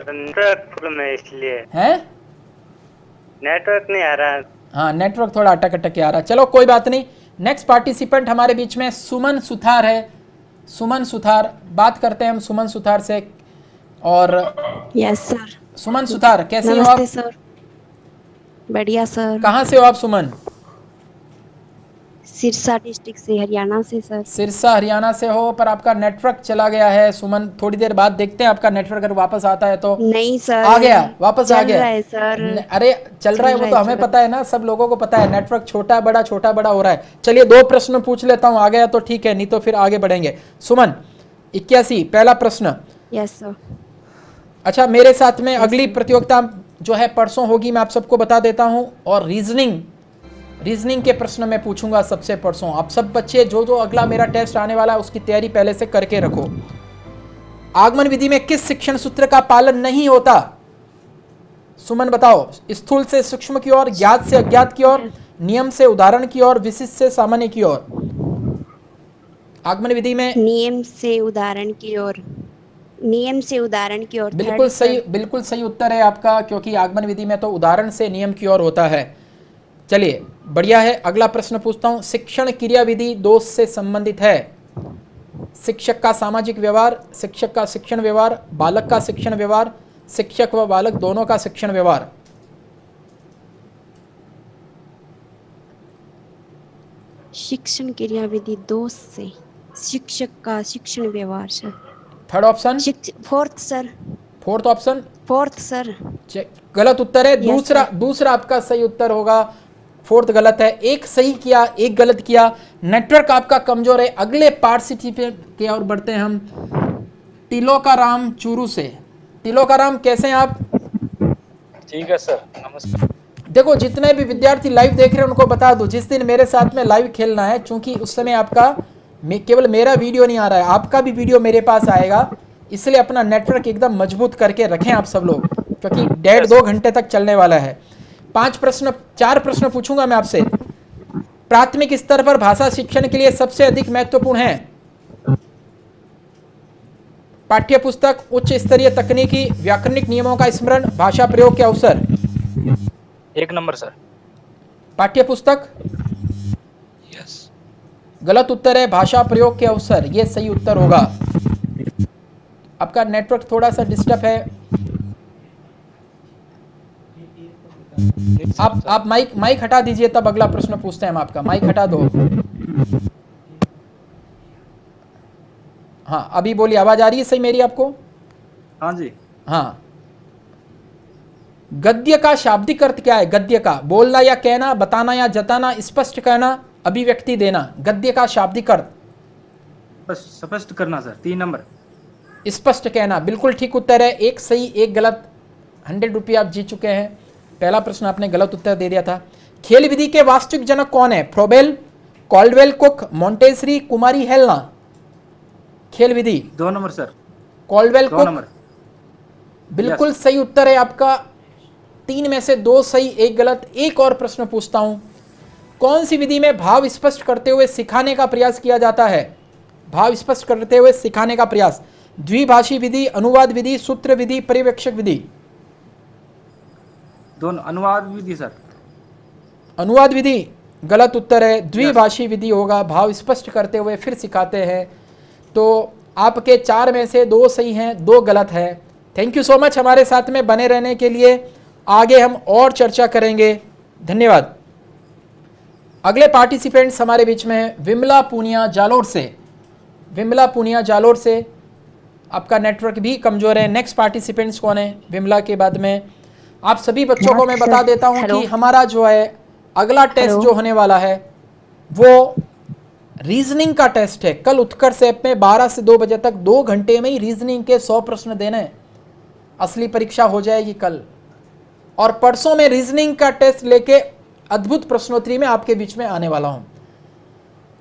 [SPEAKER 19] नेटवर्क प्रॉब्लम है इसलिए।
[SPEAKER 1] हैं?
[SPEAKER 19] नेटवर्क नहीं आ रहा।
[SPEAKER 1] हाँ, नेटवर्क थोड़ा अटक के आ रहा है। चलो कोई बात नहीं। नेक्स्ट पार्टिसिपेंट हमारे बीच में सुमन सुथार है। सुमन सुथार, बात करते हैं हम सुमन सुथार से। और
[SPEAKER 20] यस सर।
[SPEAKER 1] सुमन सुथार कैसी हो आप?
[SPEAKER 20] सर बढ़िया सर।
[SPEAKER 1] कहाँ से हो आप सुमन?
[SPEAKER 20] सिरसा डिस्ट्रिक्ट से, हरियाणा से सर।
[SPEAKER 1] सिरसा हरियाणा से हो, पर आपका नेटवर्क चला गया है सुमन। थोड़ी देर बाद देखते हैं आपका नेटवर्क अगर वापस आता है तो।
[SPEAKER 20] नहीं सर,
[SPEAKER 1] आ गया, वापस आ गया।
[SPEAKER 20] चल रहा है सर।
[SPEAKER 1] अरे चल रहा है वो तो हमें पता है ना, सब लोगों को पता है। नेटवर्क छोटा बड़ा हो रहा है। चलिए 2 प्रश्न पूछ लेता हूँ, आ गया तो ठीक है, नहीं तो फिर आगे बढ़ेंगे। सुमन 81 पहला प्रश्न।
[SPEAKER 20] Yes sir.
[SPEAKER 1] अच्छा, मेरे साथ में अगली प्रतियोगिता जो है परसों होगी, मैं आप सबको बता देता हूँ। और रीजनिंग के प्रश्न मैं पूछूंगा सबसे परसों। आप सब बच्चे जो अगला मेरा टेस्ट आने वाला है उसकी तैयारी पहले से करके रखो। आगमन विधि में किस शिक्षण सूत्र का पालन नहीं होता? सुमन बताओ। स्थूल से सूक्ष्म की ओर, ज्ञात से अज्ञात की ओर, नियम से उदाहरण की ओर, विशिष्ट से सामान्य की ओर। आगमन विधि में
[SPEAKER 20] नियम से उदाहरण की ओर।
[SPEAKER 1] बिल्कुल सही उत्तर है आपका, क्योंकि आगमन विधि में तो उदाहरण से नियम की ओर होता है। चलिए बढ़िया है। अगला प्रश्न पूछता हूं। शिक्षण क्रिया विधि दोष से संबंधित है। शिक्षक का सामाजिक व्यवहार, शिक्षक का शिक्षण व्यवहार, बालक का शिक्षण व्यवहार, शिक्षक व बालक दोनों का शिक्षण व्यवहार।
[SPEAKER 20] शिक्षण क्रिया विधि दोष से शिक्षक का शिक्षण व्यवहार sir.
[SPEAKER 1] Third option?
[SPEAKER 20] Fourth sir.
[SPEAKER 1] Fourth option?
[SPEAKER 20] Fourth sir.
[SPEAKER 1] गलत उत्तर है। दूसरा आपका सही उत्तर होगा। फोर्थ गलत है। एक सही किया, एक गलत किया। नेटवर्क आपका कमजोर है। अगले पार्टिसिपेंट की ओर बढ़ते हैं हम। तिलोकाराम चूरू से। तिलोकाराम कैसे हैं आप?
[SPEAKER 21] ठीक है सर, नमस्कार।
[SPEAKER 1] देखो, जितने भी विद्यार्थी लाइव देख रहे हैं उनको बता दो, जिस दिन मेरे साथ में लाइव खेलना है, चूंकि उस समय आपका केवल मेरा वीडियो नहीं आ रहा है, आपका भी वीडियो मेरे पास आएगा। इसलिए अपना नेटवर्क एकदम मजबूत करके रखें आप सब लोग, क्योंकि 1.5-2 घंटे तक चलने वाला है। 4 प्रश्न पूछूंगा मैं आपसे। प्राथमिक स्तर पर भाषा शिक्षण के लिए सबसे अधिक महत्वपूर्ण है पाठ्य पुस्तक, उच्च स्तरीय तकनीकी, व्याकरणिक नियमों का स्मरण, भाषा प्रयोग के अवसर।
[SPEAKER 21] 1 नंबर सर।
[SPEAKER 1] पाठ्य पुस्तक? गलत उत्तर है भाषा प्रयोग के अवसर, ये सही उत्तर होगा। आपका नेटवर्क थोड़ा सा डिस्टर्ब है, आप माइक हटा दीजिए, तब अगला प्रश्न पूछते हैं हम आपका। माइक हटा दो। हाँ अभी बोलिए, आवाज आ रही है सही मेरी आपको?
[SPEAKER 21] हाँ जी।
[SPEAKER 1] हाँ, गद्य का शाब्दिक अर्थ क्या है? गद्य का बोलना या कहना, बताना या जताना, स्पष्ट कहना, अभिव्यक्ति देना। गद्य का शाब्दिक अर्थ
[SPEAKER 21] स्पष्ट करना सर, 3 नंबर।
[SPEAKER 1] स्पष्ट कहना बिल्कुल ठीक उत्तर है। एक सही एक गलत, 100 रुपये आप जीत चुके हैं। पहला प्रश्न आपने गलत उत्तर दे दिया था। खेल विधि के वास्तविक जनक कौन है? फ्रोबेल, कॉल्डवेल कुक, मॉन्टेसरी, कुमारी हेलना। खेल विधि
[SPEAKER 21] 2 number sir.
[SPEAKER 1] Caldwell
[SPEAKER 21] 2
[SPEAKER 1] cook
[SPEAKER 21] number
[SPEAKER 1] बिल्कुल सही उत्तर है आपका। 3 में से 2 सही 1 गलत। एक और प्रश्न पूछता हूं, कौन सी विधि में भाव स्पष्ट करते हुए सिखाने का प्रयास किया जाता है? भाव स्पष्ट करते हुए सिखाने का प्रयास। द्विभाषी विधि, अनुवाद विधि, सूत्र विधि, पर्यवेक्षक विधि।
[SPEAKER 21] दोनों। अनुवाद विधि सर।
[SPEAKER 1] अनुवाद विधि गलत उत्तर है, द्विभाषी विधि होगा। भाव स्पष्ट करते हुए फिर सिखाते हैं। तो आपके 4 में से 2 सही हैं, 2 गलत है। थैंक यू सो मच हमारे साथ में बने रहने के लिए। आगे हम और चर्चा करेंगे, धन्यवाद। अगले पार्टिसिपेंट्स हमारे बीच में है विमला पूनिया जालोर से। विमला पूनिया जालोर से, आपका नेटवर्क भी कमजोर है। नेक्स्ट पार्टिसिपेंट्स कौन है विमला के बाद में? आप सभी बच्चों को मैं बता देता हूं कि हमारा जो है अगला टेस्ट जो होने वाला है वो रीजनिंग का टेस्ट है। कल उत्कर्ष ऐप में 12 से 2 बजे तक 2 घंटे में ही रीजनिंग के 100 प्रश्न देने हैं। असली परीक्षा हो जाएगी कल, और परसों में रीजनिंग का टेस्ट लेके अद्भुत प्रश्नोत्तरी में आपके बीच में आने वाला हूं।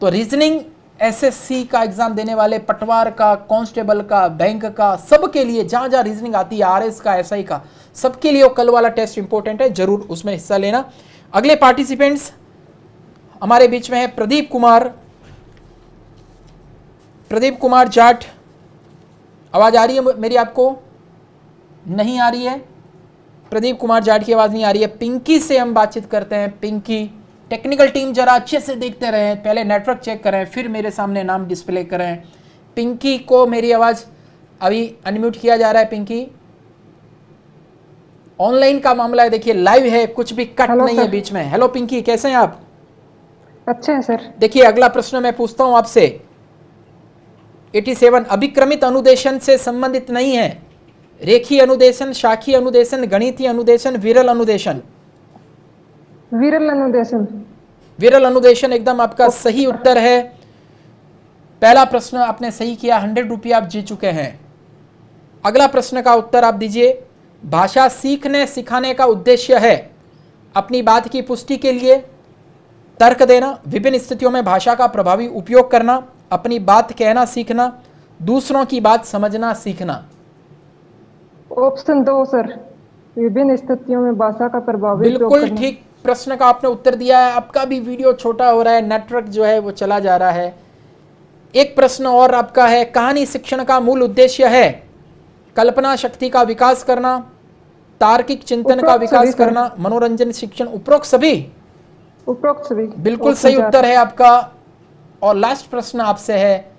[SPEAKER 1] तो रीजनिंग एसएससी का एग्जाम देने वाले, पटवार का, कांस्टेबल का, बैंक का, सबके लिए जहां जहां रीजनिंग आती है, आरएस का, एसआई का, सबके लिए कल वाला टेस्ट इंपॉर्टेंट है, जरूर उसमें हिस्सा लेना। अगले पार्टिसिपेंट्स हमारे बीच में है प्रदीप कुमार। प्रदीप कुमार जाट। आवाज आ रही है मेरी आपको? नहीं आ रही है। प्रदीप कुमार जाट की आवाज नहीं आ रही है। पिंकी से हम बातचीत करते हैं। पिंकी, टेक्निकल टीम जरा अच्छे से देखते रहें, पहले नेटवर्क चेक करें, फिर मेरे सामने नाम डिस्प्ले करें। पिंकी को मेरी आवाज अभी अनम्यूट किया जा रहा है। पिंकी, ऑनलाइन का मामला है, देखिए लाइव है, कुछ भी कट नहीं है बीच में। हेलो पिंकी, कैसे हैं आप?
[SPEAKER 2] अच्छा है सर।
[SPEAKER 1] देखिए अगला प्रश्न मैं पूछता हूं आपसे। 87 अभिक्रमित अनुदेशन से संबंधित नहीं है। रेखीय अनुदेशन, शाखीय अनुदेशन, गणितीय अनुदेशन, विरल अनुदेशन।
[SPEAKER 2] विरल अनुदेशन।
[SPEAKER 1] विरल अनुदेशन एकदम आपका सही उत्तर है। पहला प्रश्न आपने सही किया, 100 रुपये आप जीत चुके हैं। अगला प्रश्न का उत्तर आप दीजिए। भाषा सीखने सिखाने का उद्देश्य है अपनी बात की पुष्टि के लिए तर्क देना, विभिन्न स्थितियों में भाषा का प्रभावी उपयोग करना, अपनी बात कहना सीखना, दूसरों की बात समझना सीखना।
[SPEAKER 2] ऑप्शन 2 सर, विभिन्न स्थितियों में भाषा का प्रभावी उपयोग करना।
[SPEAKER 1] बिल्कुल ठीक प्रश्न का आपने उत्तर दिया है। आपका भी वीडियो छोटा हो रहा है, नेटवर्क जो है वो चला जा रहा है। एक प्रश्न और आपका है, कहानी शिक्षण का मूल उद्देश्य है कल्पना शक्ति का विकास करना, तार्किक चिंतन का विकास करना, मनोरंजन शिक्षण। उपरोक्त सभी?
[SPEAKER 2] उपरोक्त सभी
[SPEAKER 1] बिल्कुल सही उत्तर है आपका। और लास्ट प्रश्न आपसे है,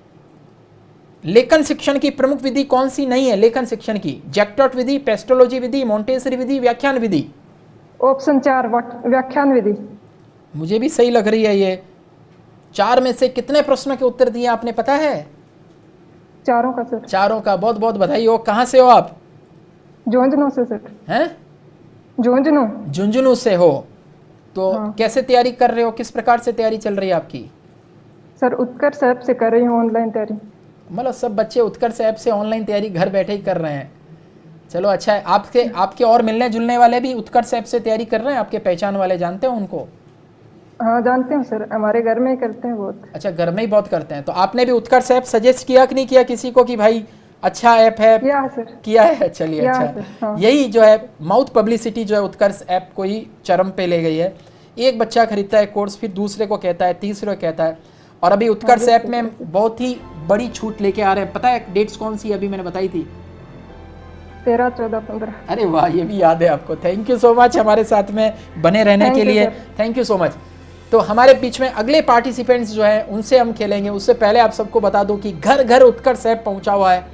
[SPEAKER 1] लेखन शिक्षण की प्रमुख विधि कौन सी नहीं है? लेखन शिक्षण की जैक्टॉट विधि, पेस्टोलॉजी विधि, मॉन्टेसरी विधि, व्याख्यान विधि।
[SPEAKER 2] ऑप्शन 4 व्याख्यान विधि।
[SPEAKER 1] मुझे भी सही लग रही है ये। 4 में से कितने प्रश्न के उत्तर दिए आपने पता है?
[SPEAKER 2] 4 का सर।
[SPEAKER 1] 4 का बहुत बहुत बधाई हो। कहाँ से हो आप?
[SPEAKER 2] झुंझुनू से सर।
[SPEAKER 1] हैं?
[SPEAKER 2] झुंझुनू।
[SPEAKER 1] झुंझुनू से हो तो हाँ। कैसे तैयारी कर रहे हो? किस प्रकार से तैयारी चल रही है आपकी?
[SPEAKER 2] सर उत्कर्ष ऐप से कर रही हूँ ऑनलाइन तैयारी।
[SPEAKER 1] मतलब सब बच्चे उत्कर्ष ऐप से ऑनलाइन तैयारी घर बैठे ही कर रहे हैं। चलो अच्छा है। आपके और मिलने जुलने वाले भी उत्कर्ष ऐप से तैयारी कर रहे हैं? आपके पहचान वाले जानते हो उनको?
[SPEAKER 2] हाँ जानते हैं सर, हमारे घर में ही करते हैं बहुत।
[SPEAKER 1] अच्छा, घर में ही बहुत करते हैं। तो आपने भी उत्कर्ष ऐप सजेस्ट किया कि नहीं किया किसी को कि भाई अच्छा ऐप है? किया है। चलिए अच्छा। हाँ। यही जो है माउथ पब्लिसिटी जो है उत्कर्ष ऐप को ही चरम पे ले गई है। एक बच्चा खरीदता है कोर्स, फिर दूसरे को कहता है, तीसरे को कहता है। और अभी उत्कर्ष ऐप में बहुत ही बड़ी छूट लेके आ रहे हैं। पता है डेट्स कौन सी अभी मैंने बताई थी?
[SPEAKER 2] 13, 14, 15।
[SPEAKER 1] अरे वाह, ये भी याद है आपको। थैंक यू सो मच हमारे साथ में बने रहने के लिए, थैंक यू सो मच। तो हमारे बीच में अगले पार्टिसिपेंट्स जो हैं उनसे हम खेलेंगे। उससे पहले आप सबको बता दूं कि घर घर उत्कर्ष ऐप पहुंचा हुआ है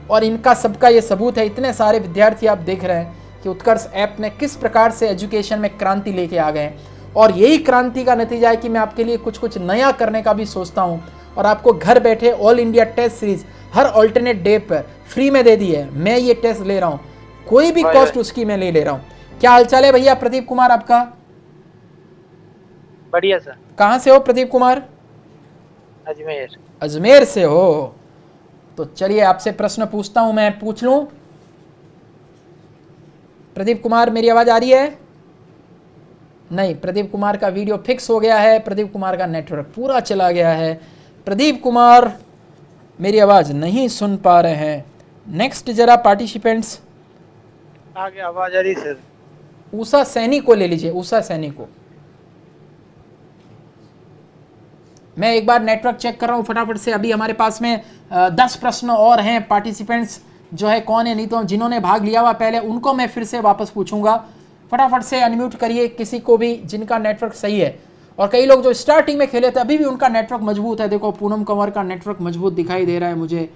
[SPEAKER 1] और इनका सबका ये सबूत है। इतने सारे विद्यार्थी आप देख रहे हैं कि उत्कर्ष ऐप ने किस प्रकार से एजुकेशन में क्रांति लेके आ गए हैं, और यही क्रांति का नतीजा है कि मैं आपके लिए कुछ कुछ नया करने का भी सोचता हूँ और आपको घर बैठे ऑल इंडिया टेस्ट सीरीज हर ऑल्टरनेट डे पर फ्री में दे दी है। मैं ये टेस्ट ले रहा हूँ, कोई भी कॉस्ट उसकी मैं नहीं ले रहा हूँ। क्या हालचाल है भैया? प्रदीप कुमार आपका?
[SPEAKER 4] बढ़िया सर।
[SPEAKER 1] कहाँ से हो प्रदीप कुमार?
[SPEAKER 4] अजमेर।
[SPEAKER 1] अजमेर से हो? तो चलिए आपसे प्रश्न पूछता हूं, मैं पूछ लूं। प्रदीप कुमार मेरी आवाज आ रही है? नहीं, प्रदीप कुमार का वीडियो फिक्स हो गया है, प्रदीप कुमार का नेटवर्क पूरा चला गया है। प्रदीप कुमार मेरी आवाज नहीं सुन पा रहे हैं। नेक्स्ट जरा पार्टिसिपेंट्स
[SPEAKER 4] आगे आवाज आ रही सर।
[SPEAKER 1] उषा सैनी को ले लीजिए, उषा सैनी को। मैं एक बार नेटवर्क चेक कर रहा हूँ फटाफट से। अभी हमारे पास में 10 प्रश्न और हैं। पार्टिसिपेंट्स जो है कौन है, नहीं तो जिन्होंने भाग लिया हुआ पहले उनको मैं फिर से वापस पूछूंगा। फटाफट से अनम्यूट करिए किसी को भी जिनका नेटवर्क सही है। और कई लोग जो स्टार्टिंग में खेले थे अभी भी उनका नेटवर्क मजबूत है। देखो पूनम कंवर का नेटवर्क मजबूत दिखाई दे रहा है मुझे।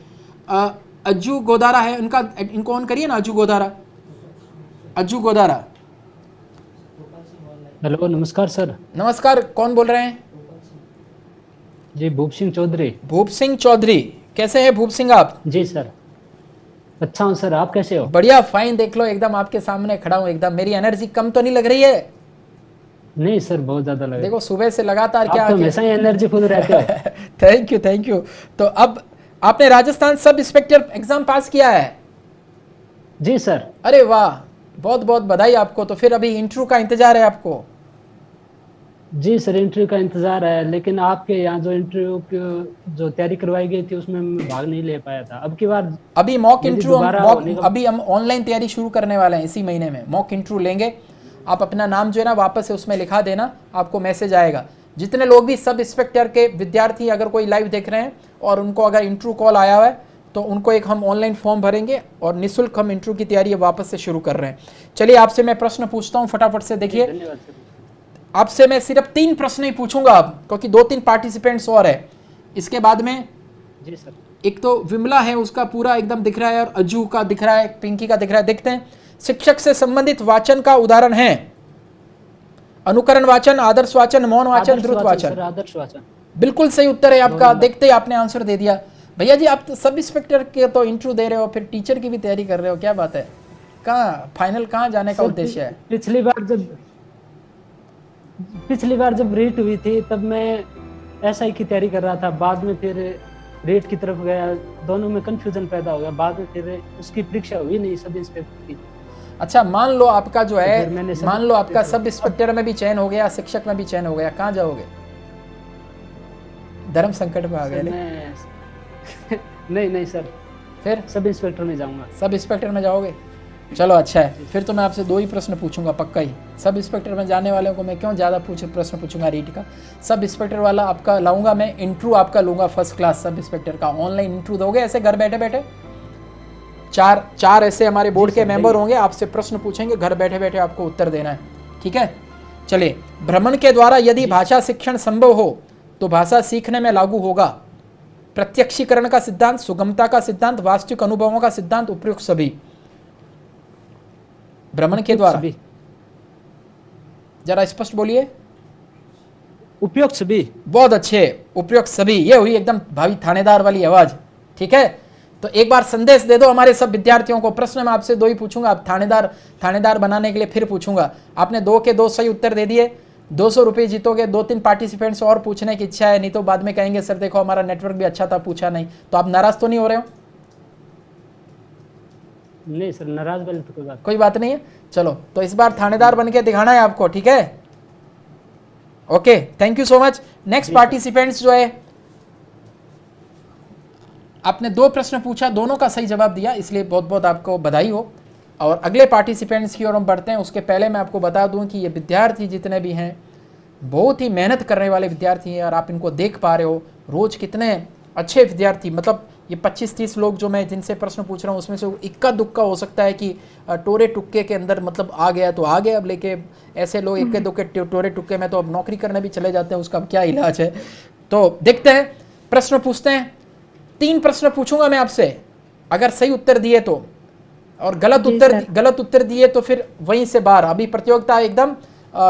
[SPEAKER 1] अज्जू गोदारा है उनका, इनको ऑन करिए ना। अज्जू गोदारा, अज्जू गोदारा।
[SPEAKER 9] हेलो, नमस्कार सर।
[SPEAKER 1] नमस्कार, कौन बोल रहे हैं?
[SPEAKER 9] जी भूप सिंह चौधरी।
[SPEAKER 1] भूप सिंह चौधरी, कैसे हैं भूप सिंह आप?
[SPEAKER 9] जी सर, अच्छा हूँ सर, आप कैसे हो?
[SPEAKER 1] बढ़िया, फाइन। देख लो एकदम आपके सामने खड़ा हूँ एकदम। मेरी एनर्जी कम तो नहीं लग रही है?
[SPEAKER 9] नहीं सर, बहुत ज्यादा लग रही है।
[SPEAKER 1] देखो सुबह से लगातार क्या
[SPEAKER 9] आप तो हमेशा ही एनर्जी फुल रहते हो।
[SPEAKER 1] Thank you, thank you. तो अब आपने राजस्थान सब इंस्पेक्टर एग्जाम पास किया है?
[SPEAKER 9] जी सर।
[SPEAKER 1] अरे वाह, बहुत बहुत बधाई आपको। तो फिर अभी इंटरव्यू का इंतजार है आपको?
[SPEAKER 9] जी सर, इंटरव्यू का इंतजार है, लेकिन आपके यहाँ जो इंटरव्यू की जो तैयारी करवाई गई थी उसमें मैं भाग नहीं ले पाया था। अब की बार
[SPEAKER 1] अभी मॉक इंटरव्यू, अभी हम ऑनलाइन तैयारी शुरू करने वाले हैं इसी महीने में। मॉक इंटरव्यू लेंगे, आप अपना नाम जो है ना वापस से उसमें लिखा देना, आपको मैसेज आएगा। जितने लोग भी सब इंस्पेक्टर के विद्यार्थी अगर कोई लाइव देख रहे हैं और उनको अगर इंटरव्यू कॉल आया हुआ है तो उनको एक हम ऑनलाइन फॉर्म भरेंगे और निःशुल्क हम इंटरव्यू की तैयारी वापस से शुरू कर रहे हैं। चलिए आपसे मैं प्रश्न पूछता हूँ फटाफट से। देखिए आपसे मैं सिर्फ 3 प्रश्न ही पूछूंगा अब, क्योंकि 2-3 पार्टिसिपेंट्स और है। इसके बाद में
[SPEAKER 9] जी सर,
[SPEAKER 1] एक तो विमला है उसका पूरा एकदम दिख रहा है और अज्जू का दिख रहा है, पिंकी का दिख रहा है। देखते हैं। शिक्षक से संबंधित वाचन का उदाहरण है अनुकरण वाचन, आदर्श वाचन, मौन वाचन, द्रुत वाचन।
[SPEAKER 9] आदर्श वाचन
[SPEAKER 1] बिल्कुल सही उत्तर है आपका। देखते ही आपने आंसर दे दिया। भैया जी आप तो सब इंस्पेक्टर के तो इंटरव्यू दे रहे हो, फिर टीचर की भी तैयारी कर रहे हो, क्या बात है? कहाँ फाइनल कहाँ जाने का उद्देश्य है?
[SPEAKER 9] पिछली बार जब रीट हुई थी तब मैं एसआई की तैयारी कर रहा था, बाद में फिर रीट की तरफ गया, दोनों में कंफ्यूजन पैदा हो गया। बाद में फिर उसकी परीक्षा हुई नहीं सब इंस्पेक्टर की।
[SPEAKER 1] अच्छा, मान लो आपका जो है, मान लो आपका सब इंस्पेक्टर में भी चयन हो गया, शिक्षक में भी चयन हो गया, कहाँ जाओगे? धर्म संकट में आ गए?
[SPEAKER 9] नहीं सर, फिर सब इंस्पेक्टर में जाऊंगा।
[SPEAKER 1] सब इंस्पेक्टर में जाओगे? चलो अच्छा है, फिर तो मैं आपसे 2 ही प्रश्न पूछूंगा पक्का ही। सब इंस्पेक्टर में जाने वाले को मैं क्यों ज़्यादा प्रश्न पूछूंगा रीट का। सब इंस्पेक्टर वाला आपका लाऊंगा मैं, इंटरव्यू आपका लूंगा फर्स्ट क्लास सब इंस्पेक्टर का। ऑनलाइन इंटरव्यू दोगे ऐसे घर बैठे बैठे? 4 ऐसे हमारे बोर्ड के मेंबर होंगे, आपसे प्रश्न पूछेंगे, घर बैठे बैठे आपको उत्तर देना है, ठीक है? चलिए, भ्रमण के द्वारा यदि भाषा शिक्षण संभव हो तो भाषा सीखने में लागू होगा प्रत्यक्षीकरण का सिद्धांत, सुगमता का सिद्धांत, वास्तविक अनुभवों का सिद्धांत, उपयुक्त सभी। भ्रमण के द्वारा जरा स्पष्ट बोलिए।
[SPEAKER 9] उपयुक्त सभी।
[SPEAKER 1] बहुत अच्छे, उपयुक्त सभी। ये हुई एकदम भावी थानेदार वाली आवाज, ठीक है? तो एक बार संदेश दे दो हमारे सब विद्यार्थियों को। प्रश्न मैं आपसे 2 ही पूछूंगा, आप थानेदार बनाने के लिए फिर पूछूंगा। आपने 2 के 2 सही उत्तर दे दिए, 200 रुपये जीतोगे। 2-3 पार्टिसिपेंट्स और पूछने की इच्छा है, नहीं तो बाद में कहेंगे सर देखो हमारा नेटवर्क भी अच्छा था, पूछा नहीं। तो आप नाराज तो नहीं हो रहे हो?
[SPEAKER 9] नहीं सर, नाराज वाली तो कोई
[SPEAKER 1] बात नहीं है। चलो, तो इस बार थानेदार बन के दिखाना है आपको, ठीक है? Okay, thank you so much. Next participants जो है, आपने 2 प्रश्न पूछा, दोनों का सही जवाब दिया, इसलिए बहुत बहुत आपको बधाई हो। और अगले पार्टिसिपेंट्स की ओर हम बढ़ते हैं। उसके पहले मैं आपको बता दूं कि ये विद्यार्थी जितने भी हैं बहुत ही मेहनत करने वाले विद्यार्थी हैं और आप इनको देख पा रहे हो। रोज कितने अच्छे विद्यार्थी, मतलब ये 25-30 लोग जो मैं जिनसे प्रश्न पूछ रहा हूँ उसमें से इक्का दुक्का हो सकता है कि टोरे टुक्के के अंदर मतलब आ गया तो आ गया, अब लेके ऐसे लोग इक्के दुक्के टोरे टुक्के में तो अब नौकरी करने भी चले जाते हैं, उसका अब क्या इलाज है। तो देखते हैं, प्रश्न पूछते हैं। 3 प्रश्न पूछूंगा मैं आपसे, अगर सही उत्तर दिए तो, और गलत उत्तर दिए तो फिर वहीं से बाहर। अभी प्रतियोगिता एकदम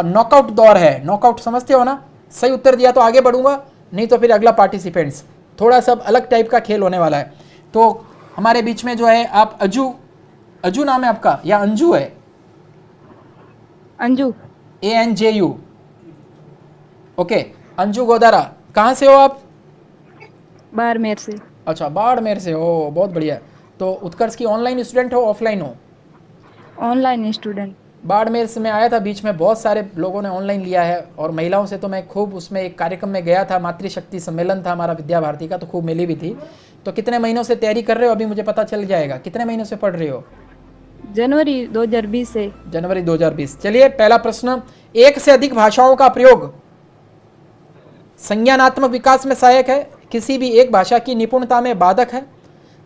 [SPEAKER 1] नॉकआउट दौर है, नॉकआउट समझते हो ना। सही उत्तर दिया तो आगे बढ़ूंगा, नहीं तो फिर अगला पार्टिसिपेंट्स। थोड़ा सा अलग टाइप का खेल होने वाला है। तो हमारे बीच में जो है आप अजू नाम है आपका या अंजू है?
[SPEAKER 10] अंजू,
[SPEAKER 1] ANJU। ओके, अंजू गोदारा, कहाँ से हो आप?
[SPEAKER 10] बाड़मेर से।
[SPEAKER 1] अच्छा, बाड़मेर से हो, बहुत बढ़िया। तो उत्कर्ष की ऑनलाइन स्टूडेंट हो ऑफलाइन हो?
[SPEAKER 10] Online student.
[SPEAKER 1] बाड़मेर से मैं आया था, बीच में बहुत सारे लोगों ने ऑनलाइन लिया है, और महिलाओं से तो मैं खूब उसमें एक कार्यक्रम में गया था, मातृशक्ति सम्मेलन था हमारा विद्या भारती का, तो खूब मिली भी थी। तो कितने महीनों से तैयारी कर रहे हो? अभी मुझे पता चल जाएगा, कितने महीनों से पढ़ रहे हो?
[SPEAKER 10] जनवरी 2020 से।
[SPEAKER 1] जनवरी 2020। चलिए, पहला प्रश्न, एक से अधिक भाषाओं का प्रयोग संज्ञानात्मक विकास में सहायक है, किसी भी एक भाषा की निपुणता में बाधक है,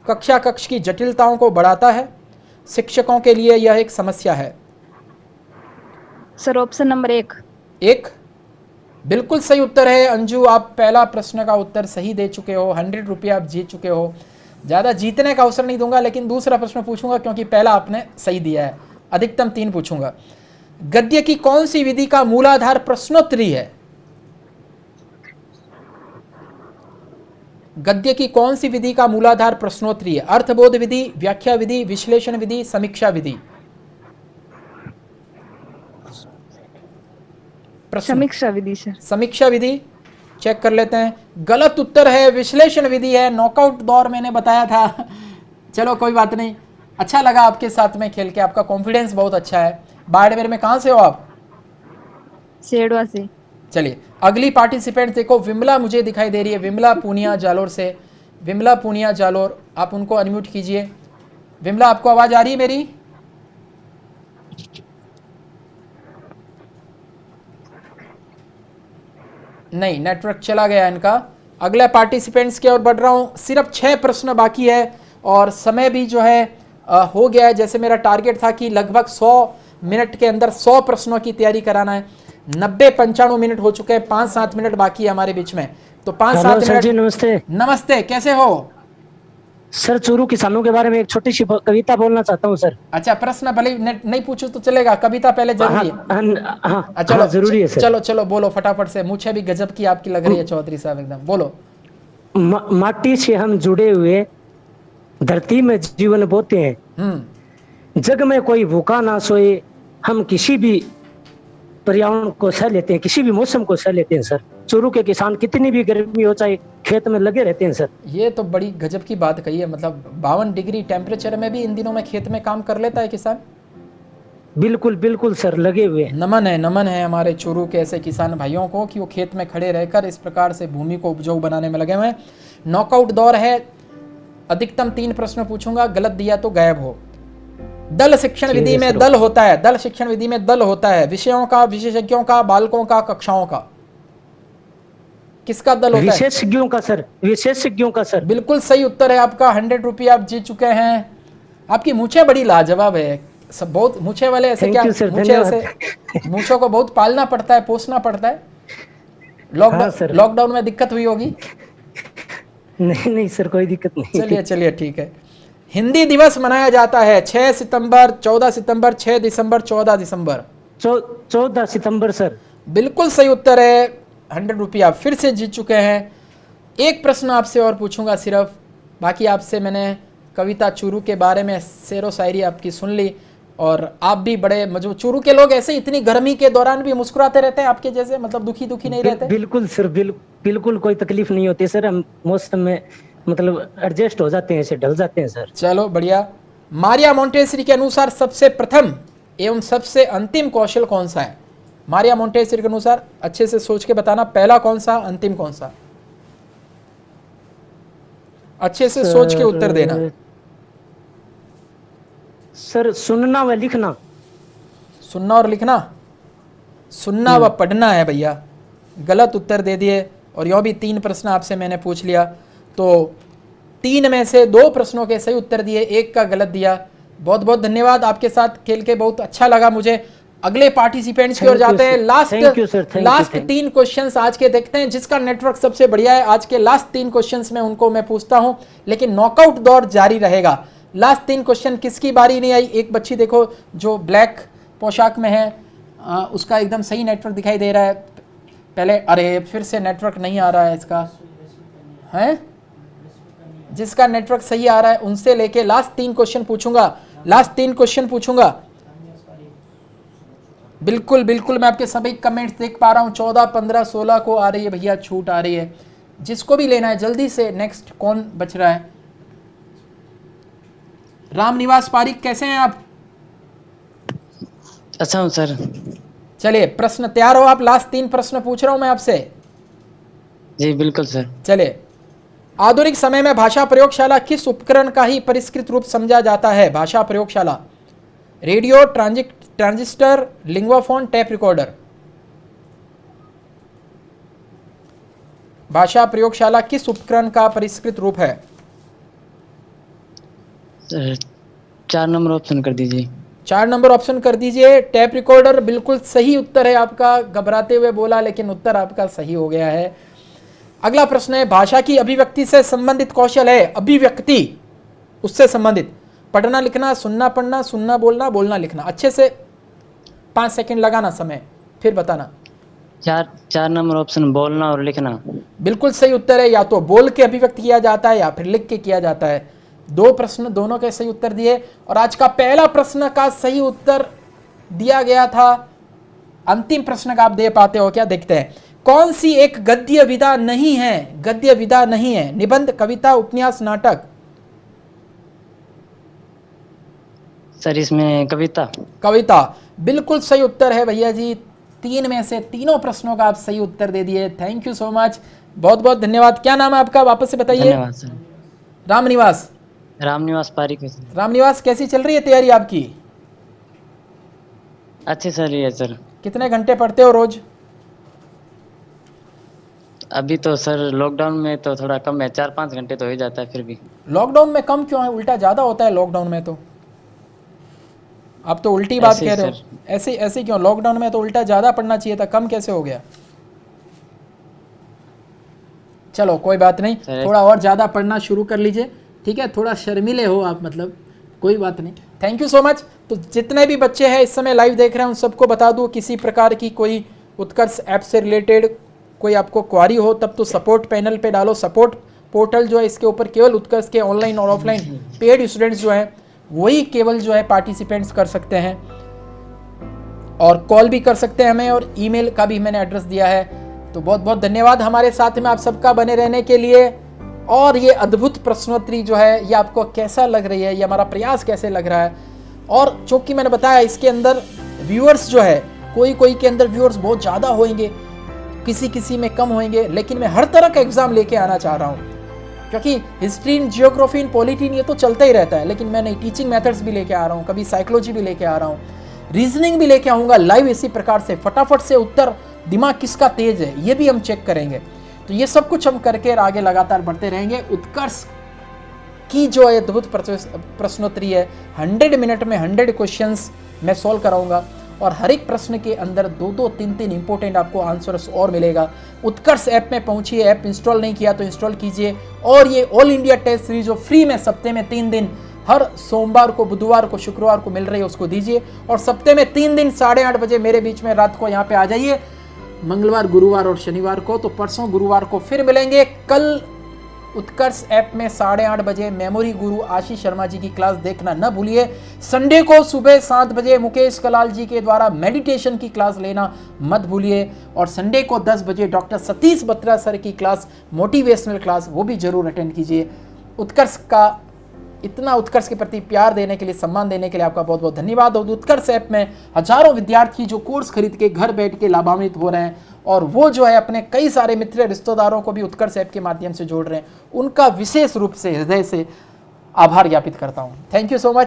[SPEAKER 1] कक्षा कक्ष की जटिलताओं को बढ़ाता है, शिक्षकों के लिए यह एक समस्या है।
[SPEAKER 10] Sir option number 1।
[SPEAKER 1] बिल्कुल सही उत्तर है अंजू, आप पहला प्रश्न का उत्तर सही दे चुके हो, 100 रुपया आप जीत चुके हो। ज़्यादा जीतने का अवसर नहीं दूंगा, लेकिन दूसरा प्रश्न पूछूंगा क्योंकि पहला आपने सही दिया है। अधिकतम 3 पूछूंगा। गद्य की कौन सी विधि का मूलाधार प्रश्नोत्तरी है? गद्य की कौन सी विधि का मूलाधार प्रश्नोत्तरी है? अर्थबोध विधि, व्याख्या विधि, विश्लेषण विधि, समीक्षा विधि?
[SPEAKER 10] समीक्षा विधि सर।
[SPEAKER 1] समीक्षा विधि चेक कर लेते हैं। गलत उत्तर है, विश्लेषण विधि है। नॉकआउट दौर मैंने बताया था। चलो कोई बात नहीं, अच्छा लगा आपके साथ में खेल के, आपका कॉन्फिडेंस बहुत अच्छा है। बाड़मेर में कहाँ से हो आप?
[SPEAKER 10] सेडवा से।
[SPEAKER 1] चलिए, अगली पार्टिसिपेंट देखो, विमला मुझे दिखाई दे रही है, विमला पूनिया जालोर से। विमला पूनिया जालोर, आप उनको अनम्यूट कीजिए। विमला, आपको आवाज आ रही है मेरी? नहीं, नेटवर्क चला गया इनका। अगले पार्टिसिपेंट्स की ओर बढ़ रहा हूं। सिर्फ 6 प्रश्न बाकी है और समय भी जो है हो गया है। जैसे मेरा टारगेट था कि लगभग 100 मिनट के अंदर 100 प्रश्नों की तैयारी कराना है। 90-95 मिनट हो चुके हैं, 5-7 मिनट बाकी है हमारे बीच में। तो 5-7 मिनट।
[SPEAKER 9] नमस्ते।
[SPEAKER 1] नमस्ते, कैसे हो
[SPEAKER 9] सर? चूरू किसानों के बारे में एक छोटी सी कविता बोलना चाहता हूँ सर।
[SPEAKER 1] अच्छा, प्रश्न भले नहीं पूछो तो चलेगा, कविता पहले जरूरी है।
[SPEAKER 9] चलो जरूरी है सर।
[SPEAKER 1] चलो बोलो फटाफट से। मुझे भी गजब की आपकी लग रही है चौधरी साहब, एकदम बोलो।
[SPEAKER 9] माटी से हम जुड़े हुए, धरती में जीवन बोते हैं, जग में कोई भूखा ना सोए, हम किसी भी पर्यावरण को सह लेते हैं, किसी भी मौसम को सह लेते हैं सर। चूरू के किसान कितनी भी गर्मी हो चाहे खेत में लगे रहते हैं सर। ये
[SPEAKER 1] तो बड़ी गजब की बात कही है, मतलब 52 डिग्री टेम्परेचर में भी इन दिनों में खेत में काम कर लेता है किसान।
[SPEAKER 9] बिल्कुल बिल्कुल सर, लगे हुए।
[SPEAKER 1] नमन है हमारे चूरू के ऐसे किसान भाइयों को कि वो खेत में खड़े रहकर इस प्रकार से भूमि को उपजाऊ बनाने में लगे हुए हैं। नॉकआउट दौर है, अधिकतम 3 प्रश्न पूछूंगा, गलत दिया तो गायब हो। दल शिक्षण विधि में दल होता है, दल शिक्षण विधि में दल होता है, विषयों का, विशेषज्ञों का, बालकों का, कक्षाओं का? किसका दल होता है?
[SPEAKER 9] विशेषज्ञों का सर, विशेषज्ञों का सर।
[SPEAKER 1] बिल्कुल सही उत्तर है आपका, 100 रुपया आप जीत चुके हैं। आपकी मूछें बड़ी लाजवाब है, सब बहुत मूछे वाले ऐसे क्या मूछे ऐसे मूछों को बहुत पालना पड़ता है, पोसना पड़ता है। लॉकडाउन में दिक्कत हुई होगी?
[SPEAKER 9] नहीं सर, कोई दिक्कत नहीं।
[SPEAKER 1] चलिए ठीक है। हिंदी दिवस मनाया जाता है 6 सितंबर, 14 सितंबर, 6 दिसंबर, 14 दिसंबर?
[SPEAKER 9] 14 सितंबर सर।
[SPEAKER 1] बिल्कुल सही उत्तर है, 100 रुपया फिर से जीत चुके हैं। एक प्रश्न आपसे और पूछूंगा सिर्फ, बाकी आपसे मैंने कविता चूरू के बारे में शेरो शायरी आपकी सुन ली, और आप भी बड़े मजबूत। चूरू के लोग ऐसे इतनी गर्मी के दौरान भी मुस्कुराते रहते हैं आपके जैसे, मतलब दुखी नहीं रहते?
[SPEAKER 9] बिल्कुल सर, बिल्कुल कोई तकलीफ नहीं होती सर। हम मौसम में मतलब एडजस्ट हो जाते हैं, ऐसे ढल जाते हैं सर।
[SPEAKER 1] चलो बढ़िया। मारिया मोंटेसरी के अनुसार सबसे प्रथम एवं सबसे अंतिम कौशल कौन सा है? मारिया मोंटेसरी के अनुसार अच्छे से सोच के बताना, पहला कौन सा, अंतिम कौन सा? अच्छे से सोच के उत्तर देना
[SPEAKER 9] सर। सुनना व लिखना।
[SPEAKER 1] सुनना और लिखना? सुनना व पढ़ना है भैया, गलत उत्तर दे दिए। और यो भी 3 प्रश्न आपसे मैंने पूछ लिया, तो 3 में से 2 प्रश्नों के सही उत्तर दिए, 1 का गलत दिया। बहुत बहुत धन्यवाद, आपके साथ खेल के बहुत अच्छा लगा मुझे। अगले पार्टिसिपेंट्स की ओर जाते हैं। लास्ट 3 क्वेश्चंस आज के देखते हैं, जिसका नेटवर्क सबसे बढ़िया है। आज के लास्ट 3 क्वेश्चंस में उनको मैं पूछता हूं, लेकिन नॉकआउट दौर जारी रहेगा। लास्ट 3 क्वेश्चन किसकी बारी नहीं आई? एक बच्ची देखो जो ब्लैक पोशाक में है, उसका एकदम सही नेटवर्क दिखाई दे रहा है। पहले अरे फिर से नेटवर्क नहीं आ रहा है इसका, है जिसका नेटवर्क सही आ रहा है उनसे लेके लास्ट 3 क्वेश्चन पूछूंगा। लास्ट 3 क्वेश्चन पूछूंगा। बिल्कुल बिल्कुल, मैं आपके सभी कमेंट्स देख पा रहा हूँ। 14, 15, 16 को आ रही है भैया, छूट आ रही है। जिसको भी लेना है जल्दी से। नेक्स्ट कौन बच रहा है? रामनिवास पारिक, कैसे हैं आप?
[SPEAKER 6] अच्छा हूँ सर।
[SPEAKER 1] चलिए प्रश्न तैयार हो आप? लास्ट 3 प्रश्न पूछ रहा हूं मैं आपसे।
[SPEAKER 6] जी बिल्कुल सर।
[SPEAKER 1] चलिए, आधुनिक समय में भाषा प्रयोगशाला किस उपकरण का ही परिष्कृत रूप समझा जाता है? भाषा प्रयोगशाला, radio, transistor, Linguaphone, tape recorder. भाषा प्रयोगशाला किस उपकरण का परिष्कृत रूप है?
[SPEAKER 6] 4 नंबर ऑप्शन कर दीजिए।
[SPEAKER 1] 4 नंबर ऑप्शन कर दीजिए। टेप रिकॉर्डर बिल्कुल सही उत्तर है आपका। घबराते हुए बोला, लेकिन उत्तर आपका सही हो गया है। अगला प्रश्न है, भाषा की अभिव्यक्ति से संबंधित कौशल है। अभिव्यक्ति, उससे संबंधित पढ़ना लिखना, सुनना पढ़ना, सुनना बोलना, बोलना लिखना। अच्छे से 5 सेकंड लगाना समय, फिर बताना।
[SPEAKER 6] 4 नंबर ऑप्शन, बोलना और लिखना।
[SPEAKER 1] बिल्कुल सही उत्तर है। या तो बोल के अभिव्यक्त किया जाता है या फिर लिख के किया जाता है। 2 प्रश्न दोनों के सही उत्तर दिए, और आज का पहला प्रश्न का सही उत्तर दिया गया था। अंतिम प्रश्न का आप दे पाते हो क्या? देखते हैं। कौन सी एक गद्य विधा नहीं है? गद्य विधा नहीं है। निबंध, कविता, उपन्यास, नाटक।
[SPEAKER 6] सर इसमें कविता।
[SPEAKER 1] कविता बिल्कुल सही उत्तर है भैया जी। 3 में से तीनों प्रश्नों का आप सही उत्तर दे दिए। थैंक यू सो मच, बहुत बहुत धन्यवाद। क्या नाम है आपका? वापस से बताइए।
[SPEAKER 6] धन्यवाद सर।
[SPEAKER 1] रामनिवास।
[SPEAKER 6] रामनिवास पारिक।
[SPEAKER 1] रामनिवास, कैसी चल रही है तैयारी आपकी?
[SPEAKER 6] अच्छी चल रही है सर।
[SPEAKER 1] कितने घंटे पढ़ते हो रोज?
[SPEAKER 6] अभी तो सर लॉकडाउन में तो थोड़ा कम है, 4-5 घंटे तो हो ही जाता है। फिर भी
[SPEAKER 1] लॉकडाउन में कम क्यों है? उल्टा ज्यादा होता है लॉकडाउन में तो। आप तो उल्टी बात कह रहे हो। ऐसे क्यों? लॉकडाउन में तो उल्टा ज्यादा पढ़ना चाहिए था, कम कैसे हो गया? चलो कोई बात नहीं, थोड़ा और ज्यादा पढ़ना शुरू कर लीजिए, ठीक है? थोड़ा शर्मीले हो आप, मतलब कोई बात नहीं। Thank you so much. तो जितने भी बच्चे हैं इस समय लाइव देख रहे हैं उन सबको बता दूं, किसी प्रकार की कोई उत्कर्ष ऐप से रिलेटेड कोई आपको क्वारी हो तब तो सपोर्ट पैनल पे डालो। सपोर्ट पोर्टल जो है इसके ऊपर केवल उत्कर्ष के ऑनलाइन और ऑफलाइन पेड स्टूडेंट्स जो हैं वही केवल जो है पार्टिसिपेंट्स कर सकते हैं, और कॉल भी कर सकते हैं हमें, और ईमेल का भी मैंने एड्रेस दिया है। तो बहुत बहुत धन्यवाद हमारे साथ में आप सबका बने रहने के लिए। और ये अद्भुत प्रश्नोत्तरी जो है ये आपको कैसा लग रही है, ये हमारा प्रयास कैसे लग रहा है? और चूंकि मैंने बताया इसके अंदर व्यूअर्स जो है कोई के अंदर व्यूअर्स बहुत ज़्यादा होंगे, किसी में कम होंगे, लेकिन मैं हर तरह का एग्जाम लेके आना चाह रहा हूँ, क्योंकि हिस्ट्री, जियोग्राफी, पॉलिटीन ये तो चलता ही रहता है, लेकिन मैं टीचिंग मेथड्स भी लेके आ रहा हूँ, कभी साइकोलॉजी भी लेके आ रहा हूँ, रीजनिंग भी लेके आऊँगा लाइव इसी प्रकार से। फटाफट से उत्तर, दिमाग किसका तेज है ये भी हम चेक करेंगे। तो ये सब कुछ हम करके आगे लगातार बढ़ते रहेंगे। उत्कर्ष की जो अद्भुत प्रश्नोत्तरी है 100 मिनट में 100 क्वेश्चंस मैं सॉल्व कराऊंगा, और हर एक प्रश्न के अंदर 2-2, 3-3 इंपॉर्टेंट आपको आंसर्स और मिलेगा। उत्कर्ष ऐप में पहुंचिए, ऐप इंस्टॉल नहीं किया तो इंस्टॉल कीजिए, और ये ऑल इंडिया टेस्ट सीरीज जो फ्री में सप्ते में 3 दिन हर सोमवार को, बुधवार को, शुक्रवार को मिल रही है उसको दीजिए, और सप्ते में 3 दिन 8:30 बजे मेरे बीच में रात को यहाँ पे आ जाइए, मंगलवार, गुरुवार और शनिवार को। तो परसों गुरुवार को फिर मिलेंगे। कल उत्कर्ष ऐप में 8:30 बजे मेमोरी गुरु आशीष शर्मा जी की क्लास देखना न भूलिए। संडे को सुबह 7 बजे मुकेश कलाल जी के द्वारा मेडिटेशन की क्लास लेना मत भूलिए, और संडे को 10 बजे डॉक्टर सतीश बत्रा सर की क्लास, मोटिवेशनल क्लास, वो भी जरूर अटेंड कीजिए। उत्कर्ष का इतना उत्कर्ष के प्रति प्यार देने के लिए, सम्मान देने के लिए आपका बहुत बहुत धन्यवाद। और उत्कर्ष ऐप में हजारों विद्यार्थी जो कोर्स खरीद के घर बैठ के लाभान्वित हो रहे हैं, और वो जो है अपने कई सारे मित्र रिश्तेदारों को भी उत्कर्ष ऐप के माध्यम से जोड़ रहे हैं, उनका विशेष रूप से हृदय से आभार ज्ञापित करता हूं। Thank you so much.